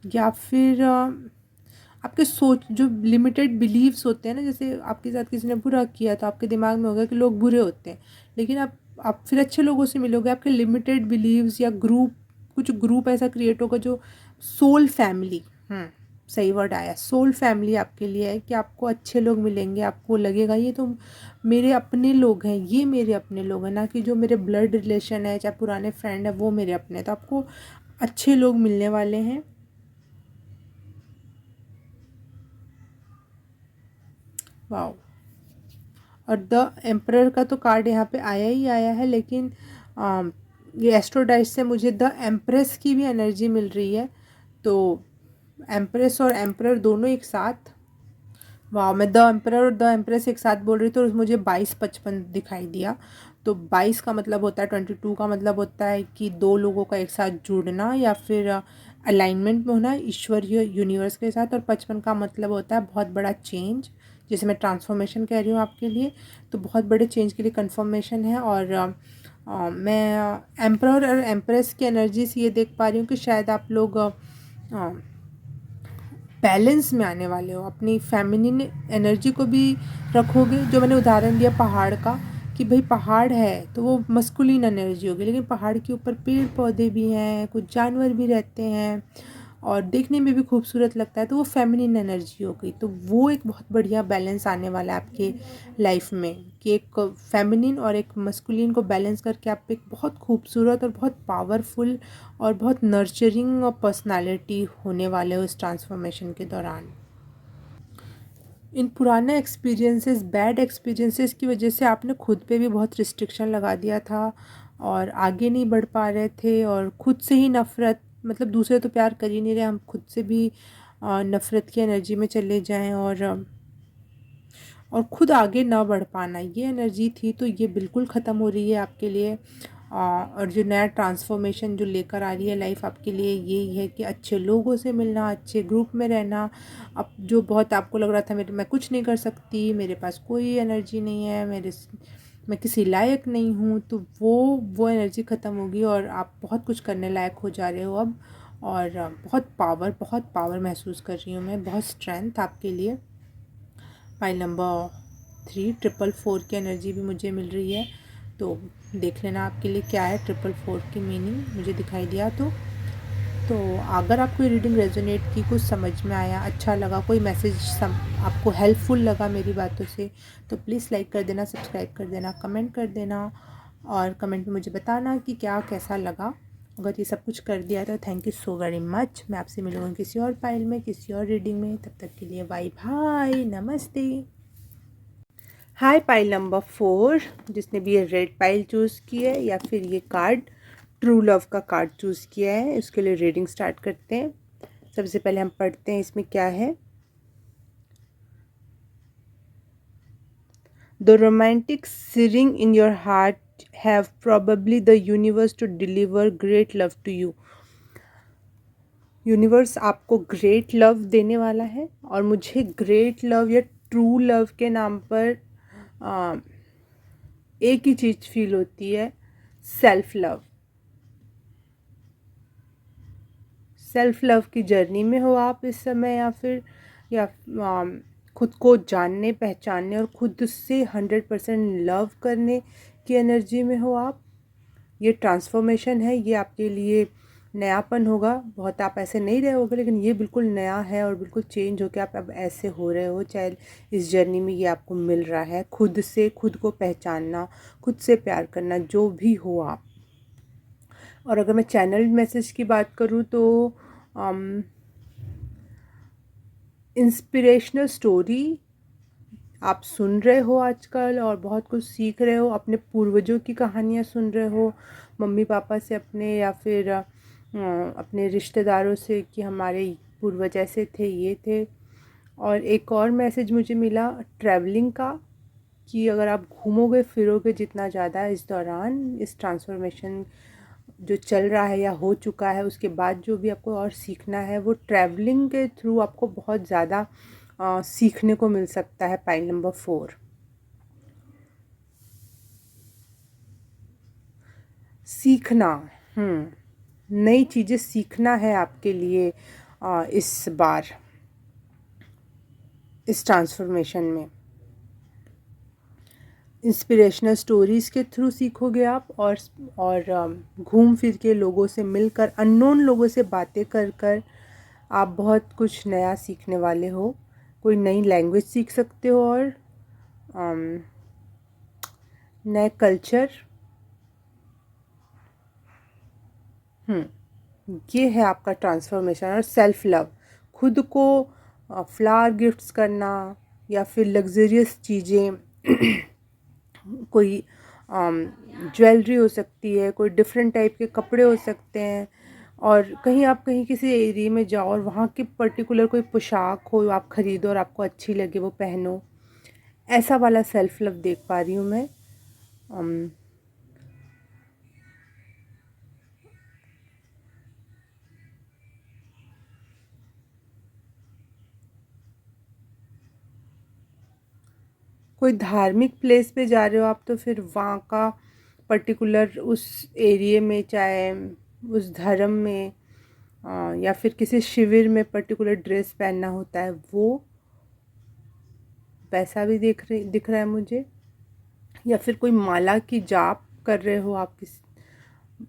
S1: या फिर आपके सोच जो लिमिटेड बिलीव्स होते हैं ना, जैसे आपके साथ किसी ने बुरा किया तो आपके दिमाग में होगा कि लोग बुरे होते हैं, लेकिन आप फिर अच्छे लोगों से मिलोगे, आपके लिमिटेड बिलीव्स या ग्रुप, कुछ ग्रुप ऐसा क्रिएट होगा जो सोल फैमिली, सही वर्ड आया, सोल फैमिली आपके लिए है कि आपको अच्छे लोग मिलेंगे, आपको लगेगा ये तो मेरे अपने लोग हैं, ये मेरे अपने लोग हैं, ना कि जो मेरे ब्लड रिलेशन है, चाहे पुराने फ्रेंड है, वो मेरे अपने हैं। तो आपको अच्छे लोग मिलने वाले हैं। वाओ। और द एम्परर का तो कार्ड यहाँ पे आया ही आया है, लेकिन ये एस्ट्रोडाइस से मुझे द एम्प्रेस की भी एनर्जी मिल रही है। तो एम्प्रेस और एम्परर दोनों एक साथ, वाह, मैं द एम्परर और द एम्प्रेस एक साथ बोल रही थी और मुझे 22-55 दिखाई दिया। तो 22 का मतलब होता है, 22 का मतलब होता है कि दो लोगों का एक साथ जुड़ना या फिर अलाइनमेंट में होना ईश्वरीय यूनिवर्स के साथ, और 55 का मतलब होता है बहुत बड़ा चेंज, जिसे मैं ट्रांसफॉर्मेशन कह रही हूँ आपके लिए। तो बहुत बड़े चेंज के लिए कन्फर्मेशन है। और मैं एम्परर और एम्प्रेस की एनर्जी से ये देख पा रही हूँ कि शायद आप लोग बैलेंस में आने वाले हो, अपनी फेमिनिन एनर्जी को भी रखोगे। जो मैंने उदाहरण दिया पहाड़ का, कि भाई पहाड़ है तो वो मस्कुलिन एनर्जी होगी, लेकिन पहाड़ के ऊपर पेड़ पौधे भी हैं, कुछ जानवर भी रहते हैं और देखने में भी खूबसूरत लगता है, तो वो फेमिनिन एनर्जी हो गई। तो वो एक बहुत बढ़िया बैलेंस आने वाला है आपके लाइफ में, कि एक फेमिनिन और एक मस्कुलिन को बैलेंस करके आप एक बहुत खूबसूरत और बहुत पावरफुल और बहुत नर्चरिंग पर्सनालिटी होने वाले हो इस ट्रांसफॉर्मेशन के दौरान। इन पुराने एक्सपीरियंसेस, बैड एक्सपीरियंसेस की वजह से आपने खुद पे भी बहुत रिस्ट्रिक्शन लगा दिया था और आगे नहीं बढ़ पा रहे थे, और खुद से ही नफ़रत, मतलब दूसरे तो प्यार कर ही नहीं रहे, हम खुद से भी नफ़रत की एनर्जी में चले जाएं, और खुद आगे ना बढ़ पाना, ये एनर्जी थी। तो ये बिल्कुल ख़त्म हो रही है आपके लिए। और जो नया ट्रांसफॉर्मेशन जो लेकर आ रही है लाइफ आपके लिए, यही है कि अच्छे लोगों से मिलना, अच्छे ग्रुप में रहना। अब जो बहुत आपको लग रहा था मेरे, मैं कुछ नहीं कर सकती, मेरे पास कोई एनर्जी नहीं है, मैं किसी लायक नहीं हूँ, तो वो एनर्जी ख़त्म होगी और आप बहुत कुछ करने लायक हो जा रहे हो अब। और बहुत पावर महसूस कर रही हूँ मैं, बहुत स्ट्रेंथ आपके लिए। पाइल नंबर 3 444 की एनर्जी भी मुझे मिल रही है। तो देख लेना आपके लिए क्या है 444 की मीनिंग, मुझे दिखाई दिया तो अगर आपको ये रीडिंग रेजोनेट की, कुछ समझ में आया, अच्छा लगा, कोई मैसेज आपको हेल्पफुल लगा मेरी बातों से, तो प्लीज़ लाइक कर देना, सब्सक्राइब कर देना, कमेंट कर देना, और कमेंट में मुझे बताना कि क्या कैसा लगा। अगर ये सब कुछ कर दिया तो thank you so very much. मैं आपसे मिलूँगी किसी और पाइल में, किसी और रीडिंग में। तब तक के लिए बाय बाय, नमस्ते। हाय पाइल नंबर 4, जिसने भी ये रेड पाइल चूज़ की है या फिर ये कार्ड ट्रू लव का कार्ड चूज़ किया है, उसके लिए रीडिंग स्टार्ट करते हैं। सबसे पहले हम पढ़ते हैं इसमें क्या है। The romantic stirring in your heart have probably the universe to deliver great love to you. Universe आपको ग्रेट लव देने वाला है, और मुझे ग्रेट लव या ट्रू लव के नाम पर आ, एक ही चीज़ फील होती है, सेल्फ लव। सेल्फ लव की जर्नी में हो आप इस समय, या खुद को जानने पहचानने और खुद से 100% लव करने की एनर्जी में हो आप। ये ट्रांसफॉर्मेशन है, ये आपके लिए नयापन होगा। बहुत आप ऐसे नहीं रहे होगे, लेकिन ये बिल्कुल नया है और बिल्कुल चेंज होकर आप अब ऐसे हो रहे हो। चाहे इस जर्नी में ये आपको मिल रहा है, खुद से खुद को पहचानना, खुद से प्यार करना, जो भी हो आप। और अगर मैं चैनल मैसेज की बात करूँ तो इंस्पिरेशनल स्टोरी आप सुन रहे हो आजकल और बहुत कुछ सीख रहे हो। अपने पूर्वजों की कहानियाँ सुन रहे हो, मम्मी पापा से अपने, या फिर अपने रिश्तेदारों से कि हमारे पूर्वज ऐसे थे, ये थे। और एक और मैसेज मुझे मिला ट्रैवलिंग का, कि अगर आप घूमोगे फिरोगे जितना ज़्यादा इस दौरान, इस ट्रांसफॉर्मेशन जो चल रहा है या हो चुका है, उसके बाद जो भी आपको और सीखना है वो ट्रैवलिंग के थ्रू आपको बहुत ज़्यादा सीखने को मिल सकता है। पाइल नंबर 4, सीखना। नई चीज़ें सीखना है आपके लिए इस बार, इस ट्रांसफॉर्मेशन में। इंस्पिरेशनल स्टोरीज़ के थ्रू सीखोगे आप, और घूम फिर के लोगों से मिलकर, अननोन लोगों से बातें कर कर आप बहुत कुछ नया सीखने वाले हो। कोई नई लैंग्वेज सीख सकते हो, और नए कल्चर। ये है आपका ट्रांसफॉर्मेशन। और सेल्फ लव, खुद को फ्लावर गिफ्ट्स करना, या फिर लग्जरियस चीज़ें कोई ज्वेलरी हो सकती है, कोई डिफरेंट टाइप के कपड़े हो सकते हैं। और कहीं आप कहीं किसी एरिया में जाओ और वहाँ की पर्टिकुलर कोई पोशाक हो आप ख़रीदो और आपको अच्छी लगे वो पहनो। ऐसा वाला सेल्फ लव देख पा रही हूँ मैं। कोई धार्मिक प्लेस पे जा रहे हो आप, तो फिर वहाँ का पर्टिकुलर उस एरिया में, चाहे उस धर्म में या फिर किसी शिविर में पर्टिकुलर ड्रेस पहनना होता है, वो वैसा भी दिख रहा है मुझे। या फिर कोई माला की जाप कर रहे हो आप,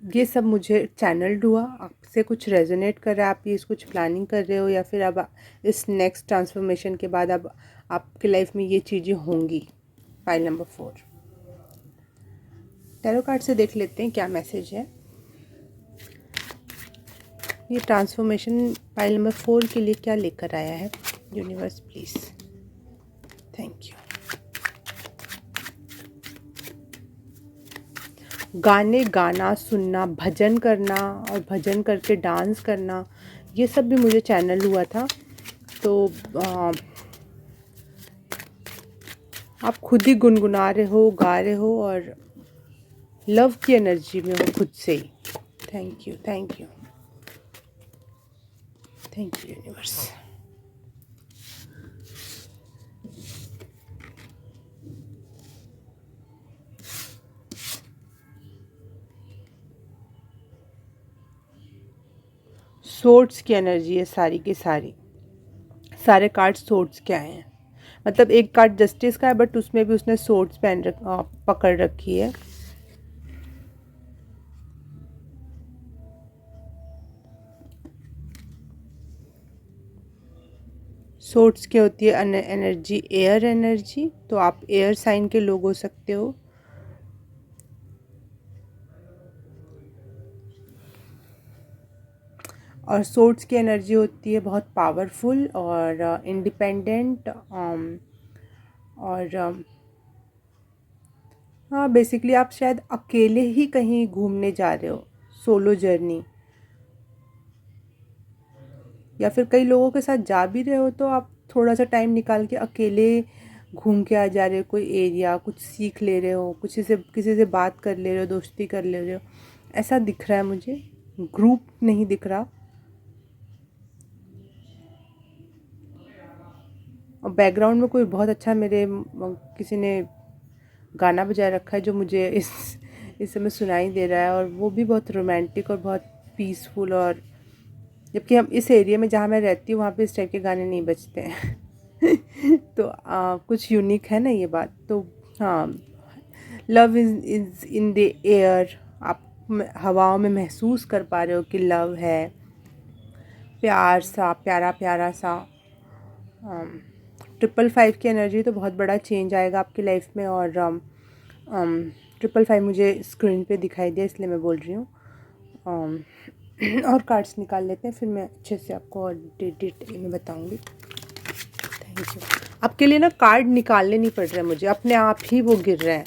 S1: ये सब मुझे चैनल्ड हुआ। आपसे कुछ रेजोनेट कर रहा है, आप ये कुछ प्लानिंग कर रहे हो, या फिर अब इस नेक्स्ट ट्रांसफॉर्मेशन के बाद अब आपकी लाइफ में ये चीज़ें होंगी। फाइल नंबर 4, टैरो कार्ड से देख लेते हैं क्या मैसेज है। ये ट्रांसफॉर्मेशन फाइल नंबर 4 के लिए क्या लेकर आया है यूनिवर्स, प्लीज़। Thank you. गाने गाना, सुनना, भजन करना और भजन करके डांस करना, ये सब भी मुझे चैनल हुआ था। तो आप खुद ही गुनगुना रहे हो, गा रहे हो, और लव की एनर्जी में हो खुद से ही। Thank you, thank you, thank you universe. Swords की एनर्जी है सारी की सारी, सारे कार्ड सोर्ड्स के आए हैं। मतलब एक कार्ड जस्टिस का है, बट उसमें भी उसने सोर्ड्स पकड़ रखी है। सोर्ड्स क्या होती है एनर्जी, एयर एनर्जी, तो आप एयर साइन के लोग हो सकते हो। और सोर्ड्स की एनर्जी होती है बहुत पावरफुल और इंडिपेंडेंट, और हाँ, बेसिकली आप शायद अकेले ही कहीं घूमने जा रहे हो, सोलो जर्नी, या फिर कई लोगों के साथ जा भी रहे हो, तो आप थोड़ा सा टाइम निकाल के अकेले घूम के आ जा रहे हो, कोई एरिया, कुछ सीख ले रहे हो, किसी से बात कर ले रहे हो, दोस्ती कर ले रहे हो, ऐसा दिख रहा है मुझे। ग्रुप नहीं दिख रहा। और बैकग्राउंड में कोई बहुत अच्छा मेरे किसी ने गाना बजा रखा है, जो मुझे इस समय सुनाई दे रहा है, और वो भी बहुत रोमांटिक और बहुत पीसफुल। और जबकि हम इस एरिया में जहाँ मैं रहती हूँ वहाँ पे इस टाइप के गाने नहीं बजते हैं तो कुछ यूनिक है ना ये बात। तो हाँ, love is in the air, आप हवाओं में महसूस कर पा रहे हो कि लव है, प्यार सा, प्यारा प्यारा सा। 555 की एनर्जी तो बहुत बड़ा चेंज आएगा आपकी लाइफ में। और 555 मुझे स्क्रीन पे दिखाई दिया इसलिए मैं बोल रही हूँ। और कार्ड्स निकाल लेते हैं, फिर मैं अच्छे से आपको और डिटेल में बताऊँगी। Thank you. आपके लिए ना कार्ड निकालने नहीं पड़ रहे मुझे, अपने आप ही वो गिर रहे हैं।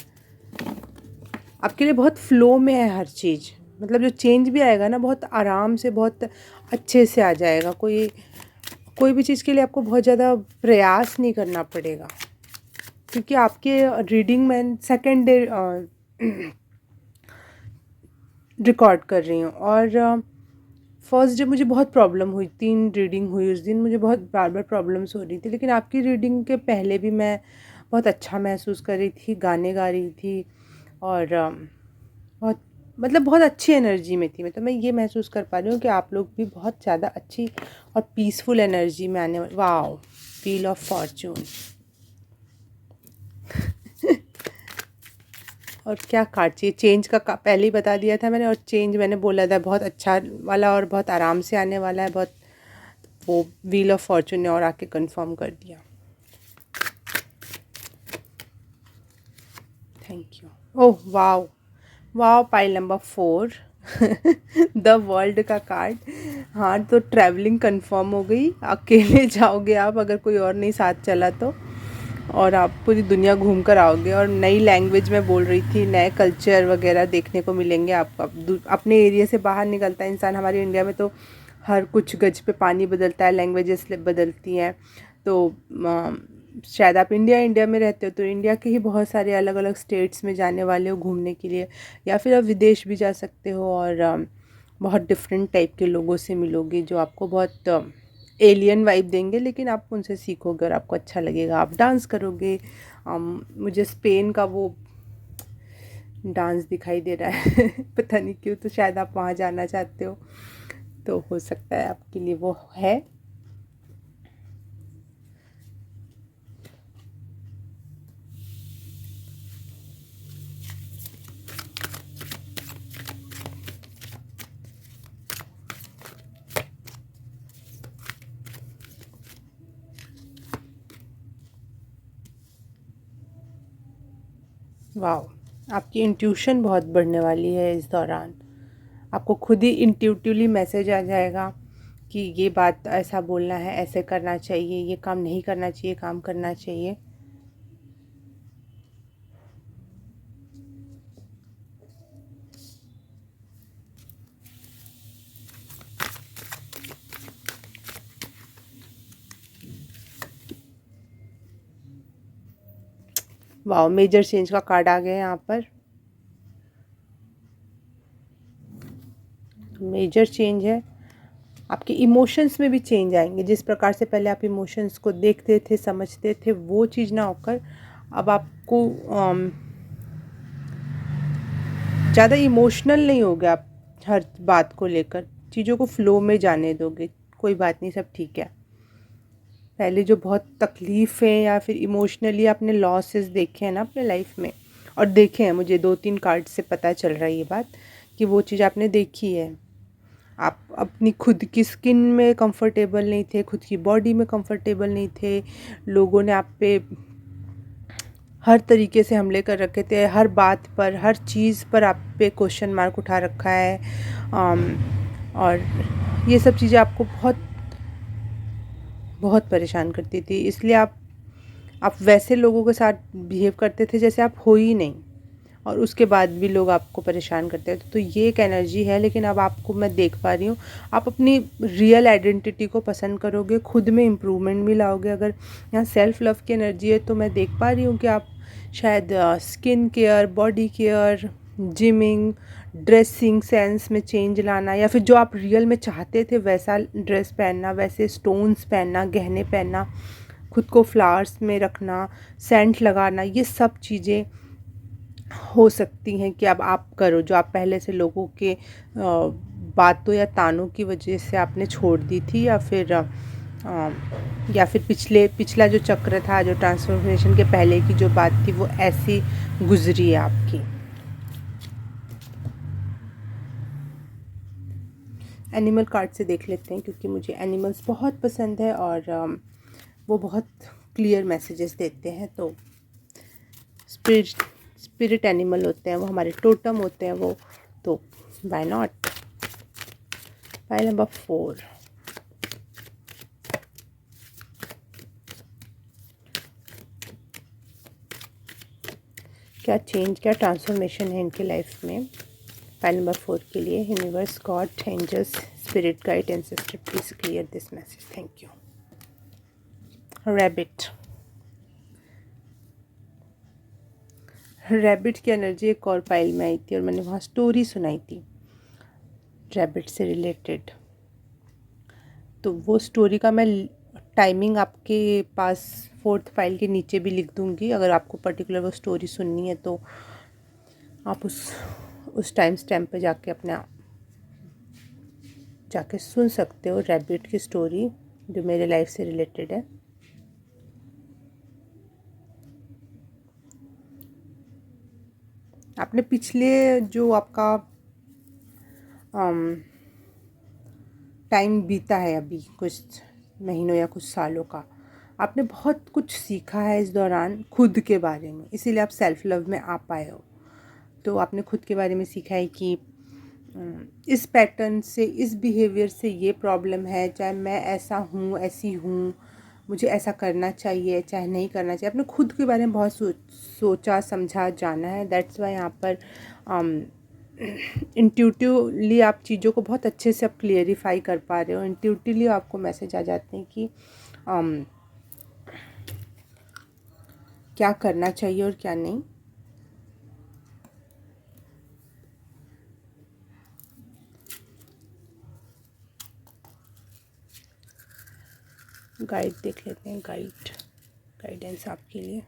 S1: आपके लिए बहुत फ़्लो में है हर चीज़, मतलब जो चेंज भी आएगा ना बहुत आराम से, बहुत अच्छे से आ जाएगा। कोई भी चीज़ के लिए आपको बहुत ज़्यादा प्रयास नहीं करना पड़ेगा, क्योंकि आपके रीडिंग में सेकंड डे रिकॉर्ड कर रही हूँ। और फर्स्ट डे मुझे बहुत प्रॉब्लम हुई, 3 रीडिंग हुई उस दिन, मुझे बहुत बार बार प्रॉब्लम्स हो रही थी। लेकिन आपकी रीडिंग के पहले भी मैं बहुत अच्छा महसूस कर रही थी, गाने गा रही थी, और बहुत मतलब बहुत अच्छी एनर्जी में थी मैं। तो मैं ये महसूस कर पा रही हूँ कि आप लोग भी बहुत ज़्यादा अच्छी और पीसफुल एनर्जी में आने वाले। Wow, wheel of Fortune. और क्या कार्ड चाहिए? चेंज का पहले ही बता दिया था मैंने, और चेंज मैंने बोला था बहुत अच्छा वाला और बहुत आराम से आने वाला है, बहुत। वो व्हील ऑफ फॉर्चून ने और आके कंफर्म कर दिया। Thank you. Oh wow, wow, pile number 4 the world का कार्ड। हाँ, तो ट्रैवलिंग कंफर्म हो गई। अकेले जाओगे आप, अगर कोई और नहीं साथ चला तो, और आप पूरी दुनिया घूम कर आओगे। और नई लैंग्वेज में बोल रही थी, नए कल्चर वगैरह देखने को मिलेंगे आपको। अपने एरिया से बाहर निकलता है इंसान। हमारे इंडिया में तो हर कुछ गज पे पानी बदलता है, लैंग्वेजेस बदलती हैं। तो शायद आप इंडिया में रहते हो, तो इंडिया के ही बहुत सारे अलग अलग स्टेट्स में जाने वाले हो घूमने के लिए, या फिर आप विदेश भी जा सकते हो। और बहुत डिफरेंट टाइप के लोगों से मिलोगे जो आपको बहुत एलियन वाइब देंगे, लेकिन आप उनसे सीखोगे और आपको अच्छा लगेगा। आप डांस करोगे। मुझे स्पेन का वो डांस दिखाई दे रहा है पता नहीं क्यों, तो शायद आप वहाँ जाना चाहते हो, तो हो सकता है आपके लिए वो है। वाह, आपकी इंट्यूशन बहुत बढ़ने वाली है इस दौरान। आपको खुद ही इंट्यूटिवली मैसेज आ जाएगा कि ये बात ऐसा बोलना है, ऐसे करना चाहिए, ये काम नहीं करना चाहिए, काम करना चाहिए। वाह, मेजर चेंज का कार्ड आ गया यहाँ पर। मेजर चेंज है, आपके इमोशंस में भी चेंज आएंगे। जिस प्रकार से पहले आप इमोशंस को देखते थे, समझते थे, वो चीज़ ना होकर अब आपको ज़्यादा इमोशनल नहीं होगे आप। हर बात को लेकर चीज़ों को फ्लो में जाने दोगे, कोई बात नहीं, सब ठीक है। पहले जो बहुत तकलीफ़ें या फिर इमोशनली आपने लॉसेस देखे हैं ना अपने लाइफ में, और देखे हैं, मुझे 2-3 कार्ड से पता चल रहा है ये बात कि वो चीज़ आपने देखी है। आप अपनी खुद की स्किन में कंफर्टेबल नहीं थे, खुद की बॉडी में कंफर्टेबल नहीं थे। लोगों ने आप पे हर तरीके से हमले कर रखे थे, हर बात पर, हर चीज़ पर आप पे क्वेश्चन मार्क उठा रखा है। और ये सब चीज़ें आपको बहुत बहुत परेशान करती थी, इसलिए आप वैसे लोगों के साथ बिहेव करते थे जैसे आप हो ही नहीं, और उसके बाद भी लोग आपको परेशान करते थे। तो ये एक एनर्जी है, लेकिन अब आपको मैं देख पा रही हूँ, आप अपनी रियल आइडेंटिटी को पसंद करोगे, खुद में इम्प्रूवमेंट भी लाओगे। अगर यहाँ सेल्फ लव की एनर्जी है, तो मैं देख पा रही हूँ कि आप शायद skin care, body care, gymming, dressing sense में चेंज लाना, या फिर जो आप रियल में चाहते थे वैसा ड्रेस पहनना, वैसे स्टोन्स पहनना, गहने पहनना, खुद को फ्लावर्स में रखना, सेंट लगाना, ये सब चीज़ें हो सकती हैं कि अब आप करो, जो आप पहले से लोगों के बातों या तानों की वजह से आपने छोड़ दी थी, या फिर या फिर पिछला जो चक्र था, जो ट्रांसफॉर्मेशन के पहले की जो बात थी, वो ऐसी गुजरी है आपकी। एनिमल कार्ड से देख लेते हैं, क्योंकि मुझे एनिमल्स बहुत पसंद है और वो बहुत क्लियर मैसेजेस देते हैं। तो स्पिरिट एनिमल होते हैं वो, हमारे टोटम होते हैं वो, तो व्हाई नॉट। Pile number 4। क्या चेंज, क्या ट्रांसफॉर्मेशन है इनके लाइफ में। फाइल नंबर 4 के लिए universe, god, angels, spirit guide, ancestor, please clear this message, thank you. Rabbit की एनर्जी एक और पाइल में आई थी और मैंने वहाँ स्टोरी सुनाई थी रैबिट से रिलेटेड। तो वो स्टोरी का मैं टाइमिंग आपके पास 4th फाइल के नीचे भी लिख दूँगी। अगर आपको पर्टिकुलर वो स्टोरी सुननी है तो आप उस टाइम स्टैम्प पे जाके सुन सकते हो रैबिट की स्टोरी, जो मेरे लाइफ से रिलेटेड है। आपने पिछले जो आपका टाइम बीता है अभी कुछ महीनों या कुछ सालों का, आपने बहुत कुछ सीखा है इस दौरान खुद के बारे में, इसीलिए आप सेल्फ लव में आ पाए हो। तो आपने खुद के बारे में सीखा है कि इस पैटर्न से, इस बिहेवियर से ये प्रॉब्लम है, चाहे मैं ऐसा हूँ, ऐसी हूँ, मुझे ऐसा करना चाहिए चाहे नहीं करना चाहिए। आपने खुद के बारे में बहुत सोचा समझा जाना है। दैट्स वाई यहाँ पर इंट्यूटिवली आप चीज़ों को बहुत अच्छे से आप क्लियरिफाई कर पा रहे हो। इंट्यूटिवली आपको मैसेज आ जाते हैं कि क्या करना चाहिए और क्या नहीं। गाइड देख लेते हैं, गाइडेंस आपके लिए।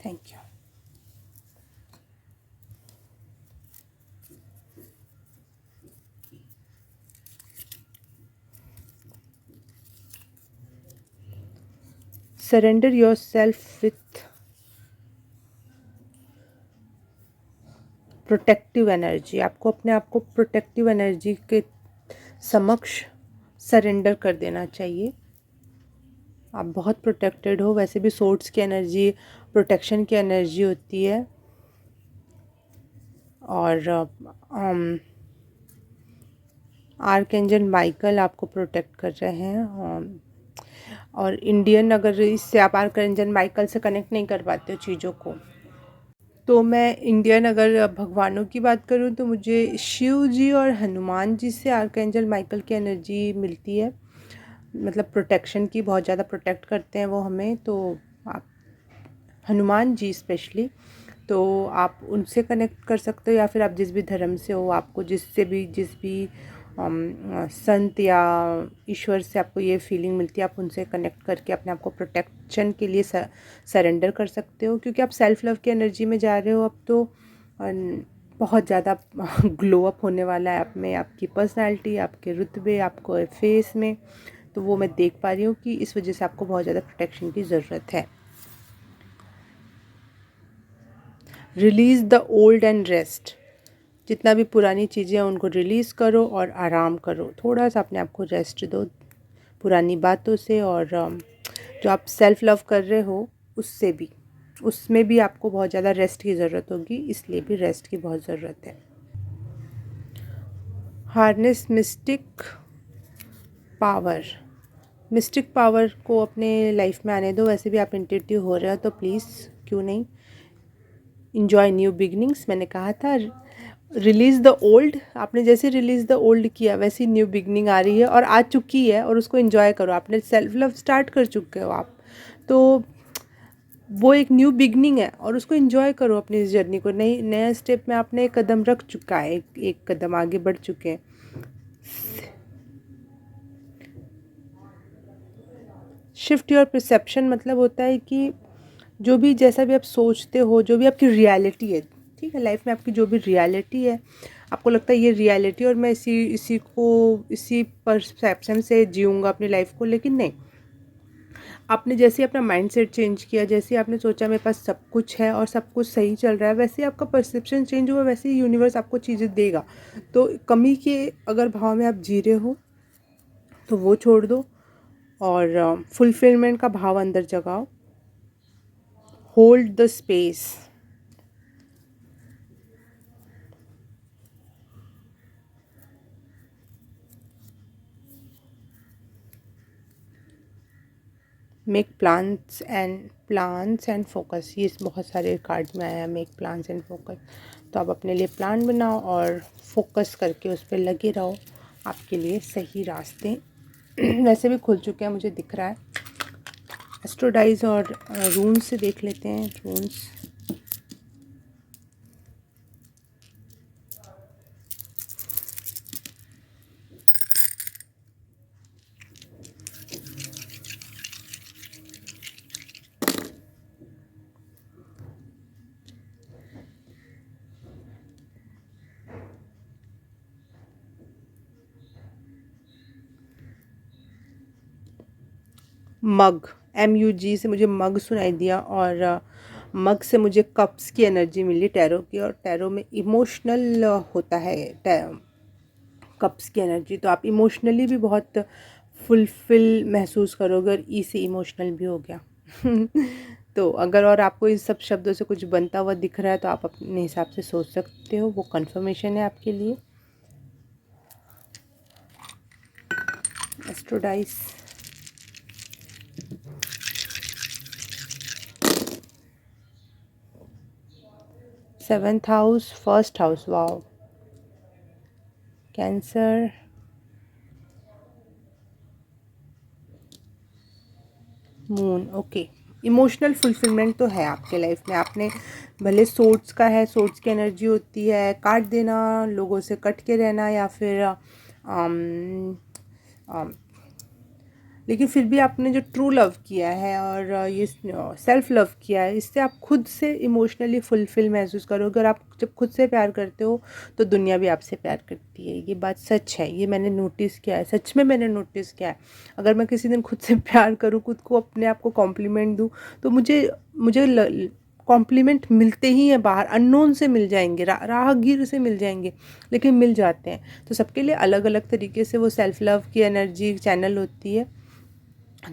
S1: Thank you. Surrender your self with protective energy. आपको अपने आप को प्रोटेक्टिव एनर्जी के समक्ष सरेंडर कर देना चाहिए। आप बहुत प्रोटेक्टेड हो। वैसे भी सोर्ट्स की एनर्जी प्रोटेक्शन की एनर्जी होती है और आर्कएंजल माइकल आपको प्रोटेक्ट कर रहे हैं। और इंडियन, अगर इससे आप आर्कएंजल माइकल से कनेक्ट नहीं कर पाते हो चीज़ों को, तो मैं इंडियन अगर भगवानों की बात करूं तो मुझे शिव जी और हनुमान जी से आर्कएंजल माइकल की एनर्जी मिलती है। मतलब प्रोटेक्शन की, बहुत ज़्यादा प्रोटेक्ट करते हैं वो हमें। तो आप हनुमान जी स्पेशली, तो आप उनसे कनेक्ट कर सकते हो, या फिर आप जिस भी धर्म से हो, आपको जिस भी संत या ईश्वर से आपको ये फीलिंग मिलती है, आप उनसे कनेक्ट करके अपने आप को प्रोटेक्शन के लिए सरेंडर कर सकते हो। क्योंकि आप सेल्फ लव की एनर्जी में जा रहे हो अब, तो बहुत ज़्यादा ग्लो अप होने वाला है आप में, आपकी पर्सनालिटी, आपके रुतबे, आपको फेस में। तो वो मैं देख पा रही हूँ कि इस वजह से आपको बहुत ज़्यादा प्रोटेक्शन की ज़रूरत है। Release the old and rest. जितना भी पुरानी चीज़ें हैं उनको रिलीज़ करो और आराम करो। थोड़ा सा अपने आप को रेस्ट दो पुरानी बातों से, और जो आप सेल्फ लव कर रहे हो उसमें भी आपको बहुत ज़्यादा रेस्ट की ज़रूरत होगी, इसलिए भी रेस्ट की बहुत ज़रूरत है। हार्नेस मिस्टिक पावर को अपने लाइफ में आने दो। वैसे भी आप इंट्यूटिव हो रहे हो तो प्लीज़, क्यों नहीं, इंजॉय न्यू बिगनिंग्स। मैंने कहा था रिलीज़ द ओल्ड। आपने जैसे रिलीज़ द ओल्ड किया, वैसी न्यू बिगनिंग आ रही है और आ चुकी है, और उसको एंजॉय करो। आपने सेल्फ लव स्टार्ट कर चुके हो आप, तो वो एक न्यू बिगनिंग है और उसको एंजॉय करो अपनी इस जर्नी को। नया स्टेप में आपने एक कदम रख चुका है, एक कदम आगे बढ़ चुके हैं। शिफ्ट योर परसेप्शन मतलब होता है कि जो भी, जैसा भी आप सोचते हो, जो भी आपकी रियलिटी है, ठीक है। लाइफ में आपकी जो भी रियलिटी है, आपको लगता है ये रियलिटी और मैं इसी परसेप्शन से जीऊँगा अपनी लाइफ को, लेकिन नहीं। आपने जैसे ही अपना माइंडसेट चेंज किया, जैसे ही आपने सोचा मेरे पास सब कुछ है और सब कुछ सही चल रहा है, वैसे ही आपका परसेप्शन चेंज हुआ, वैसे ही यूनिवर्स आपको चीज़ें देगा। तो कमी के अगर भाव में आप जी रहे हो तो वो छोड़ दो और फुलफिलमेंट का भाव अंदर जगाओ। Hold the space. Make plans and focus, ये बहुत सारे कार्ड में आया है, मेक प्लान्स एंड फोकस। तो आप अपने लिए प्लान बनाओ और फोकस करके उस पर लगे रहो, आपके लिए सही रास्ते वैसे भी खुल चुके हैं, मुझे दिख रहा है। एस्ट्रोडाइज और रून्स से देख लेते हैं। रून्स, मग, MUG से मुझे मग सुनाई दिया और मग से मुझे कप्स की एनर्जी मिली टैरो की, और टैरो में इमोशनल होता है कप्स की एनर्जी। तो आप इमोशनली भी बहुत फुलफिल महसूस करोगे, और ई से इमोशनल भी हो गया तो अगर और आपको इस सब शब्दों से कुछ बनता हुआ दिख रहा है तो आप अपने हिसाब से सोच सकते हो, वो कंफर्मेशन है आपके लिए। Astrodice, seventh house, first house, wow. Cancer, moon, okay. Emotional fulfilment तो है आपके लाइफ में। आपने भले सोर्ट्स का है, सोर्ट्स की एनर्जी होती है काट देना, लोगों से कट के रहना, या फिर लेकिन फिर भी आपने जो ट्रू लव किया है और ये सेल्फ लव किया है, इससे आप खुद से इमोशनली फुलफिल महसूस करोगे। और आप जब खुद से प्यार करते हो तो दुनिया भी आपसे प्यार करती है। ये बात सच है, ये मैंने नोटिस किया है, सच में मैंने नोटिस किया है। अगर मैं किसी दिन खुद से प्यार करूँ, खुद को अपने आप को कॉम्प्लीमेंट दूँ, तो मुझे कॉम्प्लीमेंट मिलते ही हैं। बाहर अननोन से मिल जाएंगे, राहगीर से मिल जाएंगे, लेकिन मिल जाते हैं। तो सबके लिए अलग अलग तरीके से वो सेल्फ लव की एनर्जी चैनल होती है।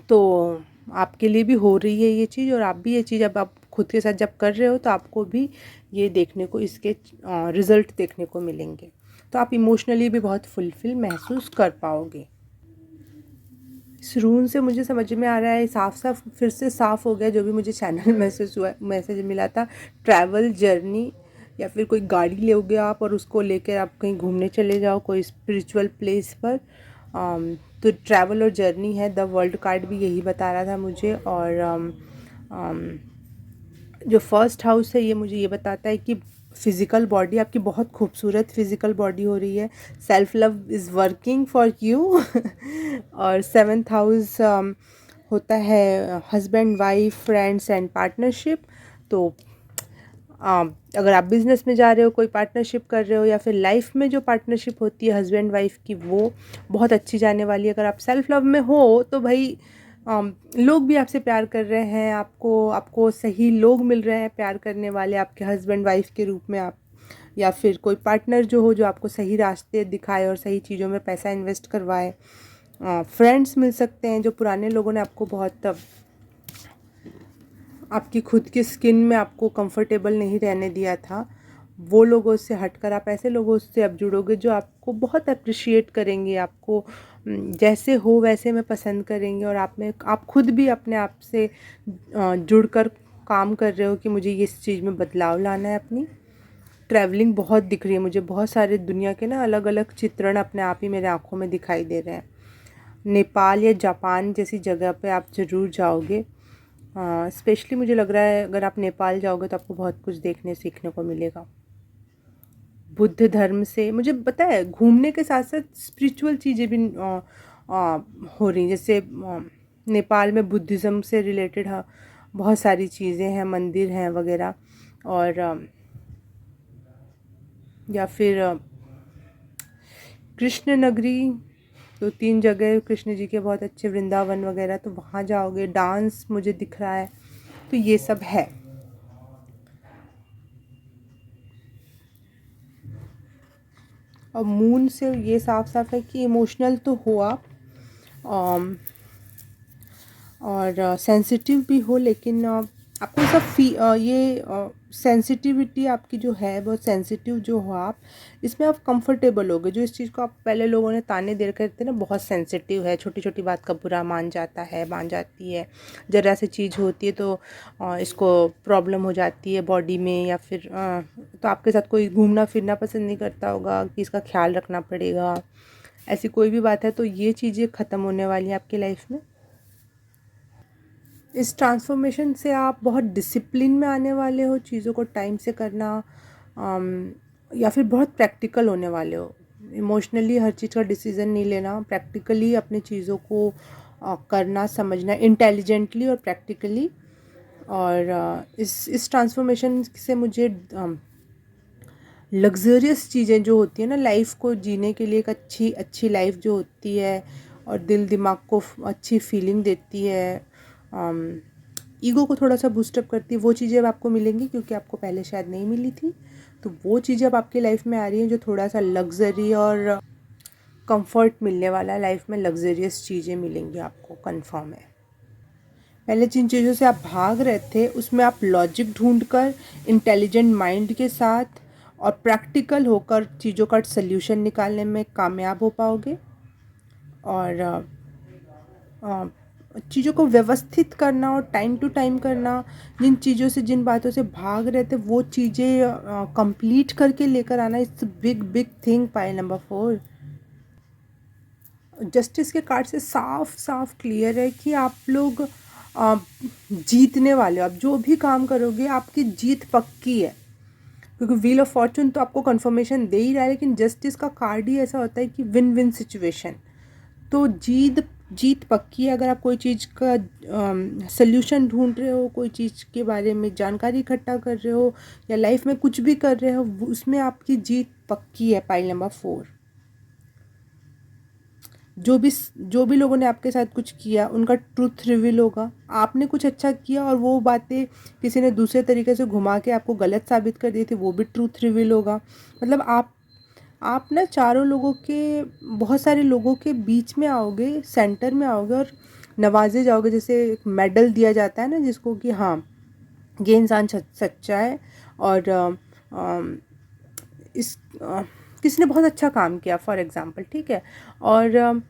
S1: तो आपके लिए भी हो रही है ये चीज़, और आप भी ये चीज़ अब आप खुद के साथ जब कर रहे हो तो आपको भी ये देखने को, इसके रिज़ल्ट देखने को मिलेंगे। तो आप इमोशनली भी बहुत फुलफिल महसूस कर पाओगे। इस रून से मुझे समझ में आ रहा है, साफ साफ फिर से साफ हो गया जो भी मुझे चैनल मैसेज मिला था। ट्रैवल जर्नी, या फिर कोई गाड़ी लोगे आप और उसको लेकर आप कहीं घूमने चले जाओ कोई स्पिरिचुअल प्लेस पर। तो ट्रैवल और जर्नी है। द वर्ल्ड कार्ड भी यही बता रहा था मुझे। और जो फर्स्ट हाउस है ये मुझे ये बताता है कि फ़िज़िकल बॉडी आपकी बहुत खूबसूरत फ़िज़िकल बॉडी हो रही है। Self love is working for you और सेवन्थ हाउस होता है husband wife, friends and partnership. तो अगर आप बिज़नेस में जा रहे हो, कोई पार्टनरशिप कर रहे हो, या फिर लाइफ में जो पार्टनरशिप होती है हस्बैंड वाइफ की, वो बहुत अच्छी जाने वाली है। अगर आप सेल्फ लव में हो तो भाई लोग भी आपसे प्यार कर रहे हैं, आपको सही लोग मिल रहे हैं प्यार करने वाले आपके हस्बैंड वाइफ के रूप में। आप या फिर कोई पार्टनर जो हो, जो आपको सही रास्ते दिखाए और सही चीज़ों में पैसा इन्वेस्ट करवाए। फ्रेंड्स मिल सकते हैं, जो पुराने लोगों ने आपको बहुत आपकी खुद की स्किन में आपको कंफर्टेबल नहीं रहने दिया था, वो लोगों से हटकर आप ऐसे लोगों से अब जुड़ोगे जो आपको बहुत अप्रिशिएट करेंगे, आपको जैसे हो वैसे में पसंद करेंगे। और आप खुद भी अपने आप से जुड़कर काम कर रहे हो कि मुझे इस चीज़ में बदलाव लाना है अपनी। ट्रैवलिंग बहुत दिख रही है मुझे, बहुत सारे दुनिया के ना अलग अलग चित्रण अपने आप ही मेरे आँखों में दिखाई दे रहे हैं। नेपाल या जापान जैसी जगह पे आप ज़रूर जाओगे। स्पेशली मुझे लग रहा है अगर आप नेपाल जाओगे तो आपको बहुत कुछ देखने सीखने को मिलेगा। बुद्ध धर्म से मुझे पता है, घूमने के साथ साथ स्पिरिचुअल चीज़ें भी हो रही हैं। जैसे नेपाल में बुद्धिज़्म से रिलेटेड बहुत सारी चीज़ें हैं, मंदिर हैं वगैरह। और या फिर कृष्ण नगरी, तो 3 जगह कृष्ण जी के बहुत अच्छे, वृंदावन वगैरह, तो वहाँ जाओगे। डांस मुझे दिख रहा है, तो ये सब है। और मून से ये साफ साफ है कि इमोशनल तो हो आप, अम, और सेंसिटिव भी हो, लेकिन आपको सब ये सेंसिटिविटी आपकी जो है, बहुत सेंसिटिव जो हो आप, इसमें आप कंफर्टेबल होगे। जो इस चीज़ को आप पहले लोगों ने ताने देर करते ना, बहुत सेंसिटिव है, छोटी छोटी बात का बुरा मान जाता है, मान जाती है, ज़रा सी चीज़ होती है तो इसको प्रॉब्लम हो जाती है बॉडी में, या फिर तो आपके साथ कोई घूमना फिरना पसंद नहीं करता होगा कि इसका ख्याल रखना पड़ेगा। ऐसी कोई भी बात है तो ये चीज़ें ख़त्म होने वाली हैं आपकी लाइफ में। इस ट्रांसफॉर्मेशन से आप बहुत डिसिप्लिन में आने वाले हो, चीज़ों को टाइम से करना, या फिर बहुत प्रैक्टिकल होने वाले हो। इमोशनली हर चीज़ का डिसीज़न नहीं लेना, प्रैक्टिकली अपनी चीज़ों को करना, समझना, इंटेलिजेंटली और प्रैक्टिकली। और इस ट्रांसफॉर्मेशन से मुझे लग्जरियस चीज़ें जो होती है ना, लाइफ को जीने के लिए एक अच्छी अच्छी लाइफ जो होती है, और दिल दिमाग को अच्छी फीलिंग देती है, ईगो को थोड़ा सा बूस्टअप करती है, वो चीज़ें अब आपको मिलेंगी, क्योंकि आपको पहले शायद नहीं मिली थी। तो वो चीज़ें अब आपकी लाइफ में आ रही हैं, जो थोड़ा सा लग्जरी और कंफर्ट मिलने वाला है। लाइफ में लग्जरियस चीज़ें मिलेंगी आपको, कंफर्म है। पहले जिन चीज़ों से आप भाग रहे थे, उसमें आप लॉजिक ढूंढकर, इंटेलिजेंट माइंड के साथ और प्रैक्टिकल होकर चीज़ों का सल्यूशन निकालने में कामयाब हो पाओगे। और चीज़ों को व्यवस्थित करना और टाइम टू टाइम करना, जिन चीज़ों से, जिन बातों से भाग रहे थे, वो चीज़ें कंप्लीट करके लेकर आना, it's big big thing. Pile number 4, justice के कार्ड से साफ साफ क्लियर है कि आप लोग जीतने वाले हो। आप जो भी काम करोगे, आपकी जीत पक्की है, क्योंकि व्हील ऑफ फॉर्चून तो आपको कंफर्मेशन दे ही रहा है, लेकिन जस्टिस का कार्ड ही ऐसा होता है कि विन विन सिचुएशन। तो जीत जीत पक्की है। अगर आप कोई चीज़ का सल्यूशन ढूंढ रहे हो, कोई चीज़ के बारे में जानकारी इकट्ठा कर रहे हो, या लाइफ में कुछ भी कर रहे हो, उसमें आपकी जीत पक्की है। पाइल नंबर 4, जो भी लोगों ने आपके साथ कुछ किया, उनका ट्रूथ रिवील होगा। आपने कुछ अच्छा किया और वो बातें किसी ने दूसरे तरीके से घुमा के आपको गलत साबित कर दी थी, वो भी ट्रूथ रिवील होगा। मतलब आप ना चारों लोगों के, बहुत सारे लोगों के बीच में आओगे, सेंटर में आओगे और नवाजे जाओगे। जैसे एक मेडल दिया जाता है ना, जिसको कि हाँ, ये इंसान सच्चा है, और इस किसी ने बहुत अच्छा काम किया, फॉर एग्ज़ाम्पल, ठीक है। और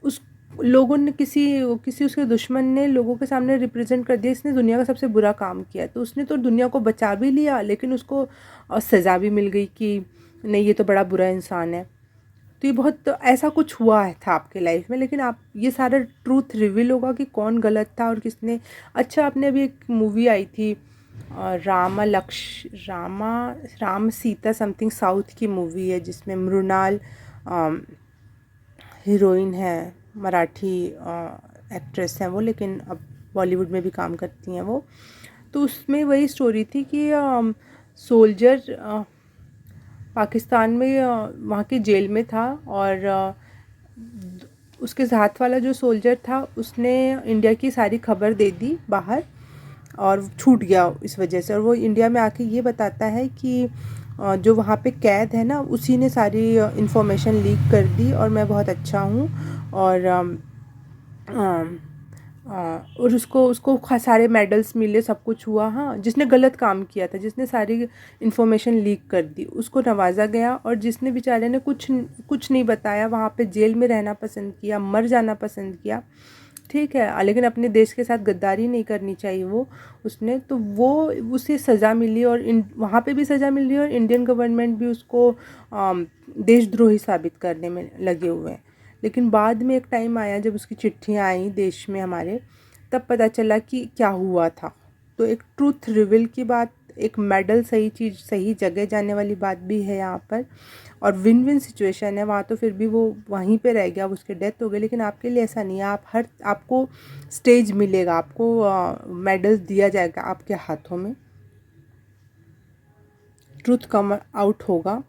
S1: उस लोगों ने, किसी किसी उसके दुश्मन ने लोगों के सामने रिप्रेजेंट कर दिया, इसने दुनिया का सबसे बुरा काम किया, तो उसने तो दुनिया को बचा भी लिया, लेकिन उसको सज़ा भी मिल गई कि नहीं, ये तो बड़ा बुरा इंसान है। तो ये बहुत ऐसा कुछ हुआ है था आपके लाइफ में, लेकिन आप, ये सारा ट्रूथ रिवील होगा कि कौन गलत था और किसने अच्छा। आपने अभी एक मूवी आई थी, राम सीता समथिंग, साउथ की मूवी है, जिसमें मृणाल हीरोइन है, मराठी एक्ट्रेस हैं वो, लेकिन अब बॉलीवुड में भी काम करती हैं वो। तो उसमें वही स्टोरी थी कि सोल्जर पाकिस्तान में वहाँ के जेल में था, और उसके साथ वाला जो सोल्जर था, उसने इंडिया की सारी खबर दे दी बाहर, और छूट गया इस वजह से। और वो इंडिया में आके ये बताता है कि जो वहाँ पे कैद है ना, उसी ने सारी इन्फॉर्मेशन लीक कर दी, और मैं बहुत अच्छा हूँ। और और उसको उसको सारे मेडल्स मिले, सब कुछ हुआ। हाँ, जिसने गलत काम किया था, जिसने सारी इन्फॉर्मेशन लीक कर दी, उसको नवाजा गया। और जिसने बेचारे ने कुछ नहीं बताया, वहाँ पे जेल में रहना पसंद किया, मर जाना पसंद किया, ठीक है, लेकिन अपने देश के साथ गद्दारी नहीं करनी चाहिए उसने, तो वो उसे सज़ा मिली, और वहाँ पे भी सज़ा मिल रही है, और इंडियन गवर्नमेंट भी उसको देशद्रोही साबित करने में लगे हुए हैं। लेकिन बाद में एक टाइम आया जब उसकी चिट्ठियाँ आई देश में हमारे, तब पता चला कि क्या हुआ था। तो एक ट्रूथ रिवील की बात, एक मेडल, सही चीज़ सही जगह जाने वाली बात भी है यहाँ पर, और विन विन सिचुएशन है वहाँ। तो फिर भी वो वहीं पे रह गया, अब उसकी डेथ हो गई, लेकिन आपके लिए ऐसा नहीं है। आपको स्टेज मिलेगा, आपको मेडल दिया जाएगा आपके हाथों में, ट्रूथ कम आउट होगा,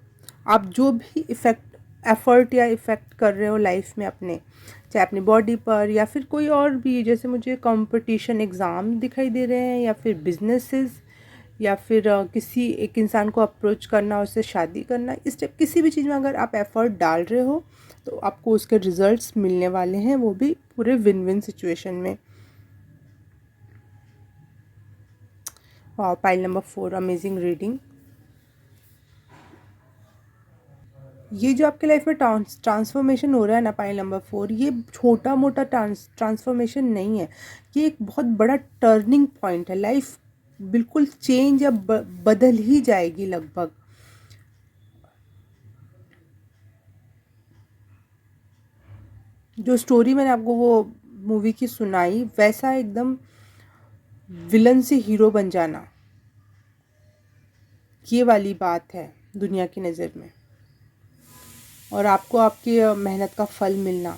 S1: आप जो भी एफ़र्ट या इफ़ेक्ट कर रहे हो लाइफ में अपने, चाहे अपनी बॉडी पर या फिर कोई और भी, जैसे मुझे कंपटीशन एग्ज़ाम दिखाई दे रहे हैं, या फिर बिजनेसेस, या फिर किसी एक इंसान को अप्रोच करना, उससे शादी करना, इस टाइप किसी भी चीज़ में अगर आप एफ़र्ट डाल रहे हो तो आपको उसके रिजल्ट्स मिलने वाले हैं, वो भी पूरे विन विन सिचुएशन में। वाह, पाइल नंबर 4, अमेजिंग रीडिंग। ये जो आपके लाइफ में ट्रांसफॉर्मेशन हो रहा है ना, पाइल नंबर 4, ये छोटा मोटा ट्रांसफॉर्मेशन नहीं है, ये एक बहुत बड़ा टर्निंग पॉइंट है। लाइफ बिल्कुल चेंज या बदल ही जाएगी लगभग। जो स्टोरी मैंने आपको वो मूवी की सुनाई, वैसा एकदम विलन से हीरो बन जाना, ये वाली बात है दुनिया की नज़र में, और आपको आपकी मेहनत का फल मिलना,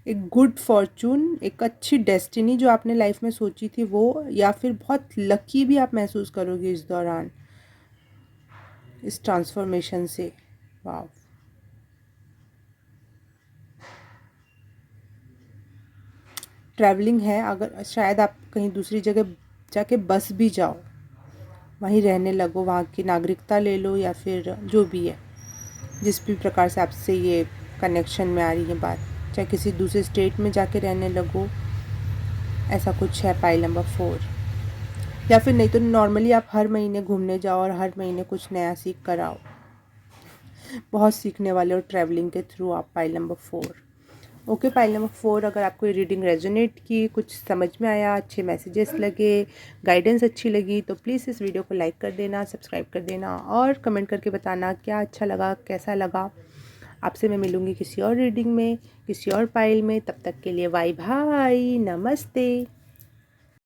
S1: एक गुड फॉर्चून, एक अच्छी डेस्टिनी जो आपने लाइफ में सोची थी वो, या फिर बहुत लकी भी आप महसूस करोगे इस दौरान, इस ट्रांसफॉर्मेशन से। वाह। ट्रैवलिंग है, अगर शायद आप कहीं दूसरी जगह जाके बस भी जाओ, वहीं रहने लगो, वहाँ की नागरिकता ले लो, या फिर जो भी है, जिस भी प्रकार से आपसे ये कनेक्शन में आ रही है बात, चाहे किसी दूसरे स्टेट में जाके रहने लगो, ऐसा कुछ है पाइल नंबर 4। या फिर नहीं तो नॉर्मली आप हर महीने घूमने जाओ और हर महीने कुछ नया सीख कर आओ, बहुत सीखने वाले हो ट्रैवलिंग के थ्रू आप, pile number 4। Okay, pile number 4, अगर आपको ये रीडिंग रेजोनेट की, कुछ समझ में आया, अच्छे मैसेजेस लगे, गाइडेंस अच्छी लगी, तो प्लीज़ इस वीडियो को लाइक कर देना, सब्सक्राइब कर देना, और कमेंट करके बताना क्या अच्छा लगा, कैसा लगा। आपसे मैं मिलूँगी किसी और रीडिंग में, किसी और पाइल में। तब तक के लिए बाय बाय, नमस्ते।